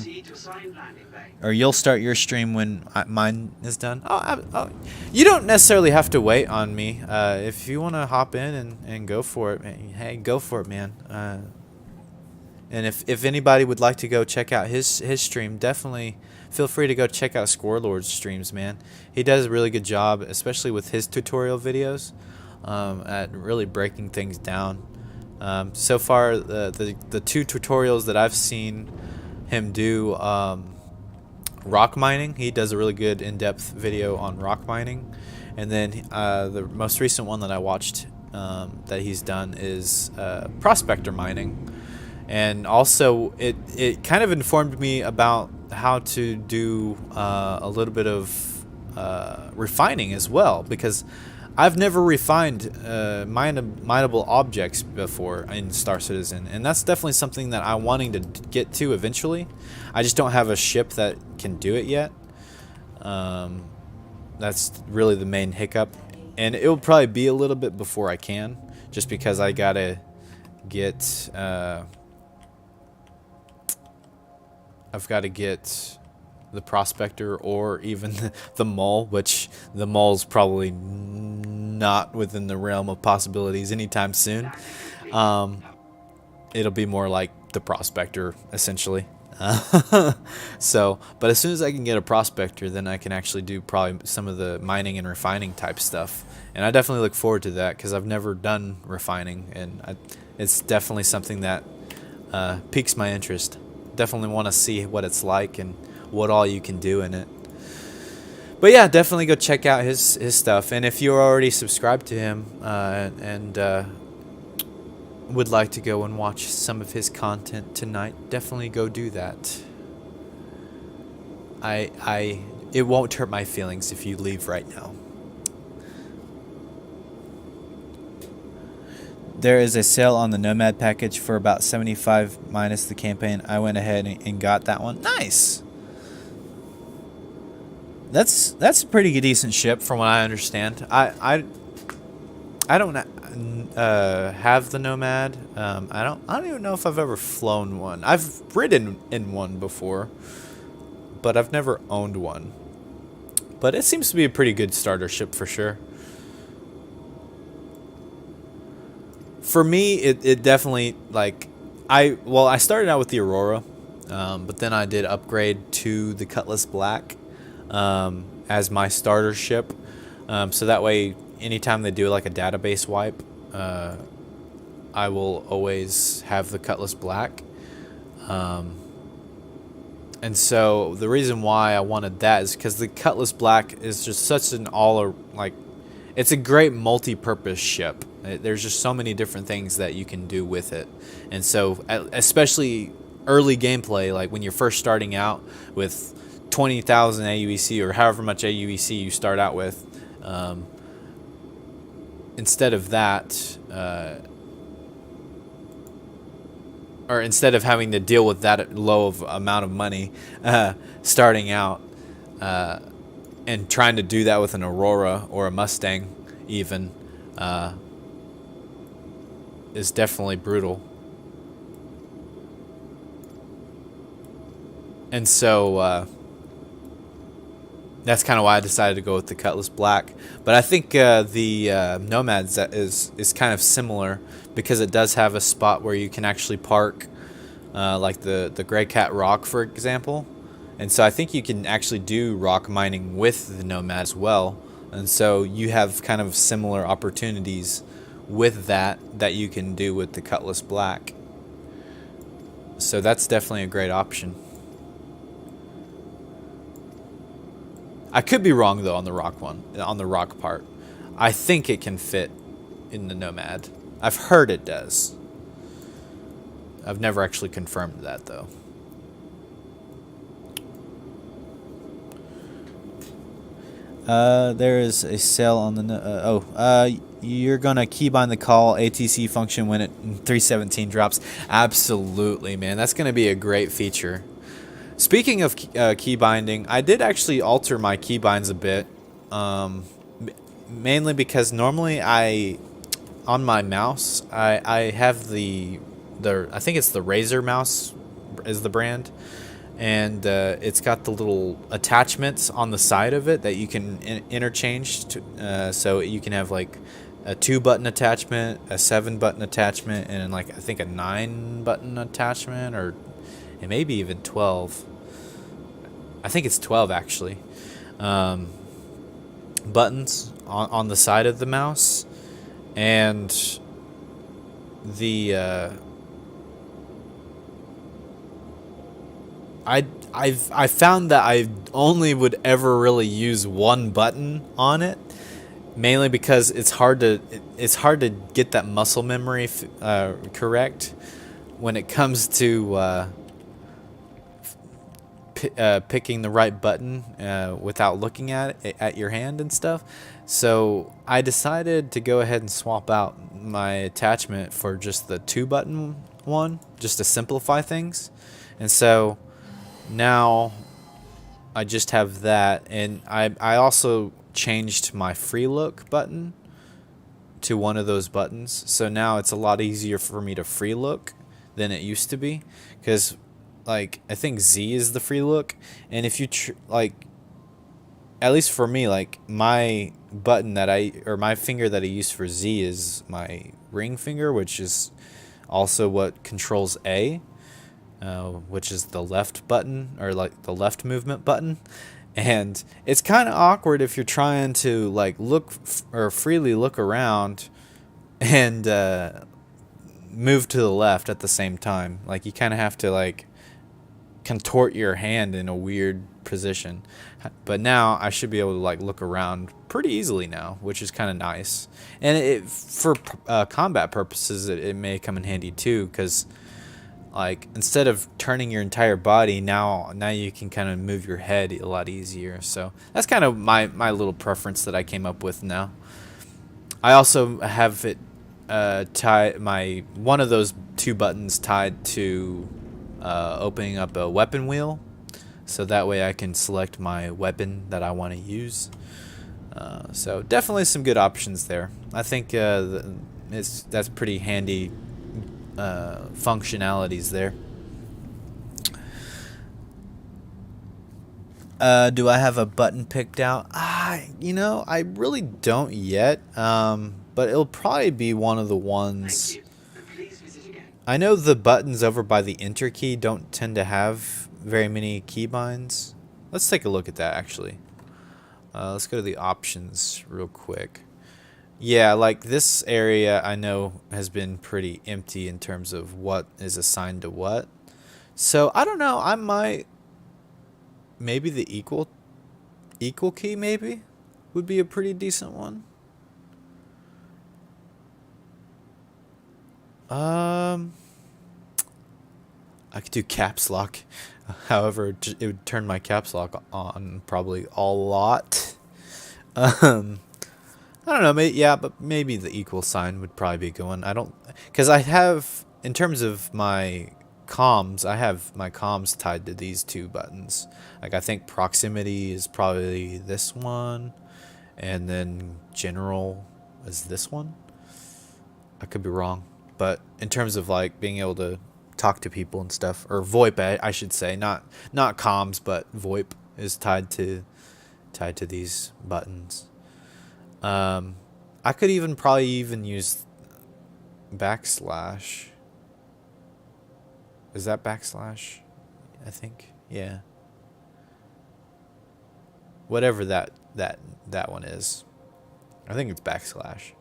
or you'll start your stream when mine is done. You don't necessarily have to wait on me. If you want to hop in and go for it, hey, go for it, man. And if anybody would like to go check out his stream, definitely feel free to go check out Squirrelord's streams, man. He does a really good job, especially with his tutorial videos, at really breaking things down. So far, the two tutorials that I've seen him do, rock mining, he does a really good in-depth video on rock mining, and then the most recent one that I watched that he's done is Prospector Mining, and also it kind of informed me about how to do a little bit of refining as well, because I've never refined mineable objects before in Star Citizen, and that's definitely something that I'm wanting to get to eventually. I just don't have a ship that can do it yet. That's really the main hiccup, and it will probably be a little bit before I can, just because I gotta get I've got to get the Prospector or even the Mole, which the Mole's probably not within the realm of possibilities anytime soon. It'll be more like the Prospector, essentially. So, but as soon as I can get a Prospector, then I can actually do probably some of the mining and refining type stuff. And I definitely look forward to that because I've never done refining, and it's definitely something that piques my interest. Definitely want to see what it's like and what all you can do in it. But yeah, definitely go check out his stuff. And if you're already subscribed to him and would like to go and watch some of his content tonight, definitely go do that. It won't hurt my feelings if you leave right now. There is a sale on the Nomad package for about 75 minus the campaign. I went ahead and got that one. Nice. That's a pretty decent ship from what I understand. I don't have the Nomad. I don't even know if I've ever flown one. I've ridden in one before, but I've never owned one. But it seems to be a pretty good starter ship for sure. For me, it definitely, like, I started out with the Aurora, but then I did upgrade to the Cutlass Black as my starter ship. So that way, anytime they do like a database wipe, I will always have the Cutlass Black. And so the reason why I wanted that is because the Cutlass Black is just such an it's a great multi-purpose ship. There's just so many different things that you can do with it. And so, especially early gameplay, like when you're first starting out with 20,000 AUEC or however much AUEC you start out with, instead of that, or instead of having to deal with that low of amount of money starting out, and trying to do that with an Aurora or a Mustang even, is definitely brutal. And so that's kind of why I decided to go with the Cutlass Black. But I think the Nomads is kind of similar because it does have a spot where you can actually park, like the Grey Cat Rock, for example. And so I think you can actually do rock mining with the Nomad as well. And so you have kind of similar opportunities with that you can do with the Cutlass Black. So that's definitely a great option. I could be wrong though on the rock part. I think it can fit in the Nomad. I've heard it does. I've never actually confirmed that though. There is a sale on the you're gonna keybind the call ATC function when it 317 drops. Absolutely, man. That's gonna be a great feature. Speaking of keybinding, I did actually alter my keybinds a bit, mainly because normally on my mouse I have the I think it's the Razer mouse is the brand. And it's got the little attachments on the side of it that you can interchange to, so you can have like a 2-button attachment, a 7-button attachment, and like I think a 9-button attachment, or it may be even 12. I think it's 12 actually. Buttons on the side of the mouse, and the I found that I only would ever really use one button on it, mainly because it's hard to get that muscle memory correct when it comes to picking the right button without looking at it, at your hand and stuff. So I decided to go ahead and swap out my attachment for just the 2-button one, just to simplify things. And so now I just have that, and I also changed my free look button to one of those buttons. So now it's a lot easier for me to free look than it used to be, because like I think Z is the free look, and if you like, at least for me, like my button that or my finger that I use for Z is my ring finger, which is also what controls A, which is the left button, or like the left movement button. And it's kind of awkward if you're trying to like look or freely look around and move to the left at the same time. Like you kind of have to like contort your hand in a weird position. But now I should be able to like look around pretty easily now, which is kind of nice. And for combat purposes, it may come in handy too, because like instead of turning your entire body, now you can kind of move your head a lot easier. So that's kind of my little preference that I came up with now. I also have it one of those 2 buttons tied to opening up a weapon wheel, so that way I can select my weapon that I want to use. So definitely some good options there. I think that's pretty handy functionalities there. Do I have a button picked out? You know, I really don't yet. But it'll probably be one of the ones. Thank you, and please visit again. I know the buttons over by the enter key don't tend to have very many keybinds. Let's take a look at that actually. Let's go to the options real quick. Yeah, like this area I know has been pretty empty in terms of what is assigned to what. So I don't know, I might, maybe the equal key maybe would be a pretty decent one. I could do caps lock. However, it would turn my caps lock on probably a lot. I don't know. But maybe the equal sign would probably be a good one. Because I have, in terms of my comms, I have my comms tied to these 2 buttons. Like I think proximity is probably this one, and then general is this one. I could be wrong. But in terms of like being able to talk to people and stuff, or VoIP, I should say, not comms, but VoIP is tied to these buttons. I could probably even use backslash. Is that backslash? I think, yeah. Whatever that one is, I think it's backslash.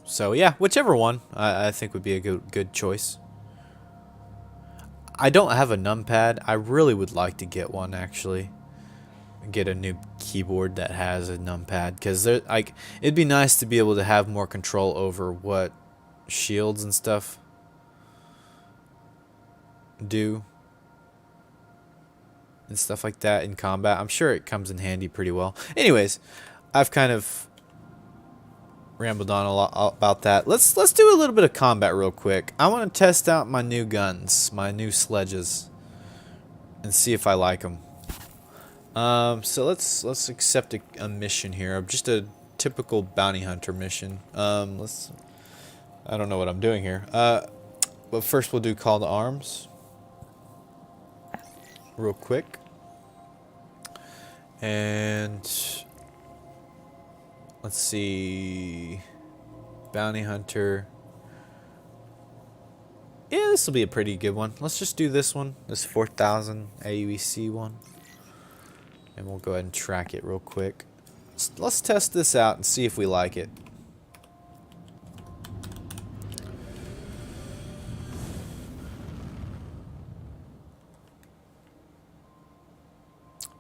So yeah, whichever one I think would be a good choice. I don't have a numpad. I really would like to get one actually. Get a new keyboard that has a numpad, because like it'd be nice to be able to have more control over what shields and stuff do and stuff like that in combat. I'm sure it comes in handy pretty well. Anyways, I've kind of rambled on a lot about that. Let's do a little bit of combat real quick. I want to test out my new guns, my new sledges, and see if I like them. So let's accept a mission here, just a typical bounty hunter mission. I don't know what I'm doing here. But first we'll do call to arms real quick. And let's see, bounty hunter. Yeah, this will be a pretty good one. Let's just do this one, this 4,000 AUEC one. And we'll go ahead and track it real quick. Let's test this out and see if we like it.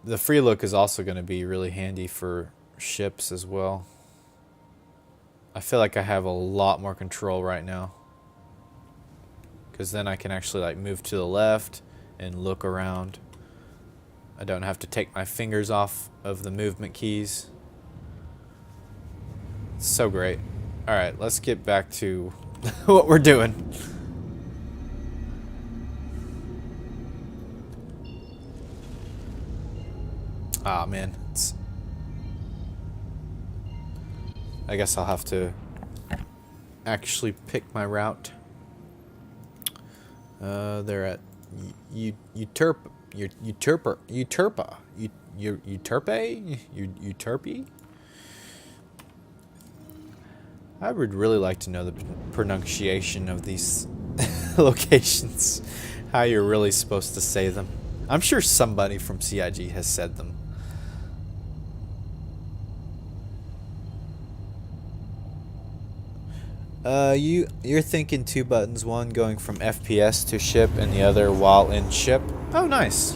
The free look is also going to be really handy for ships as well. I feel like I have a lot more control right now. because then I can actually like move to the left and look around. I don't have to take my fingers off of the movement keys. It's so great. Alright, let's get back to what we're doing. Ah, man. I guess I'll have to actually pick my route. They're at Uterpa. I would really like to know the pronunciation of these locations. How you're really supposed to say them. I'm sure somebody from CIG has said them. You're thinking 2 buttons, one going from FPS to ship and the other while in ship. Oh, nice.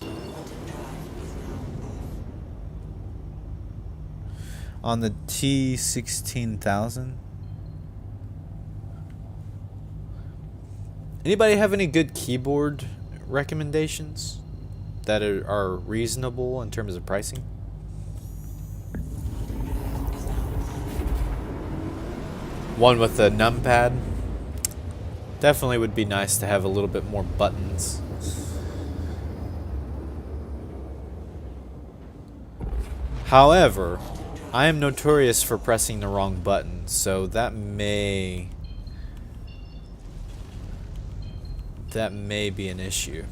On the T16000. Anybody have any good keyboard recommendations that are reasonable in terms of pricing? One with a numpad. Definitely would be nice to have a little bit more buttons. However, I am notorious for pressing the wrong button, so that may be an issue.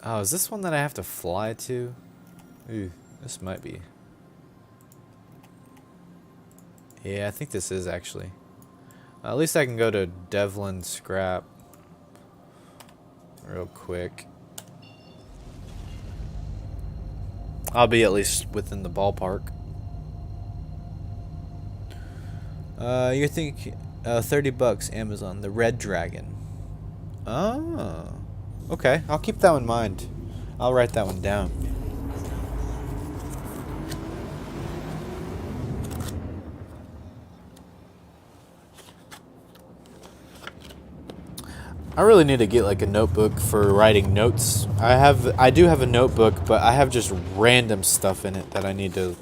Oh, is this one that I have to fly to? Ooh, this might be. Yeah, I think this is actually. At least I can go to Devlin Scrap real quick. I'll be at least within the ballpark. You're thinking 30 bucks Amazon, the Red Dragon. Oh, okay. I'll keep that in mind. I'll write that one down. I really need to get like a notebook for writing notes. I do have a notebook, but I have just random stuff in it that I need to.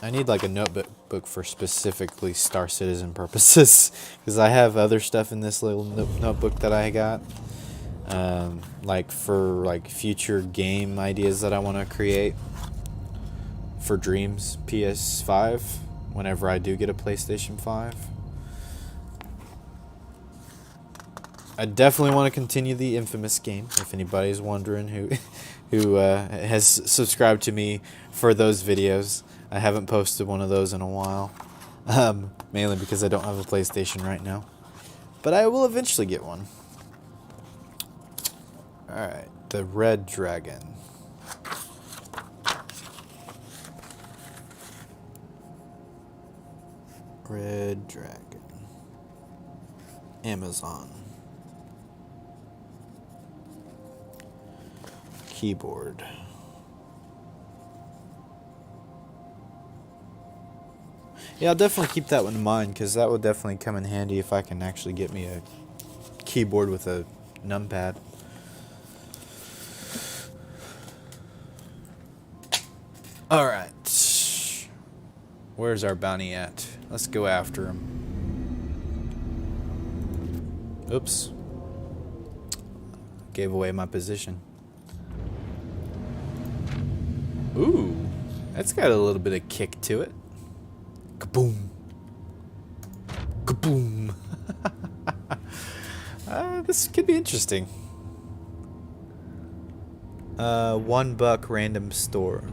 I need like a notebook for specifically Star Citizen purposes, because I have other stuff in this little notebook that I got, like for like future game ideas that I want to create for Dreams PS5 whenever I do get a PlayStation 5. I definitely want to continue the Infamous game, if anybody's wondering who has subscribed to me for those videos. I haven't posted one of those in a while, mainly because I don't have a PlayStation right now. But I will eventually get one. Alright, the Red Dragon. Red Dragon. Amazon. Keyboard. Yeah, I'll definitely keep that one in mind, because that would definitely come in handy if I can actually get me a keyboard with a numpad. Alright. Where's our bounty at? Let's go after him. Oops. Gave away my position. Ooh. That's got a little bit of kick to it. Kaboom. Kaboom. This could be interesting. $1 random store.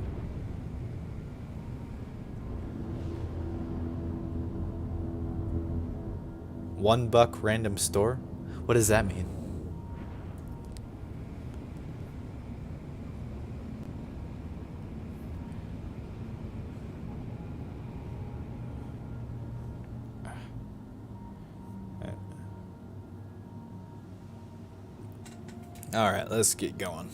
$1 random store? What does that mean? Alright, let's get going.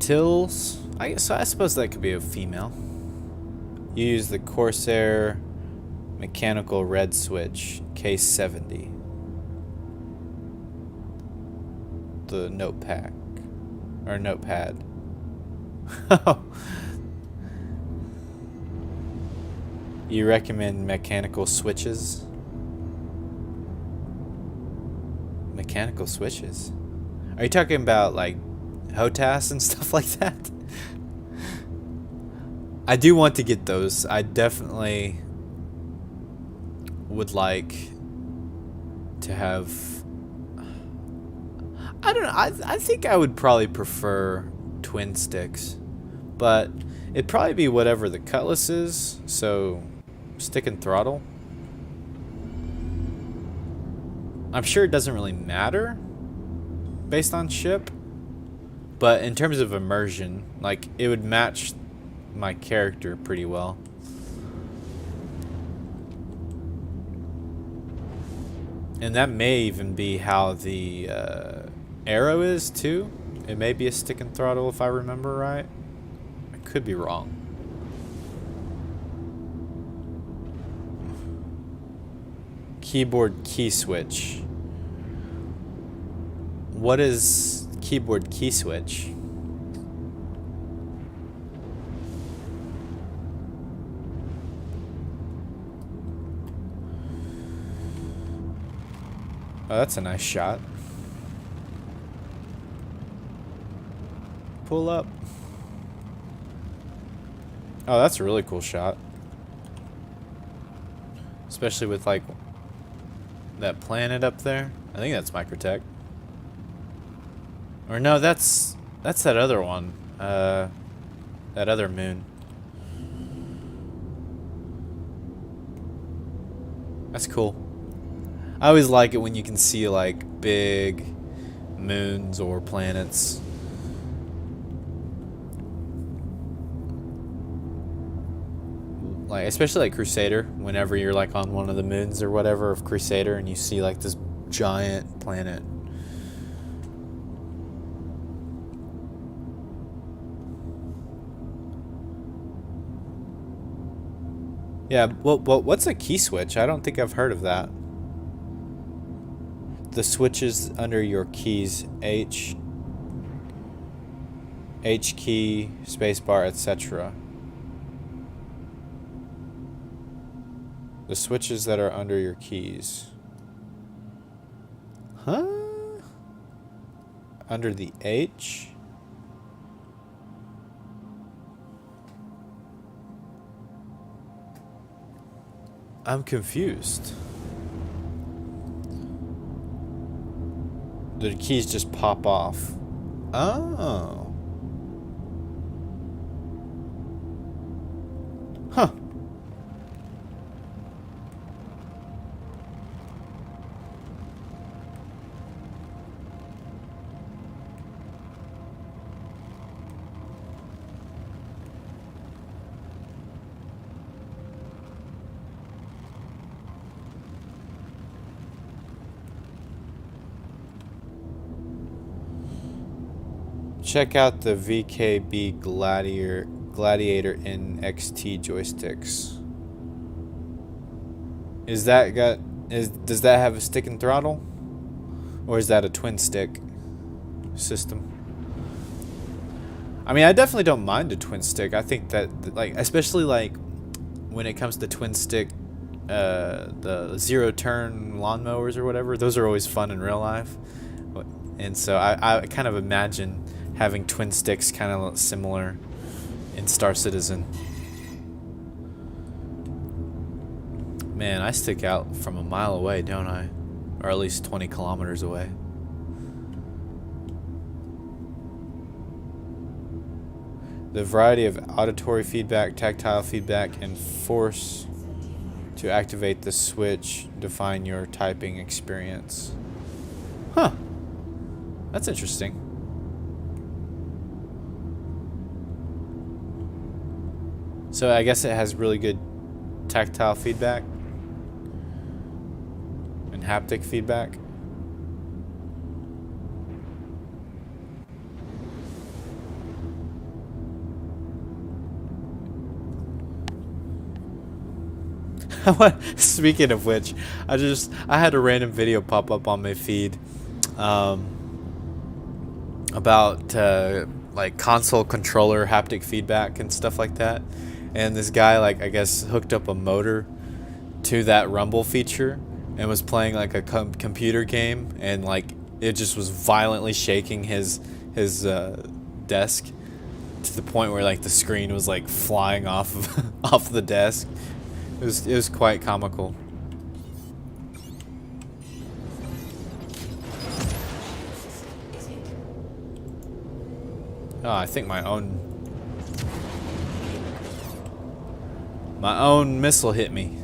entails. I suppose that could be a female. You use the Corsair mechanical red switch, case 70. The notepad. Or notepad. You recommend mechanical switches? Mechanical switches? Are you talking about like HOTAS and stuff like that? I do want to get those. I definitely would like to have... I don't know. I think I would probably prefer twin sticks. But it'd probably be whatever the cutlass is. So, stick and throttle. I'm sure it doesn't really matter based on ship. But in terms of immersion, like, it would match my character pretty well. And that may even be how the arrow is too. It may be a stick and throttle if I remember right. I could be wrong. Keyboard key switch. What is keyboard key switch? Oh, that's a nice shot. Pull up. Oh, that's a really cool shot. Especially with like that planet up there. I think that's Microtech. Or no, that's that other one. That other moon. That's cool. I always like it when you can see like big moons or planets. Like especially like Crusader, whenever you're like on one of the moons or whatever of Crusader and you see like this giant planet. Yeah, well, what's a key switch? I don't think I've heard of that. The switches under your keys, H key, spacebar, etc. The switches that are under your keys. Huh? Under the H? I'm confused. The keys just pop off. Oh. Huh. Check out the VKB Gladiator NXT joysticks. Does that have a stick and throttle? Or is that a twin stick system? I mean, I definitely don't mind a twin stick. I think that, like, especially like when it comes to twin stick, the zero turn lawnmowers or whatever, those are always fun in real life. And so I kind of imagine having twin sticks kind of similar in Star Citizen. Man, I stick out from a mile away, don't I? Or at least 20 kilometers away. The variety of auditory feedback, tactile feedback, and force to activate the switch define your typing experience. Huh. That's interesting. So I guess it has really good tactile feedback and haptic feedback. Speaking of which, I had a random video pop up on my feed about like console controller haptic feedback and stuff like that. And this guy, like, I guess hooked up a motor to that rumble feature and was playing like a computer game, and like it just was violently shaking his desk to the point where like the screen was like flying off of off the desk. It was quite comical. Oh, I think my own missile hit me.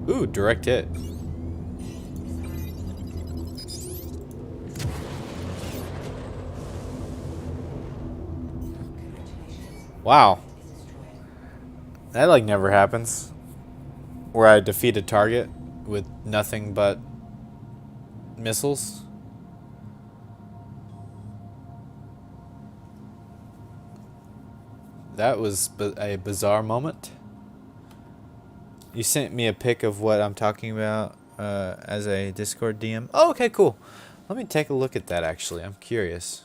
Ooh, direct hit. Wow. That like never happens. Where I defeat a target with nothing but missiles. That was a bizarre moment. You sent me a pic of what I'm talking about as a Discord DM. Oh, okay, cool. Let me take a look at that, actually. I'm curious.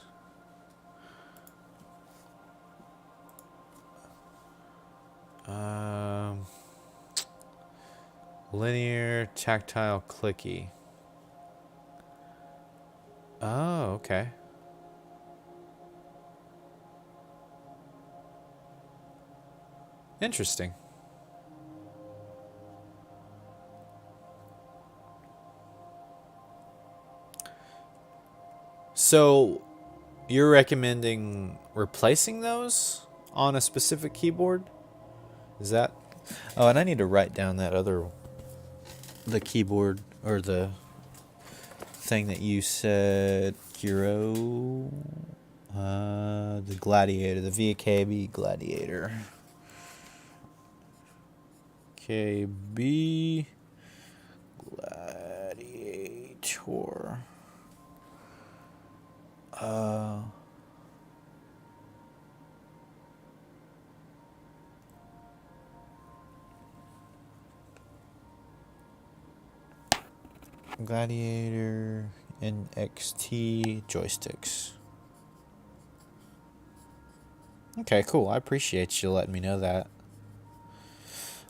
Linear, tactile, clicky. Oh, okay. Interesting. So, you're recommending replacing those on a specific keyboard? Is that? Oh, and I need to write down that the keyboard, or the thing that you said, Hero, the Gladiator, the VKB Gladiator. KB Gladiator. Gladiator NXT joysticks. Okay, cool. I appreciate you letting me know that.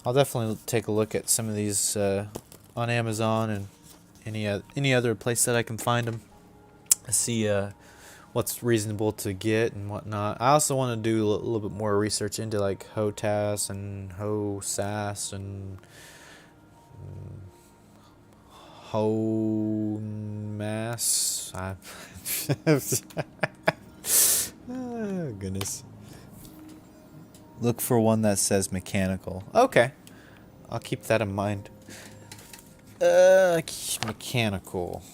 I'll definitely take a look at some of these on Amazon and any other place that I can find them. See what's reasonable to get and whatnot. I also want to do a little bit more research into like HOTAS and HOSAS and HOMAS. Oh, goodness. Look for one that says mechanical. Okay. I'll keep that in mind. Mechanical.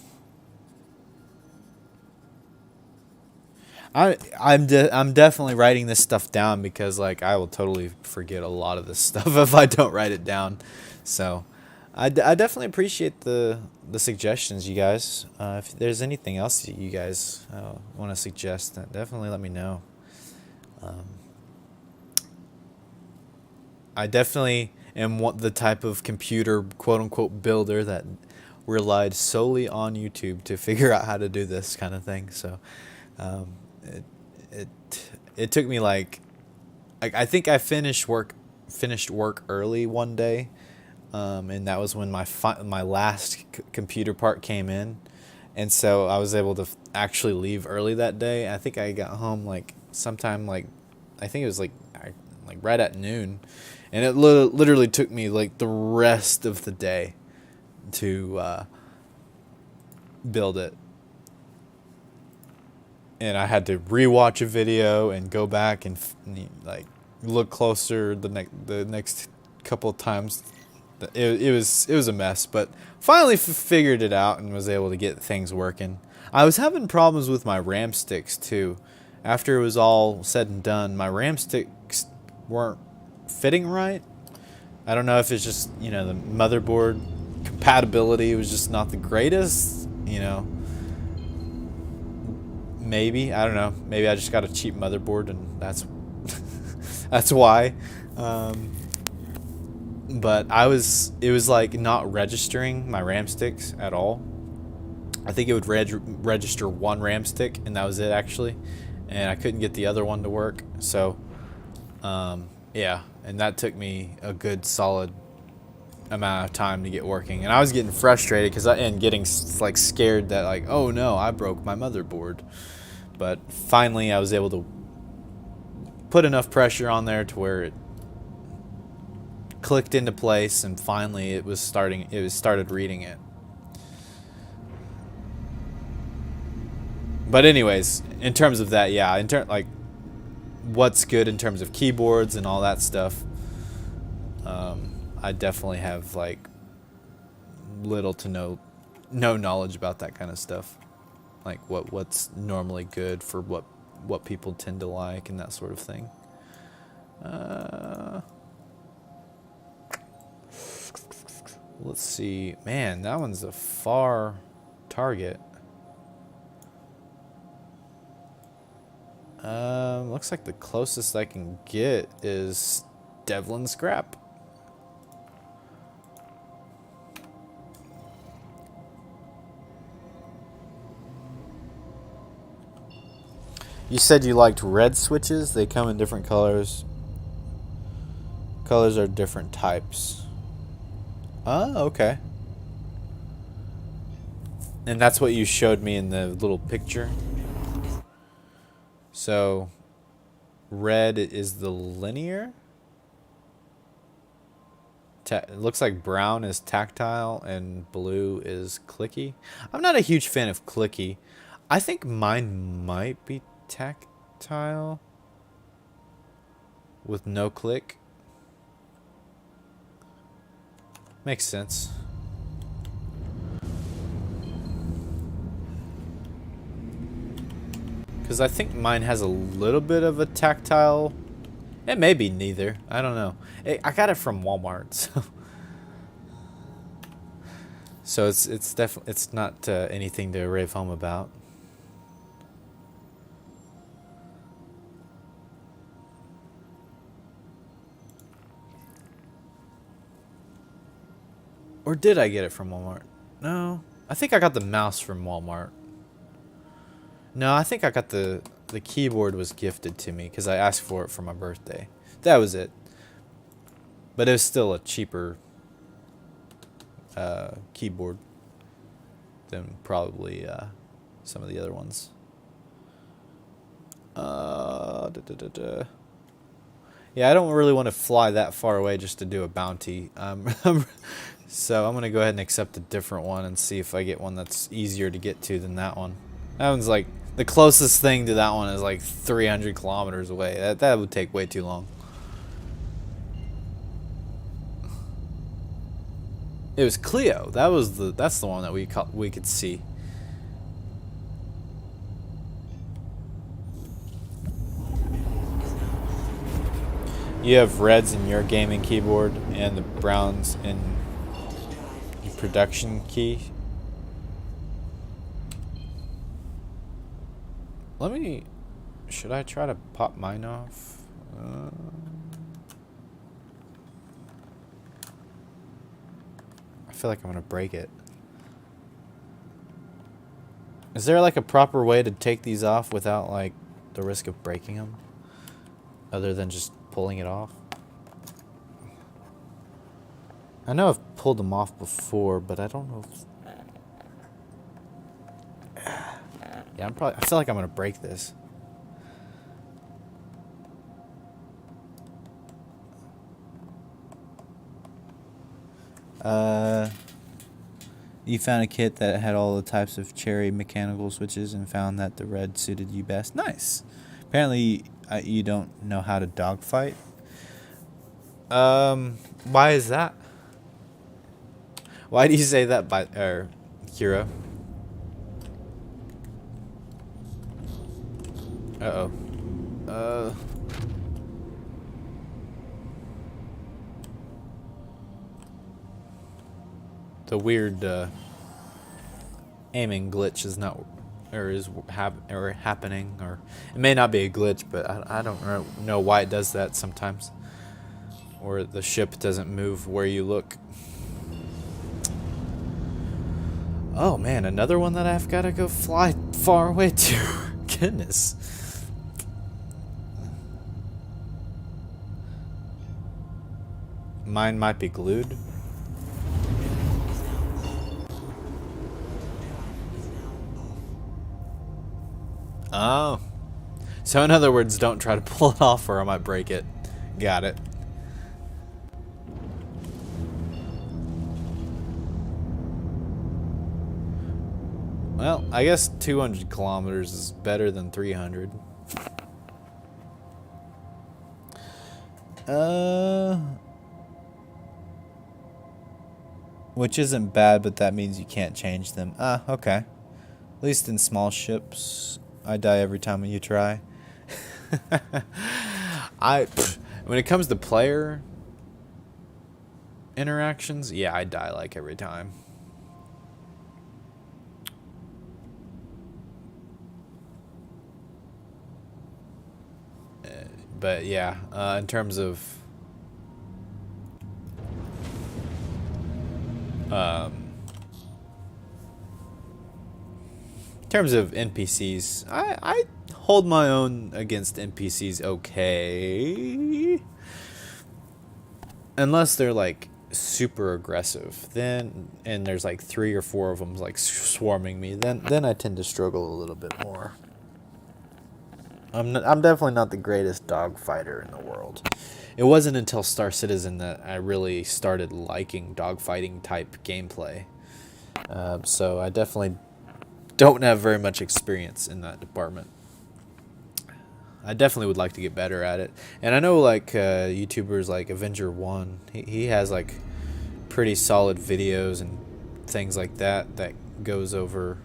I'm definitely writing this stuff down because like I will totally forget a lot of this stuff if I don't write it down. So I definitely appreciate the suggestions, you guys. If there's anything else that you guys want to suggest, definitely let me know. I definitely am the type of computer quote-unquote builder that relied solely on YouTube to figure out how to do this kind of thing. So it took me like I think I finished work early one day, and that was when my last computer part came in, and so I was able to actually leave early that day. I think I got home like sometime like I think it was like right at noon. And it literally took me like the rest of the day to build it. And I had to rewatch a video and go back and like look closer the next couple of times. It was a mess, but finally figured it out and was able to get things working. I was having problems with my RAM sticks too. After it was all said and done, my RAM sticks weren't fitting right. I don't know if it's just, the motherboard compatibility was just not the greatest, maybe, I don't know, maybe I just got a cheap motherboard and that's that's why. but it was like not registering my RAM sticks at all. I think it would register one RAM stick, and that was it actually, and I couldn't get the other one to work. So yeah, and that took me a good solid amount of time to get working, and I was getting frustrated and getting like scared that like, oh no, I broke my motherboard. But finally I was able to put enough pressure on there to where it clicked into place, and finally it started reading it. But anyways, in terms of that, yeah, like what's good in terms of keyboards and all that stuff, I definitely have like little to no knowledge about that kind of stuff, like what's normally good for what people tend to like and that sort of thing. Let's see, man, that one's a far target. Looks like the closest I can get is Devlin Scrap. You said you liked red switches. They come in different colors. Colors are different types. Oh, okay. And that's what you showed me in the little picture. So, red is the linear. It looks like brown is tactile and blue is clicky. I'm not a huge fan of clicky. I think mine might be tactile with no click. Makes sense. Because I think mine has a little bit of a tactile. It may be neither. I don't know. I got it from Walmart, so it's definitely not anything to rave home about. Or did I get it from Walmart? No, I think I got the mouse from Walmart. No, I think I got the keyboard was gifted to me because I asked for it for my birthday. That was it. But it was still a cheaper keyboard than probably some of the other ones. Yeah, I don't really want to fly that far away just to do a bounty. So I'm going to go ahead and accept a different one and see if I get one that's easier to get to than that one. That one's like, the closest thing to that one is like 300 kilometers away. That would take way too long. It was Clio. That's the one that we could see. You have reds in your gaming keyboard and the browns in your production key. Should I try to pop mine off? I feel like I'm gonna break it. Is there like a proper way to take these off without like the risk of breaking them? Other than just pulling it off? I know I've pulled them off before, but I don't know if... Yeah, I feel like I'm gonna break this. You found a kit that had all the types of cherry mechanical switches and found that the red suited you best. Nice. Apparently, you don't know how to dogfight. Why is that? Why do you say that, Kira? Uh-oh. The weird aiming glitch is not, or is happening, or it may not be a glitch, but I don't know why it does that sometimes. where the ship doesn't move where you look. Oh man, another one that I've got to go fly far away to. Goodness. Mine might be glued. Oh. So in other words, don't try to pull it off or I might break it. Got it. Well, I guess 200 kilometers is better than 300. Which isn't bad, but that means you can't change them. Okay. At least in small ships, I die every time you try. When it comes to player interactions, yeah, I die like every time. But yeah, in terms of NPCs, I hold my own against NPCs okay. Unless they're like super aggressive, then and there's like 3 or 4 of them like swarming me, then I tend to struggle a little bit more. I'm definitely not the greatest dog fighter in the world. It wasn't until Star Citizen that I really started liking dogfighting type gameplay. So I definitely don't have very much experience in that department. I definitely would like to get better at it. And I know like YouTubers like Avenger1, he has like pretty solid videos and things like that goes over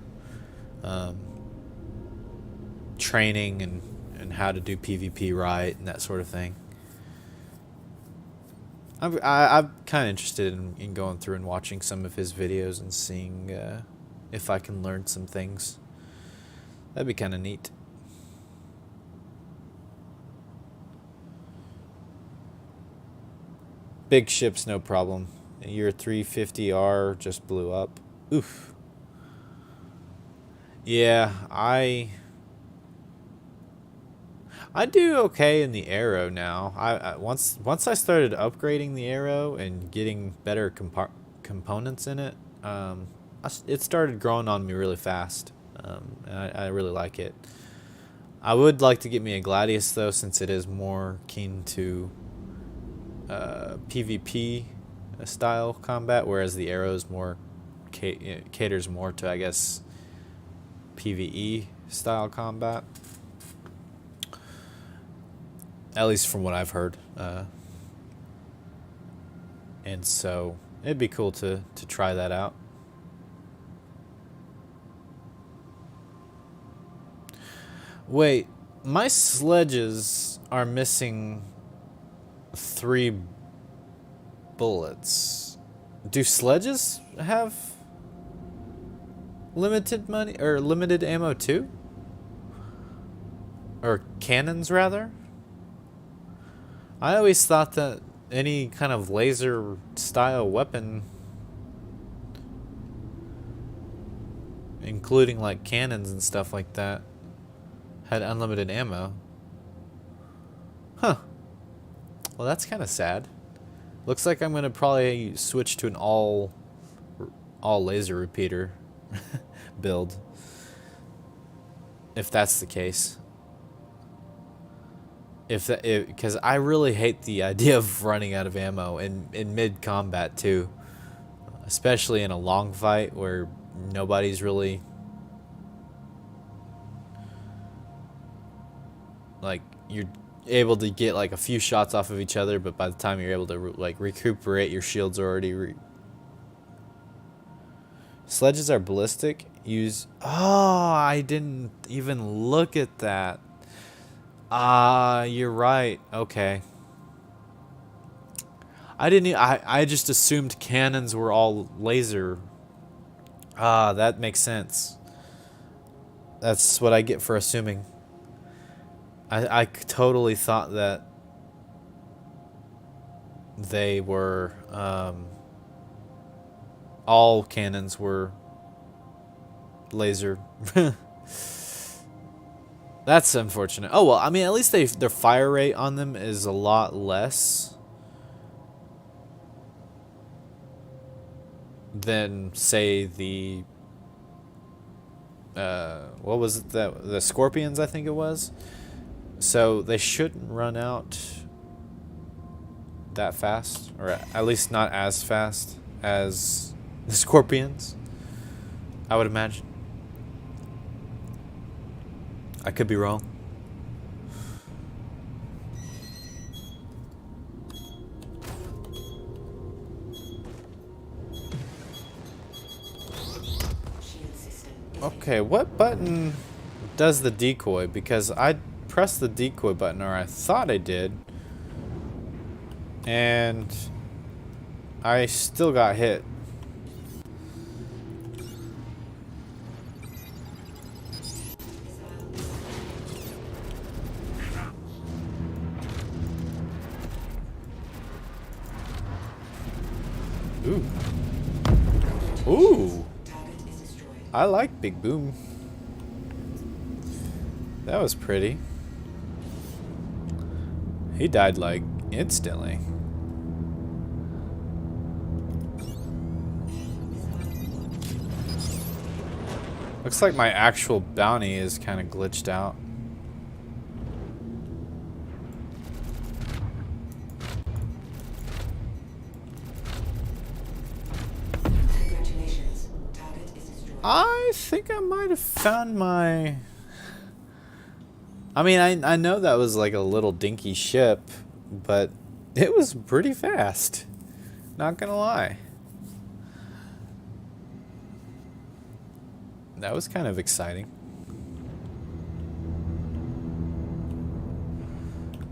training and how to do PvP right and that sort of thing. I'm kind of interested in going through and watching some of his videos and seeing if I can learn some things. That'd be kind of neat. Big ships, no problem. Your 350R just blew up. Oof. Yeah, I do okay in the arrow now. I once I started upgrading the arrow and getting better components in it, it started growing on me really fast. And I really like it. I would like to get me a Gladius though, since it is more keen to PvP style combat, whereas the arrows more caters more to, I guess, PvE style combat. At least from what I've heard. And so it'd be cool to try that out. Wait, my sledges are missing 3 bullets. Do sledges have limited money or limited ammo too? Or cannons rather? I always thought that any kind of laser style weapon, including like cannons and stuff like that, had unlimited ammo. Huh. Well, that's kind of sad. Looks like I'm going to probably switch to an all laser repeater build, if that's the case. Because I really hate the idea of running out of ammo in mid combat too, especially in a long fight where nobody's really like, you're able to get like a few shots off of each other, but by the time you're able to like recuperate, your shield's already Sledges are ballistic. Oh, I didn't even look at that. You're right. Okay. I just assumed cannons were all laser. That makes sense. That's what I get for assuming. I totally thought that they were all cannons were laser. That's unfortunate. Oh well, I mean, at least their fire rate on them is a lot less than, say, the what was it, the Scorpions, I think it was. So they shouldn't run out that fast, or at least not as fast as the Scorpions, I would imagine. I could be wrong. Okay, what button does the decoy? Because I pressed the decoy button, or I thought I did, and I still got hit. Ooh. Ooh. I like Big Boom. That was pretty. He died like instantly. Looks like my actual bounty is kind of glitched out. I think I might have found my... I mean, I know that was like a little dinky ship, but it was pretty fast. Not gonna lie. That was kind of exciting.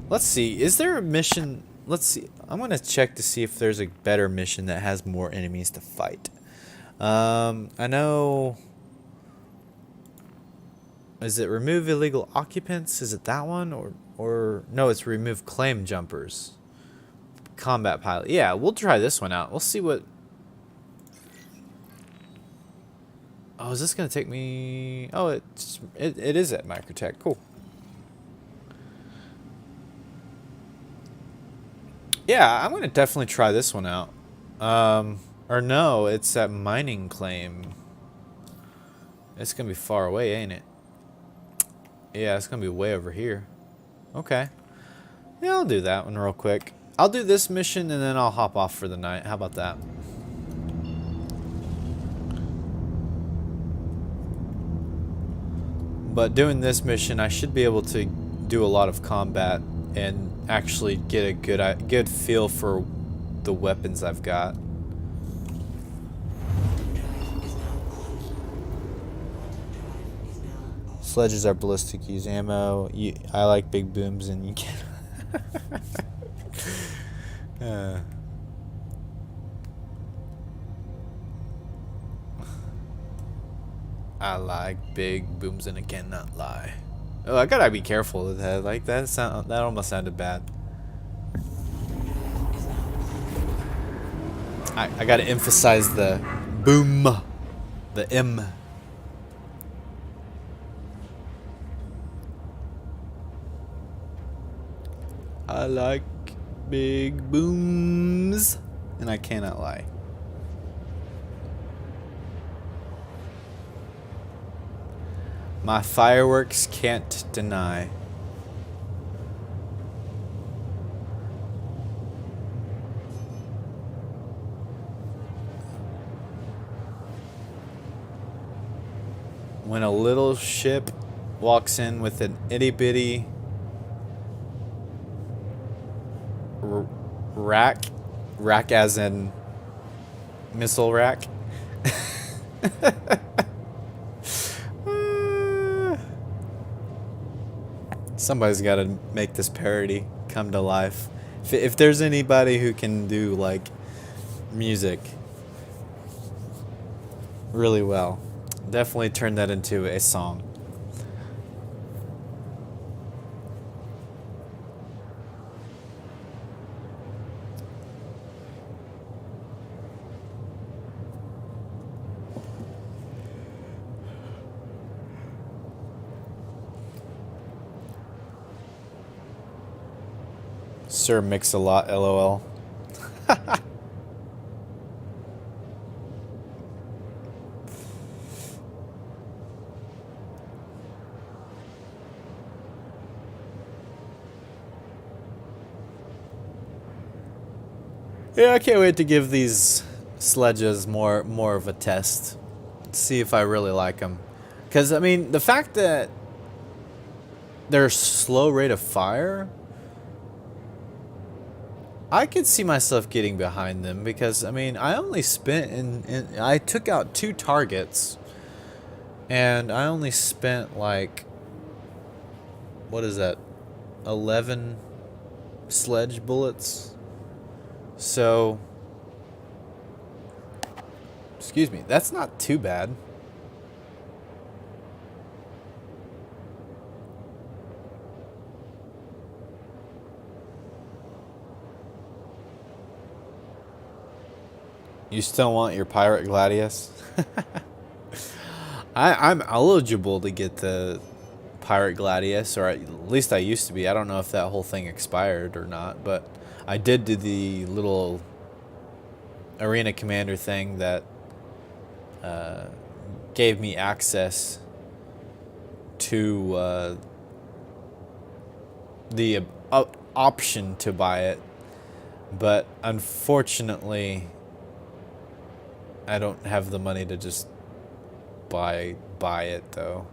Let's see, is there a mission... Let's see, I'm gonna check to see if there's a better mission that has more enemies to fight. I know... Is it remove illegal occupants? Is it that one? Or no, it's remove claim jumpers. Combat pilot. Yeah, we'll try this one out. We'll see what... Oh, is this going to take me... Oh, it is at Microtech. Cool. Yeah, I'm going to definitely try this one out. Or no, it's at mining claim. It's going to be far away, ain't it? Yeah, it's going to be way over here. Okay. Yeah, I'll do that one real quick. I'll do this mission and then I'll hop off for the night. How about that? But doing this mission, I should be able to do a lot of combat and actually get a good feel for the weapons I've got. Sledges are ballistic, use ammo. I like big booms and you can... I like big booms and I cannot lie. Oh, I gotta be careful with that. Like that almost sounded bad. I gotta emphasize the boom, the M. I like big booms, and I cannot lie. My fireworks can't deny. When a little ship walks in with an itty bitty rack as in missile rack. Somebody's got to make this parody come to life. If there's anybody who can do like music really well, definitely turn that into a song. Sir Mix-a-Lot, LOL. Yeah, I can't wait to give these sledges more of a test. See if I really like them. Because, I mean, the fact that they're slow rate of fire, I could see myself getting behind them. Because, I mean, I only spent, I took out 2 targets. And I only spent, like, what is that? 11 sledge bullets? So, excuse me, that's not too bad. You still want your Pirate Gladius? I'm eligible to get the Pirate Gladius, or at least I used to be. I don't know if that whole thing expired or not, but I did do the little arena commander thing that gave me access to the option to buy it, but unfortunately I don't have the money to just buy it though.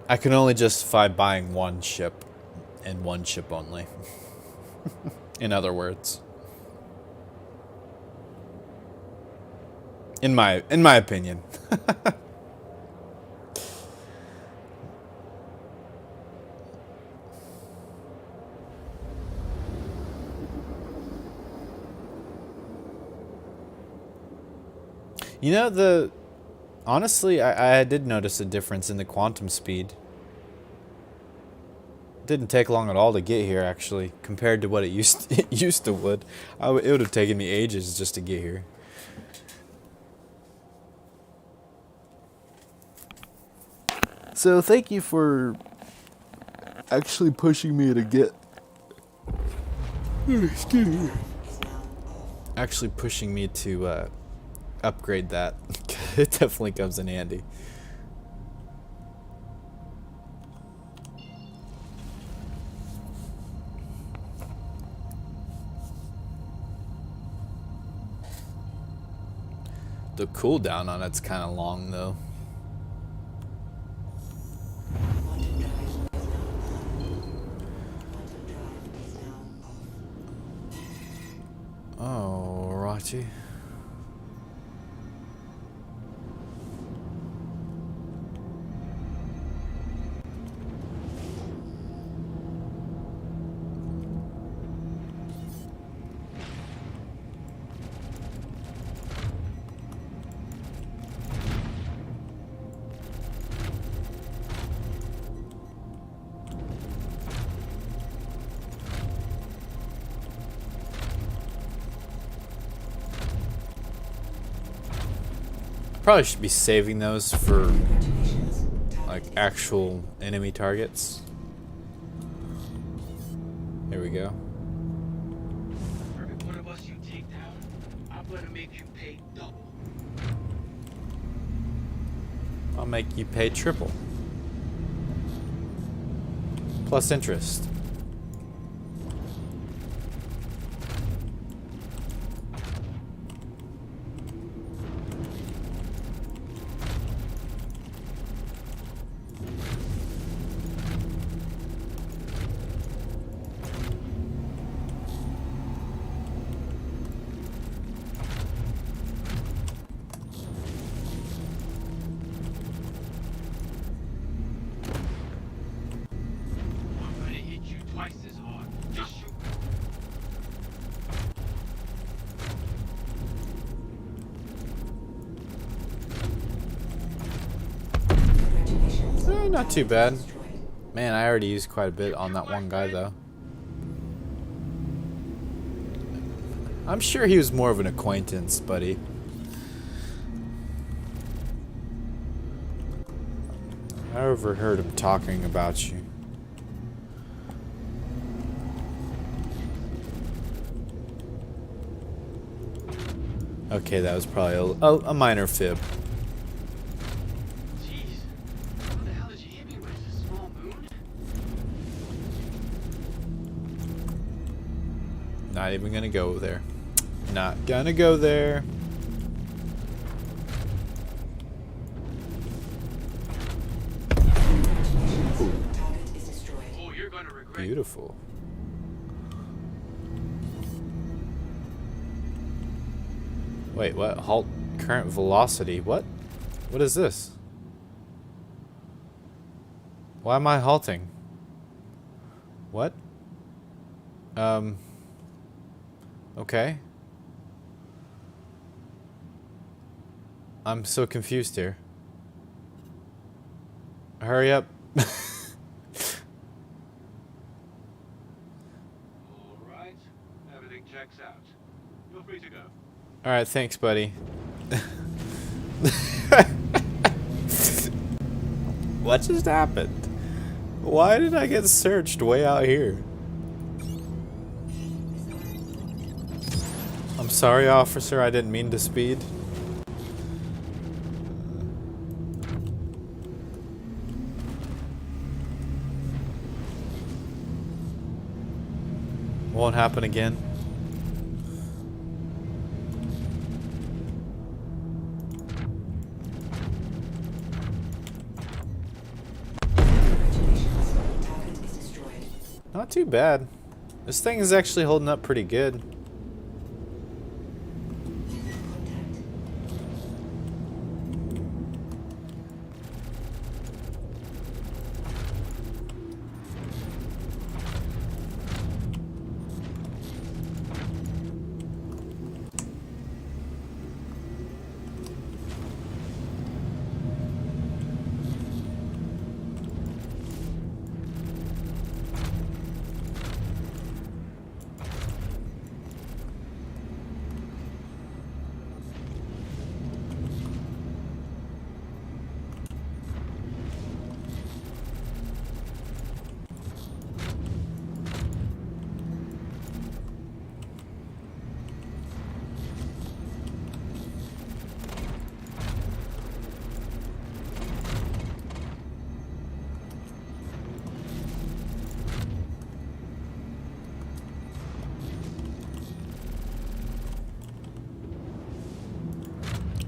I can only justify buying 1 ship, and 1 ship only. In other words. In my opinion. You know, honestly, I did notice a difference in the quantum speed. Didn't take long at all to get here, actually, compared to what it used to would. It would have taken me ages just to get here. So thank you for actually pushing me to get. Excuse me. Actually pushing me to upgrade that. It definitely comes in handy. The cooldown on it's kind of long though. Oh, righty. Probably should be saving those for like actual enemy targets. Here we go. For every one of us you take down, I'm gonna make you pay double. I'll make you pay triple. Plus interest. Not too bad. Man, I already used quite a bit on that one guy though. I'm sure he was more of an acquaintance, buddy. I overheard him talking about you. Okay, that was probably a minor fib. Jeez. What the hell did you hit me with? A small moon? Not even gonna go there. Not gonna go there. Oh, you're gonna regret. Beautiful. Wait, what? Halt current velocity. What? What is this? Why am I halting? What? Okay. I'm so confused here. Hurry up. Alright. Everything checks out. Feel free to go. Alright, thanks, buddy. What just happened? Why did I get searched way out here? I'm sorry, officer, I didn't mean to speed. Won't happen again. Not too bad. This thing is actually holding up pretty good.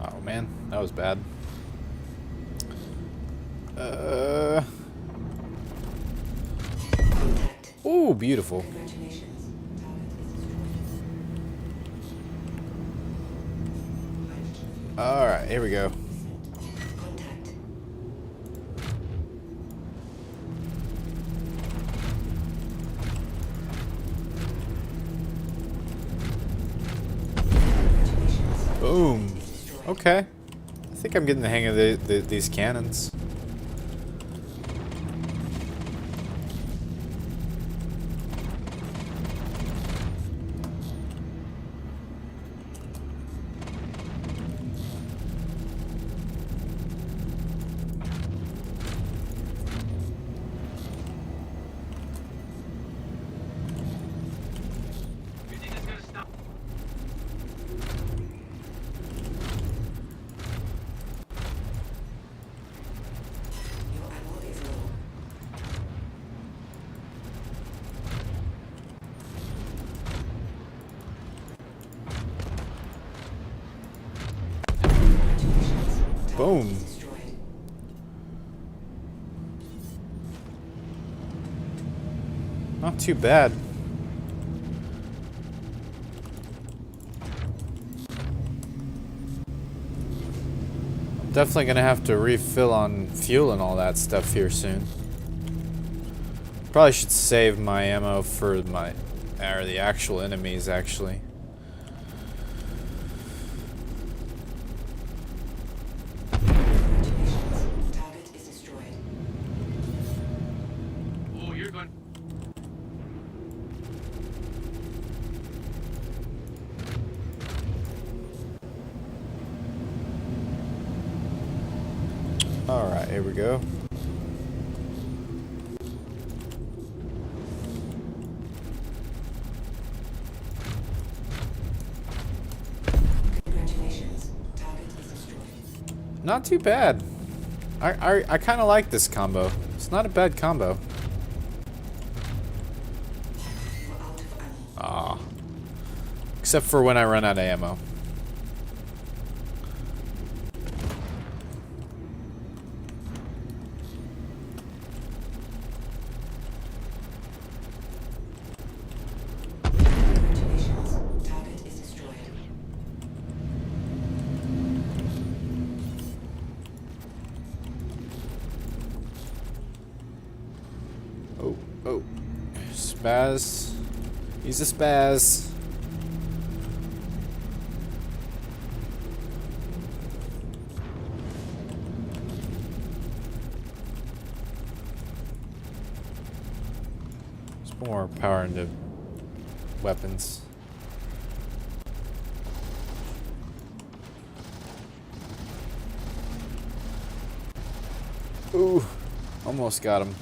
Oh man, that was bad. Ooh, beautiful. Alright, here we go. Boom. Okay. I think I'm getting the hang of these cannons. You think it's gonna stop? Boom. Not too bad. I'm definitely gonna have to refill on fuel and all that stuff here soon. Probably should save my ammo for the actual enemies actually. Oh, you're going. Alright, here we go. Congratulations. Target is destroyed. Not too bad. I kind of like this combo. It's not a bad combo. You're out of ammo. Ah. Except for when I run out of ammo. Congratulations. Target is destroyed. Oh, oh. Spaz. He's a spaz. Let's put more power into weapons. Ooh, almost got him.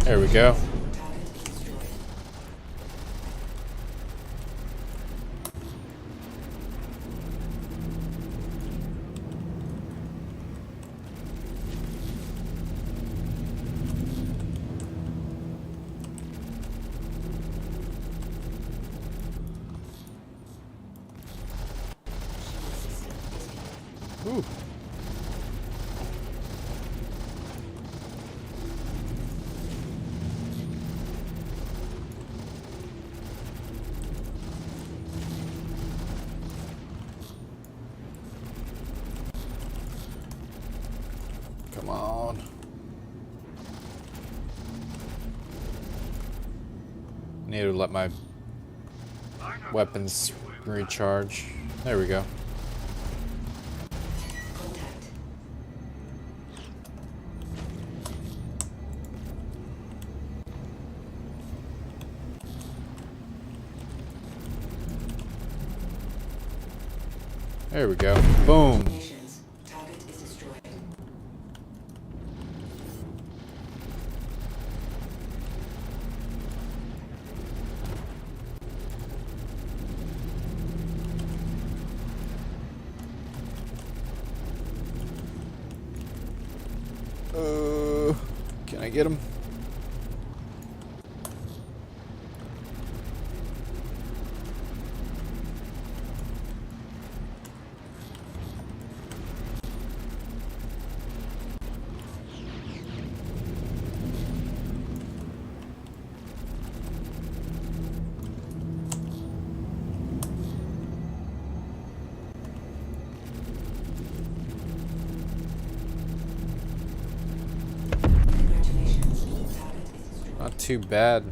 There we go. Target is destroyed. Ooh. Come on. Need to let my weapons recharge. There we go. Contact. There we go. Boom. Congratulations. Target is destroyed. Can I get him? Congratulations. Target is destroyed. Not too bad.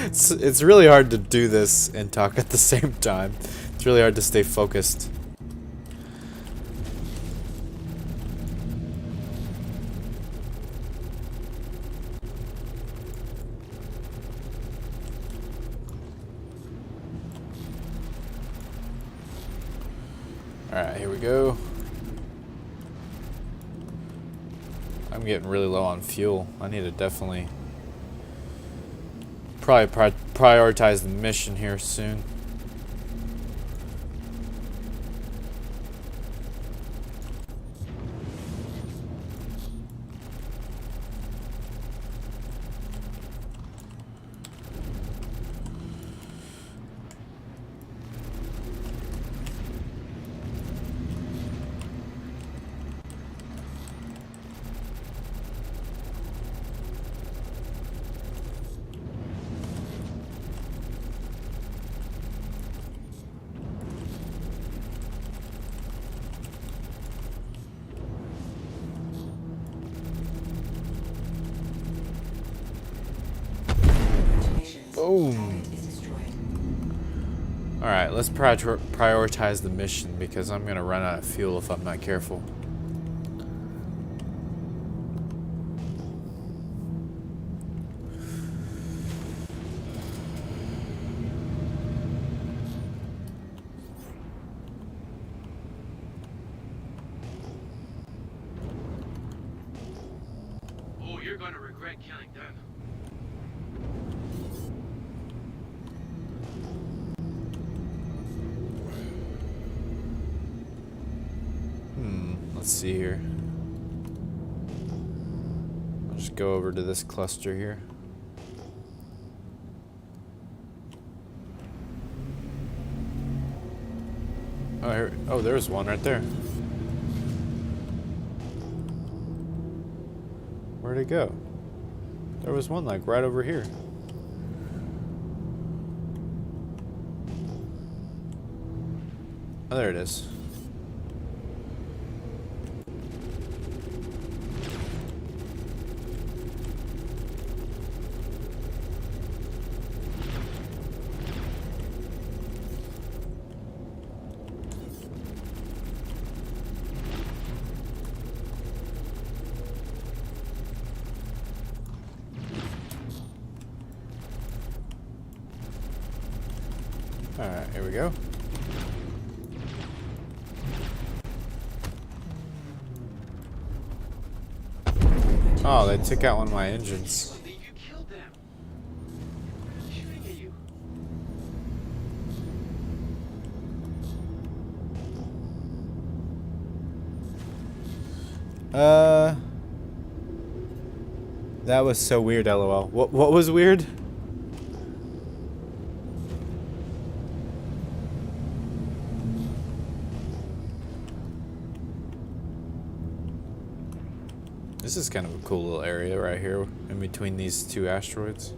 It's really hard to do this and talk at the same time. It's really hard to stay focused. Alright, here we go. I'm getting really low on fuel. I need to definitely probably prioritize the mission here soon. Congratulations. Boom. Target is destroyed. Alright, let's prioritize the mission because I'm gonna run out of fuel if I'm not careful. you're gonna regret killing them. Let's see here. I'll just go over to this cluster here. Oh, there's one right there. Where'd it go? There was one like right over here. Oh, there it is. Alright, here we go. Oh, they took out one of my engines. You killed them. Shooting at you. That was so weird, LOL. What was weird? This is kind of a cool little area right here in between these two asteroids.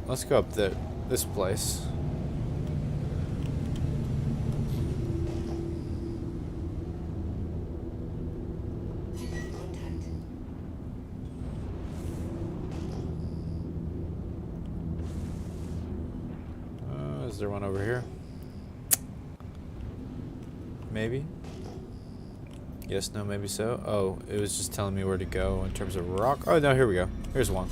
Let's go up this place. Is there one over here? Maybe? Yes, no, maybe so. Oh, it was just telling me where to go in terms of rock. Oh, no, here we go. Here's one.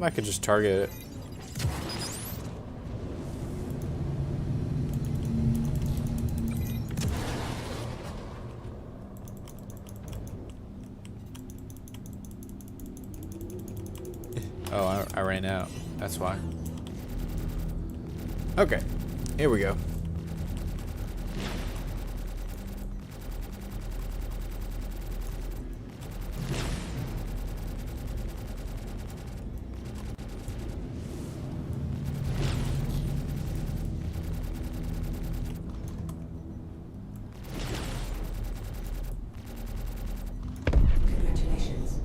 I could just target it. Oh, I ran out. That's why. Okay, here we go.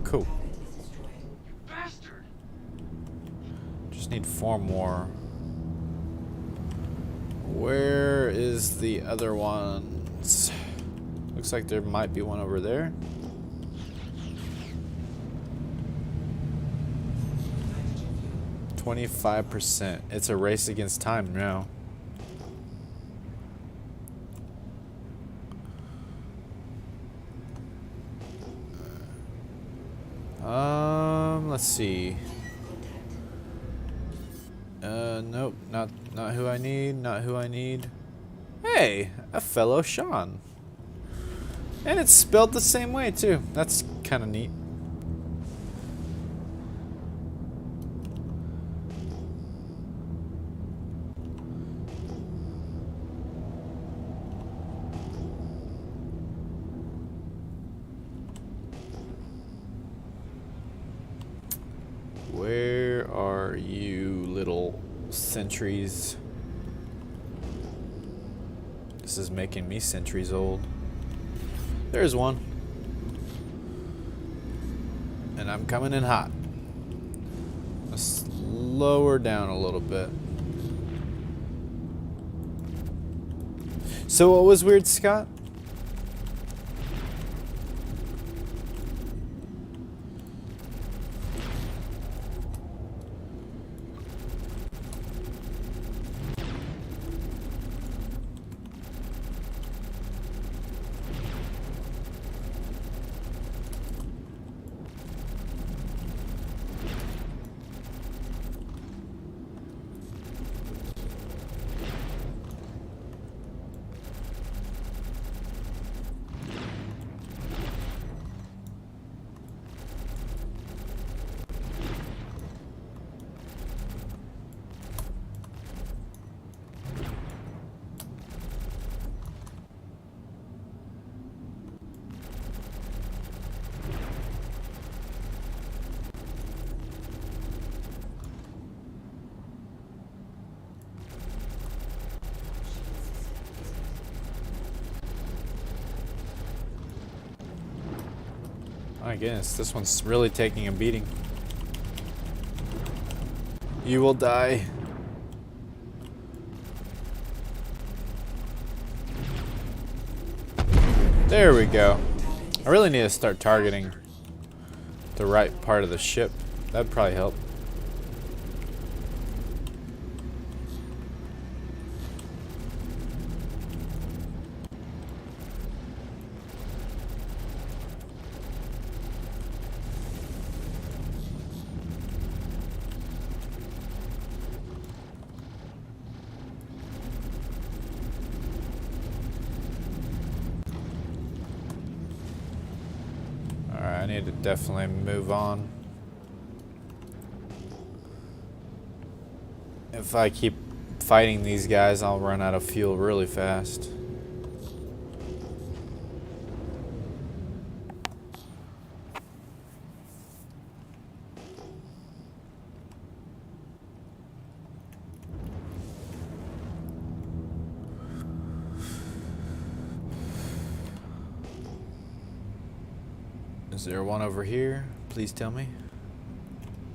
Cool. Bastard. Just need 4 more. Where is the other ones? Looks like there might be one over there. Nitrogen fuel. 25%. It's a race against time now. Let's see. Nope, not who I need, not who I need. Hey, a fellow Sean. And it's spelled the same way too. That's kind of neat. Where are you, little sentries? This is making me centuries old. There's one. And I'm coming in hot. Let's lower down a little bit. So what was weird, Scott? My goodness, this one's really taking a beating. You will die. There we go. I really need to start targeting the right part of the ship. That'd probably help. Alright, I need to definitely move on. If I keep fighting these guys, I'll run out of fuel really fast. Is there one over here? Please tell me.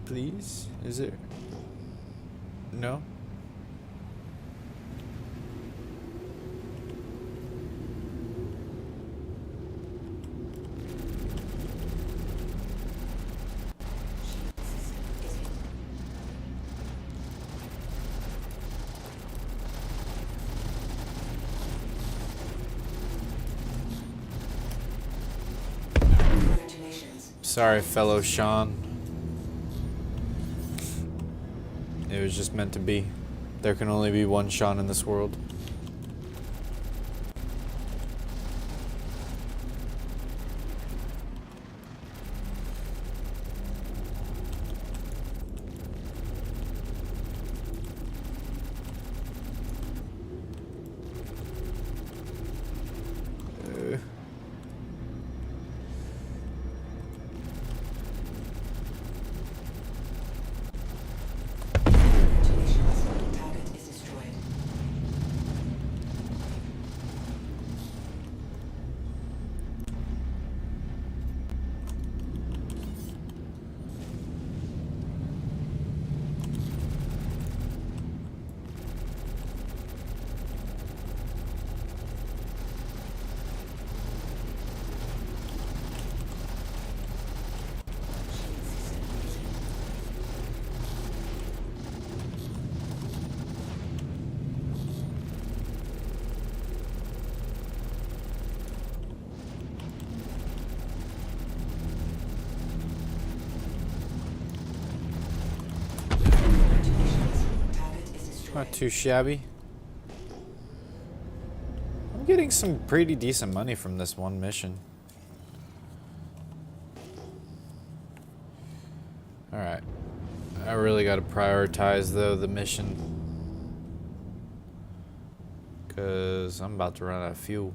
Please? Is there? No? Sorry, fellow Sean. It was just meant to be. There can only be one Sean in this world. Not too shabby. I'm getting some pretty decent money from this one mission. Alright. I really gotta prioritize though the mission. Cause I'm about to run out of fuel.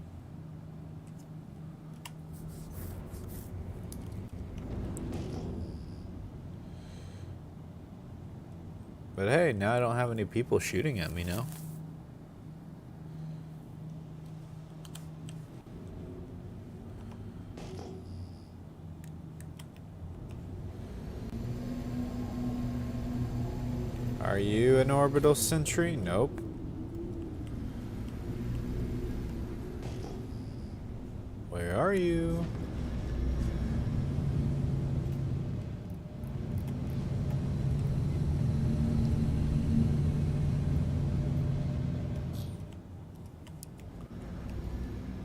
But hey, now I don't have any people shooting at me now. Are you an orbital sentry? Nope. Where are you?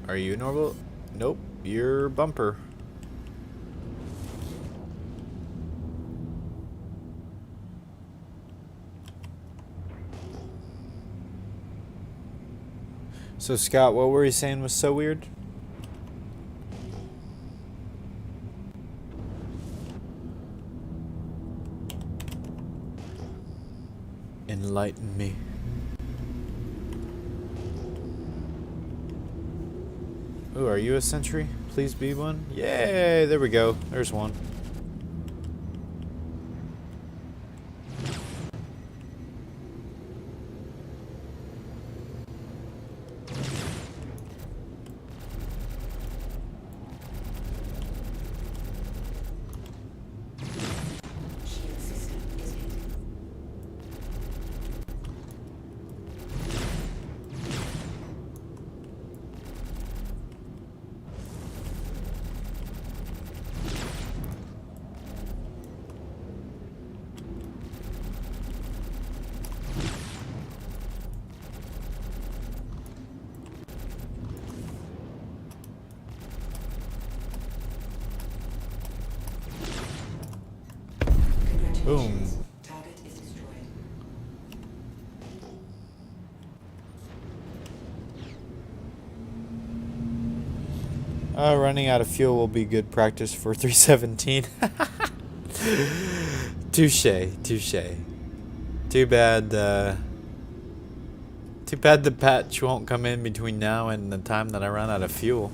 Are you an orbital? Nope, you're bumper. So Scott, what were you saying was so weird? Enlighten me. Ooh, are you a sentry? Please be one. Yay, there we go. There's one. Boom. Target is destroyed. Running out of fuel will be good practice for 317. Touche, touche. Too bad, too bad the patch won't come in between now and the time that I run out of fuel.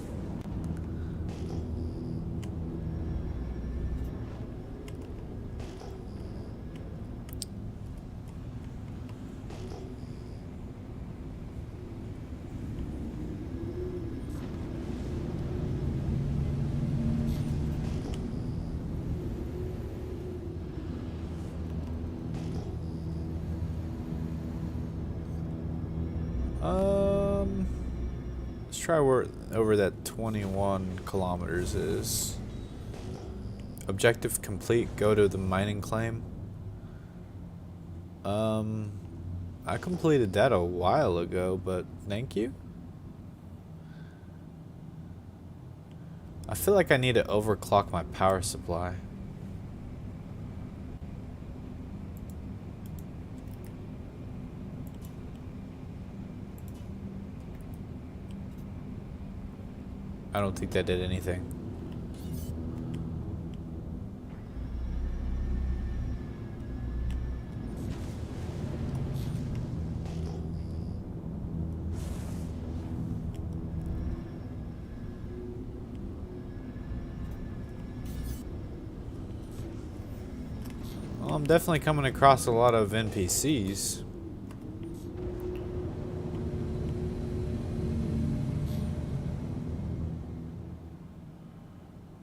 Let's try where over that 21 kilometers is. Objective complete. Go to the mining claim. I completed that a while ago, but thank you. I feel like I need to overclock my power supply. I don't think that did anything. Well, I'm definitely coming across a lot of NPCs.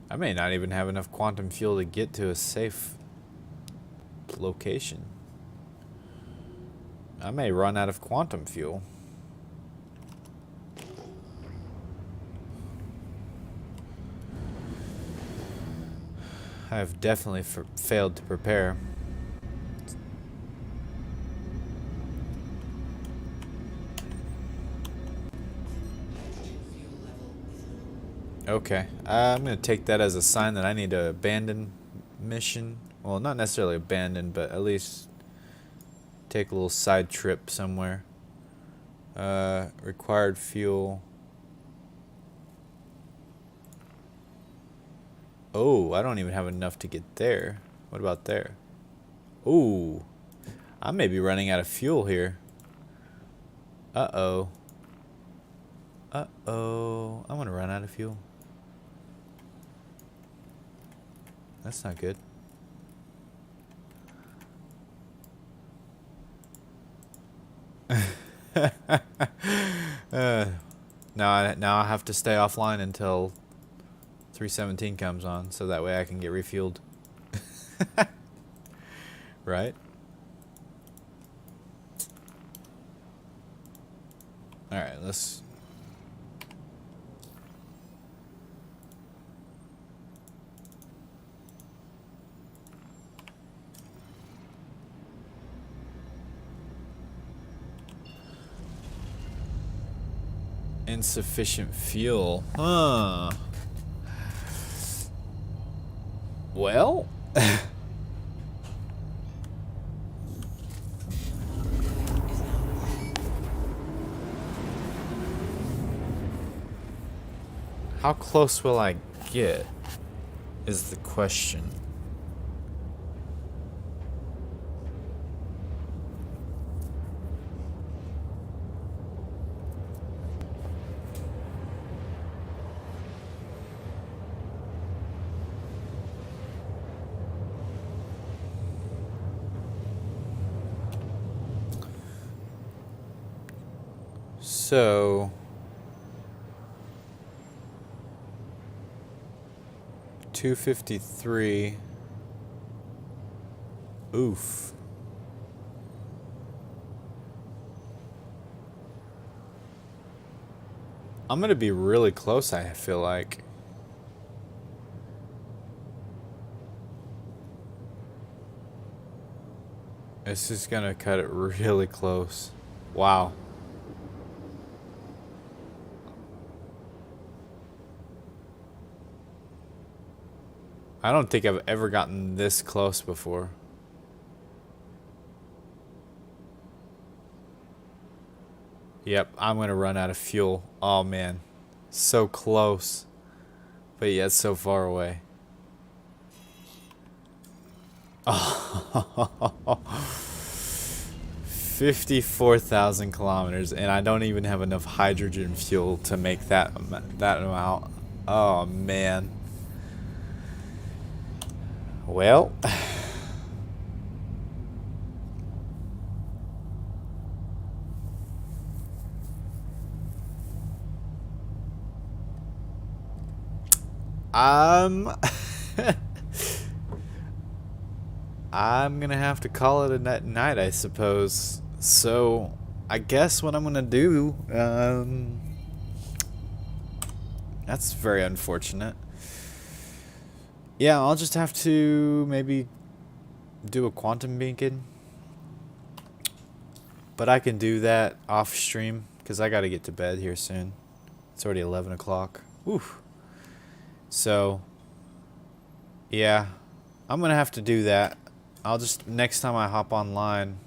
I may not even have enough quantum fuel to get to a safe location. I may run out of quantum fuel. I have definitely failed to prepare. Okay, I'm going to take that as a sign that I need to abandon mission. Well, not necessarily abandon, but at least take a little side trip somewhere. Required fuel. Oh, I don't even have enough to get there. What about there? Ooh, I may be running out of fuel here. Uh-oh. Uh-oh. I'm going to run out of fuel. That's not good. Now I have to stay offline until 317 comes on, so that way I can get refueled. Right? Alright, let's... Insufficient fuel. Huh. Well... How close will I get, is the question. So... 253. Oof. I'm gonna be really close, I feel like. This is gonna cut it really close. Wow. I don't think I've ever gotten this close before. Yep, I'm gonna run out of fuel. Oh man, so close, but yet so far away. Oh, 54,000 kilometers, and I don't even have enough hydrogen fuel to make that amount. Oh man. Well. I'm gonna have to call it a night, I suppose. So, I guess what I'm gonna do, that's very unfortunate. Yeah, I'll just have to maybe do a quantum beacon. But I can do that off stream, because I gotta get to bed here soon. It's already 11 o'clock. Oof. So, yeah, I'm gonna have to do that. I'll just, next time I hop online,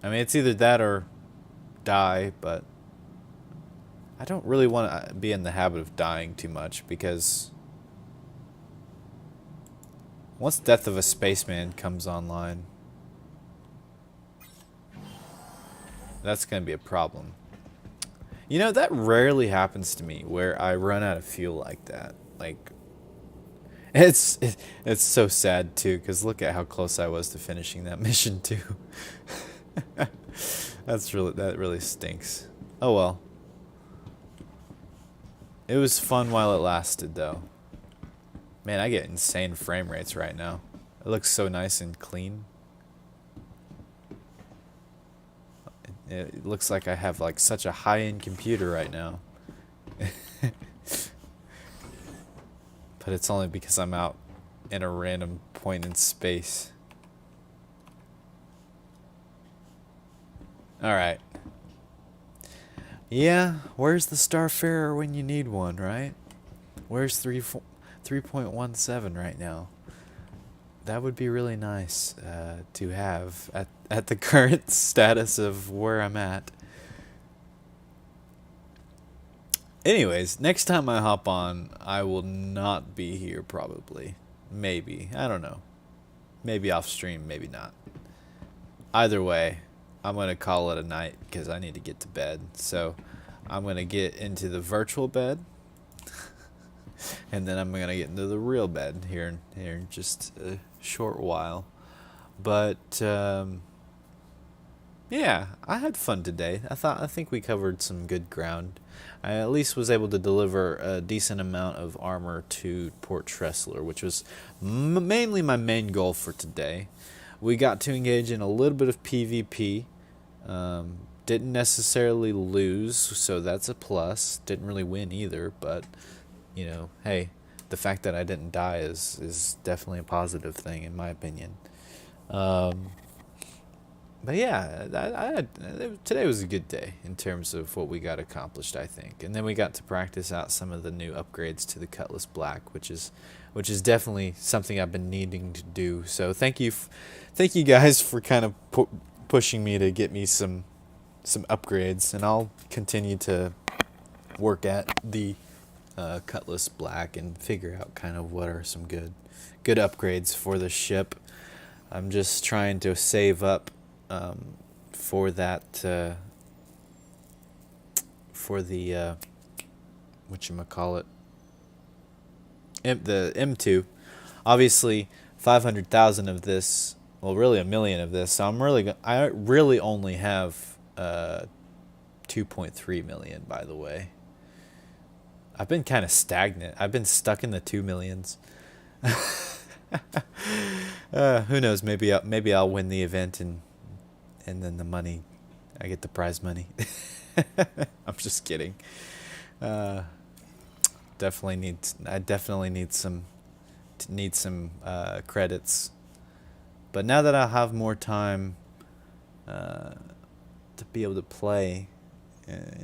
I mean, it's either that or die, but I don't really want to be in the habit of dying too much, because once Death of a Spaceman comes online, that's going to be a problem. You know, that rarely happens to me, where I run out of fuel like that. Like, it's so sad too, because look at how close I was to finishing that mission too. That really stinks. Oh well. It was fun while it lasted though. Man, I get insane frame rates right now. It looks so nice and clean. It looks like I have like such a high-end computer right now. But it's only because I'm out in a random point in space. Alright. Yeah, where's the Starfarer when you need one, right? Where's 3.17 right now? That would be really nice to have at the current status of where I'm at. Anyways, next time I hop on, I will not be here probably. Maybe. I don't know. Maybe off stream, maybe not. Either way, I'm going to call it a night because I need to get to bed. So I'm going to get into the virtual bed. And then I'm going to get into the real bed here in just a short while. But yeah, I had fun today. I think we covered some good ground. I at least was able to deliver a decent amount of armor to Port Tressler, which was mainly my main goal for today. We got to engage in a little bit of PvP. Didn't necessarily lose, so that's a plus. Didn't really win either, but you know, hey, the fact that I didn't die is definitely a positive thing in my opinion. But yeah, today was a good day in terms of what we got accomplished, I think. And then we got to practice out some of the new upgrades to the Cutlass Black, which is definitely something I've been needing to do. So thank you guys for kind of pushing me to get me some upgrades, and I'll continue to work at the Cutlass Black and figure out kind of what are some good upgrades for the ship. I'm just trying to save up for that for the whatchamacallit, the M2. Obviously 500,000 of this, well really 1 million of this, so I really only have 2.3 million, by the way. I've been kind of stagnant. I've been stuck in the 2 millions. Who knows, maybe I'll win the event and then the money, I get the prize money. I'm just kidding. I definitely need some credits. But now that I have more time to be able to play,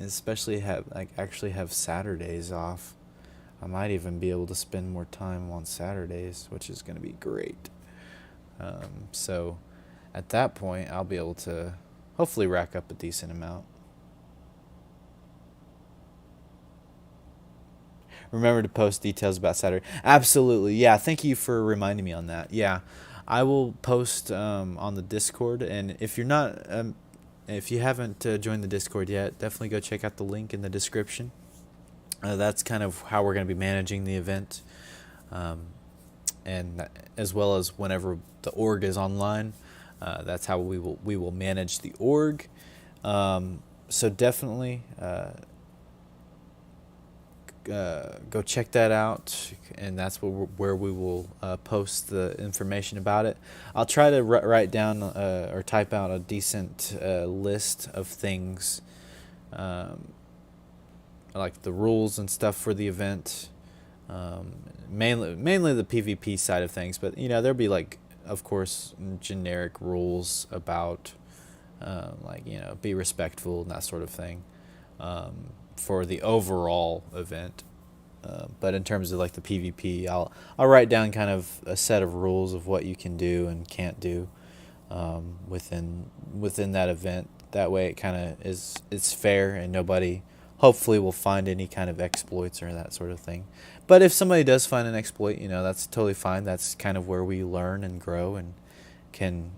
especially actually have Saturdays off, I might even be able to spend more time on Saturdays, which is going to be great. So at that point, I'll be able to hopefully rack up a decent amount. Remember to post details about Saturday. Absolutely. Yeah, thank you for reminding me on that. Yeah, I will post on the Discord, and if you're not, if you haven't joined the Discord yet, definitely go check out the link in the description. That's kind of how we're going to be managing the event, and as well as whenever the org is online, that's how we will manage the org. So definitely go check that out, and that's where we will post the information about it. I'll try to write down or type out a decent list of things, like the rules and stuff for the event, mainly the PvP side of things, but there'll be, like, of course, generic rules about like, be respectful and that sort of thing, for the overall event. But in terms of, like, the PvP, I'll write down kind of a set of rules of what you can do and can't do within that event. That way it kind of it's fair, and nobody hopefully will find any kind of exploits or that sort of thing. But if somebody does find an exploit, that's totally fine. That's kind of where we learn and grow and can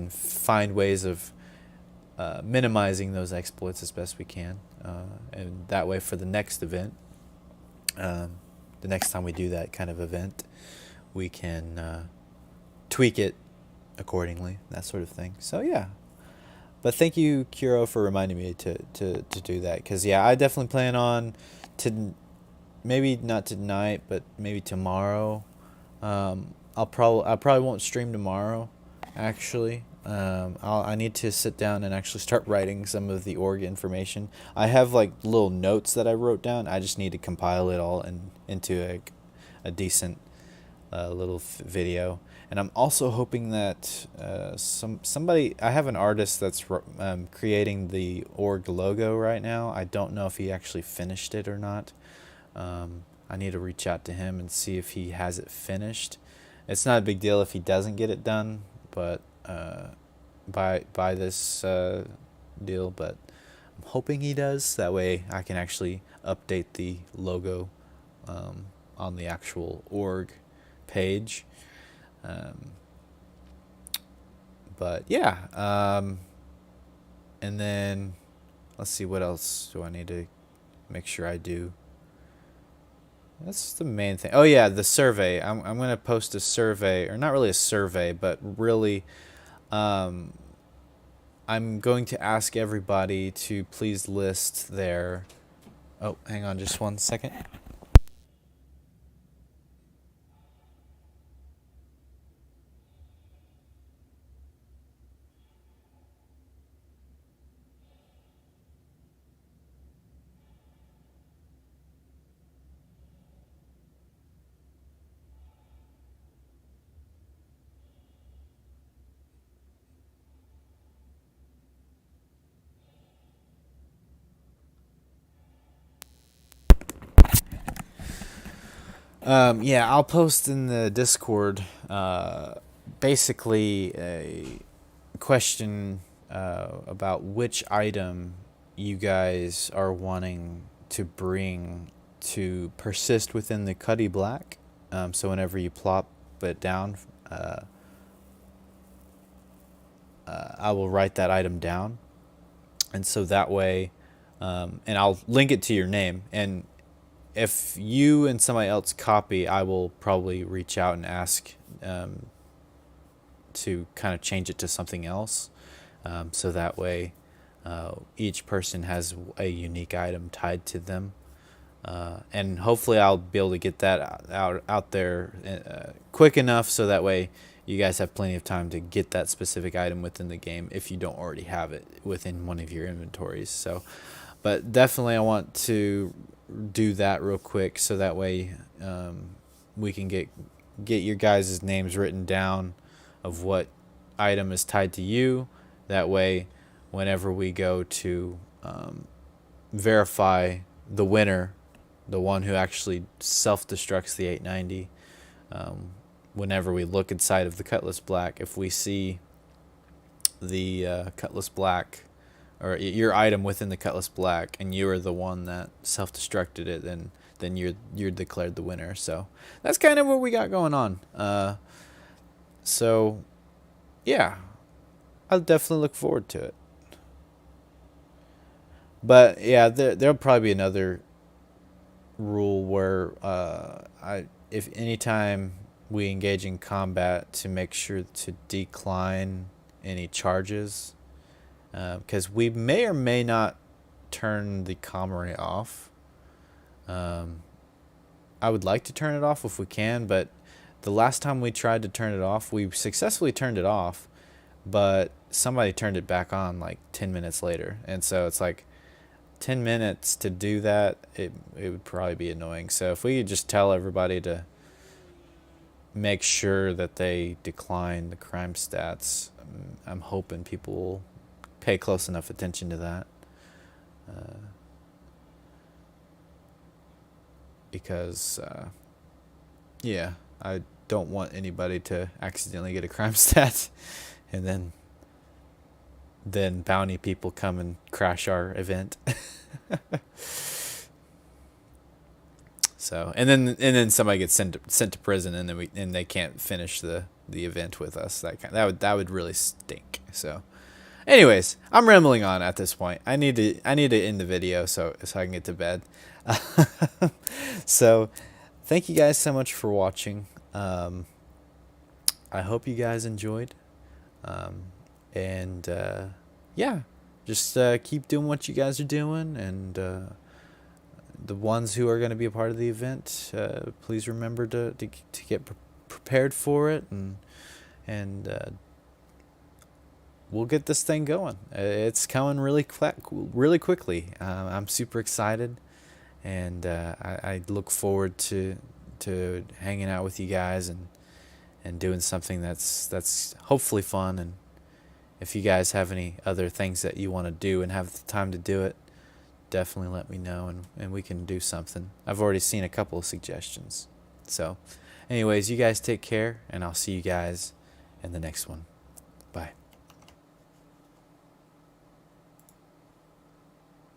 find ways of minimizing those exploits as best we can. And that way, for the next event, the next time we do that kind of event, we can tweak it accordingly, that sort of thing. So yeah. But thank you, Kuro, for reminding me to do that, because I definitely plan on maybe not tonight, but maybe tomorrow. I probably won't stream tomorrow, actually. I need to sit down and actually start writing some of the org information. I have, like, little notes that I wrote down. I just need to compile it all into a decent little video. And I'm also hoping that somebody, I have an artist that's creating the org logo right now. I don't know if he actually finished it or not. I need to reach out to him and see if he has it finished. It's not a big deal if he doesn't get it done, but by this deal. But I'm hoping he does. That way I can actually update the logo on the actual org page. But yeah, and then let's see, what else do I need to make sure I do. That's the main thing. Oh yeah, the survey. I'm gonna post a survey, or not really a survey, but really, I'm going to ask everybody to please list their. Oh, hang on, just 1 second. Yeah, I'll post in the Discord basically a question about which item you guys are wanting to bring to persist within the Cuddy Black. So whenever you plop it down, I will write that item down. And so that way, and I'll link it to your name. And if you and somebody else copy, I will probably reach out and ask to kind of change it to something else. So that way, each person has a unique item tied to them. And hopefully I'll be able to get that out there quick enough, so that way you guys have plenty of time to get that specific item within the game if you don't already have it within one of your inventories. So, but definitely I want to do that real quick, so that way we can get your guys' names written down of what item is tied to you. That way, whenever we go to verify the winner, the one who actually self-destructs the 890, whenever we look inside of the Cutlass Black, if we see the Cutlass Black, or your item within the Cutlass Black, and you are the one that self-destructed it, then then you're declared the winner. So that's kind of what we got going on. So yeah, I'll definitely look forward to it. But yeah, there'll probably be another rule where if anytime we engage in combat, to make sure to decline any charges, because we may or may not turn the comm array off. I would like to turn it off if we can, but the last time we tried to turn it off, we successfully turned it off, but somebody turned it back on like 10 minutes later. And so it's like 10 minutes to do that, it would probably be annoying. So if we could just tell everybody to make sure that they decline the crime stats, I'm hoping people will pay close enough attention to that. Because, yeah, I don't want anybody to accidentally get a crime stat and then bounty people come and crash our event. So, and then somebody gets sent to prison, and then they can't finish the event with us. That would really stink. So, anyways, I'm rambling on at this point. I need to end the video so I can get to bed. So, thank you guys so much for watching. I hope you guys enjoyed. And yeah, just keep doing what you guys are doing, and the ones who are going to be a part of the event, please remember to get prepared for it, and we'll get this thing going. It's coming really quickly. I'm super excited, and I look forward to hanging out with you guys and doing something that's hopefully fun. And if you guys have any other things that you want to do and have the time to do it, definitely let me know, and we can do something. I've already seen a couple of suggestions. So anyways, you guys take care, and I'll see you guys in the next one. Bye.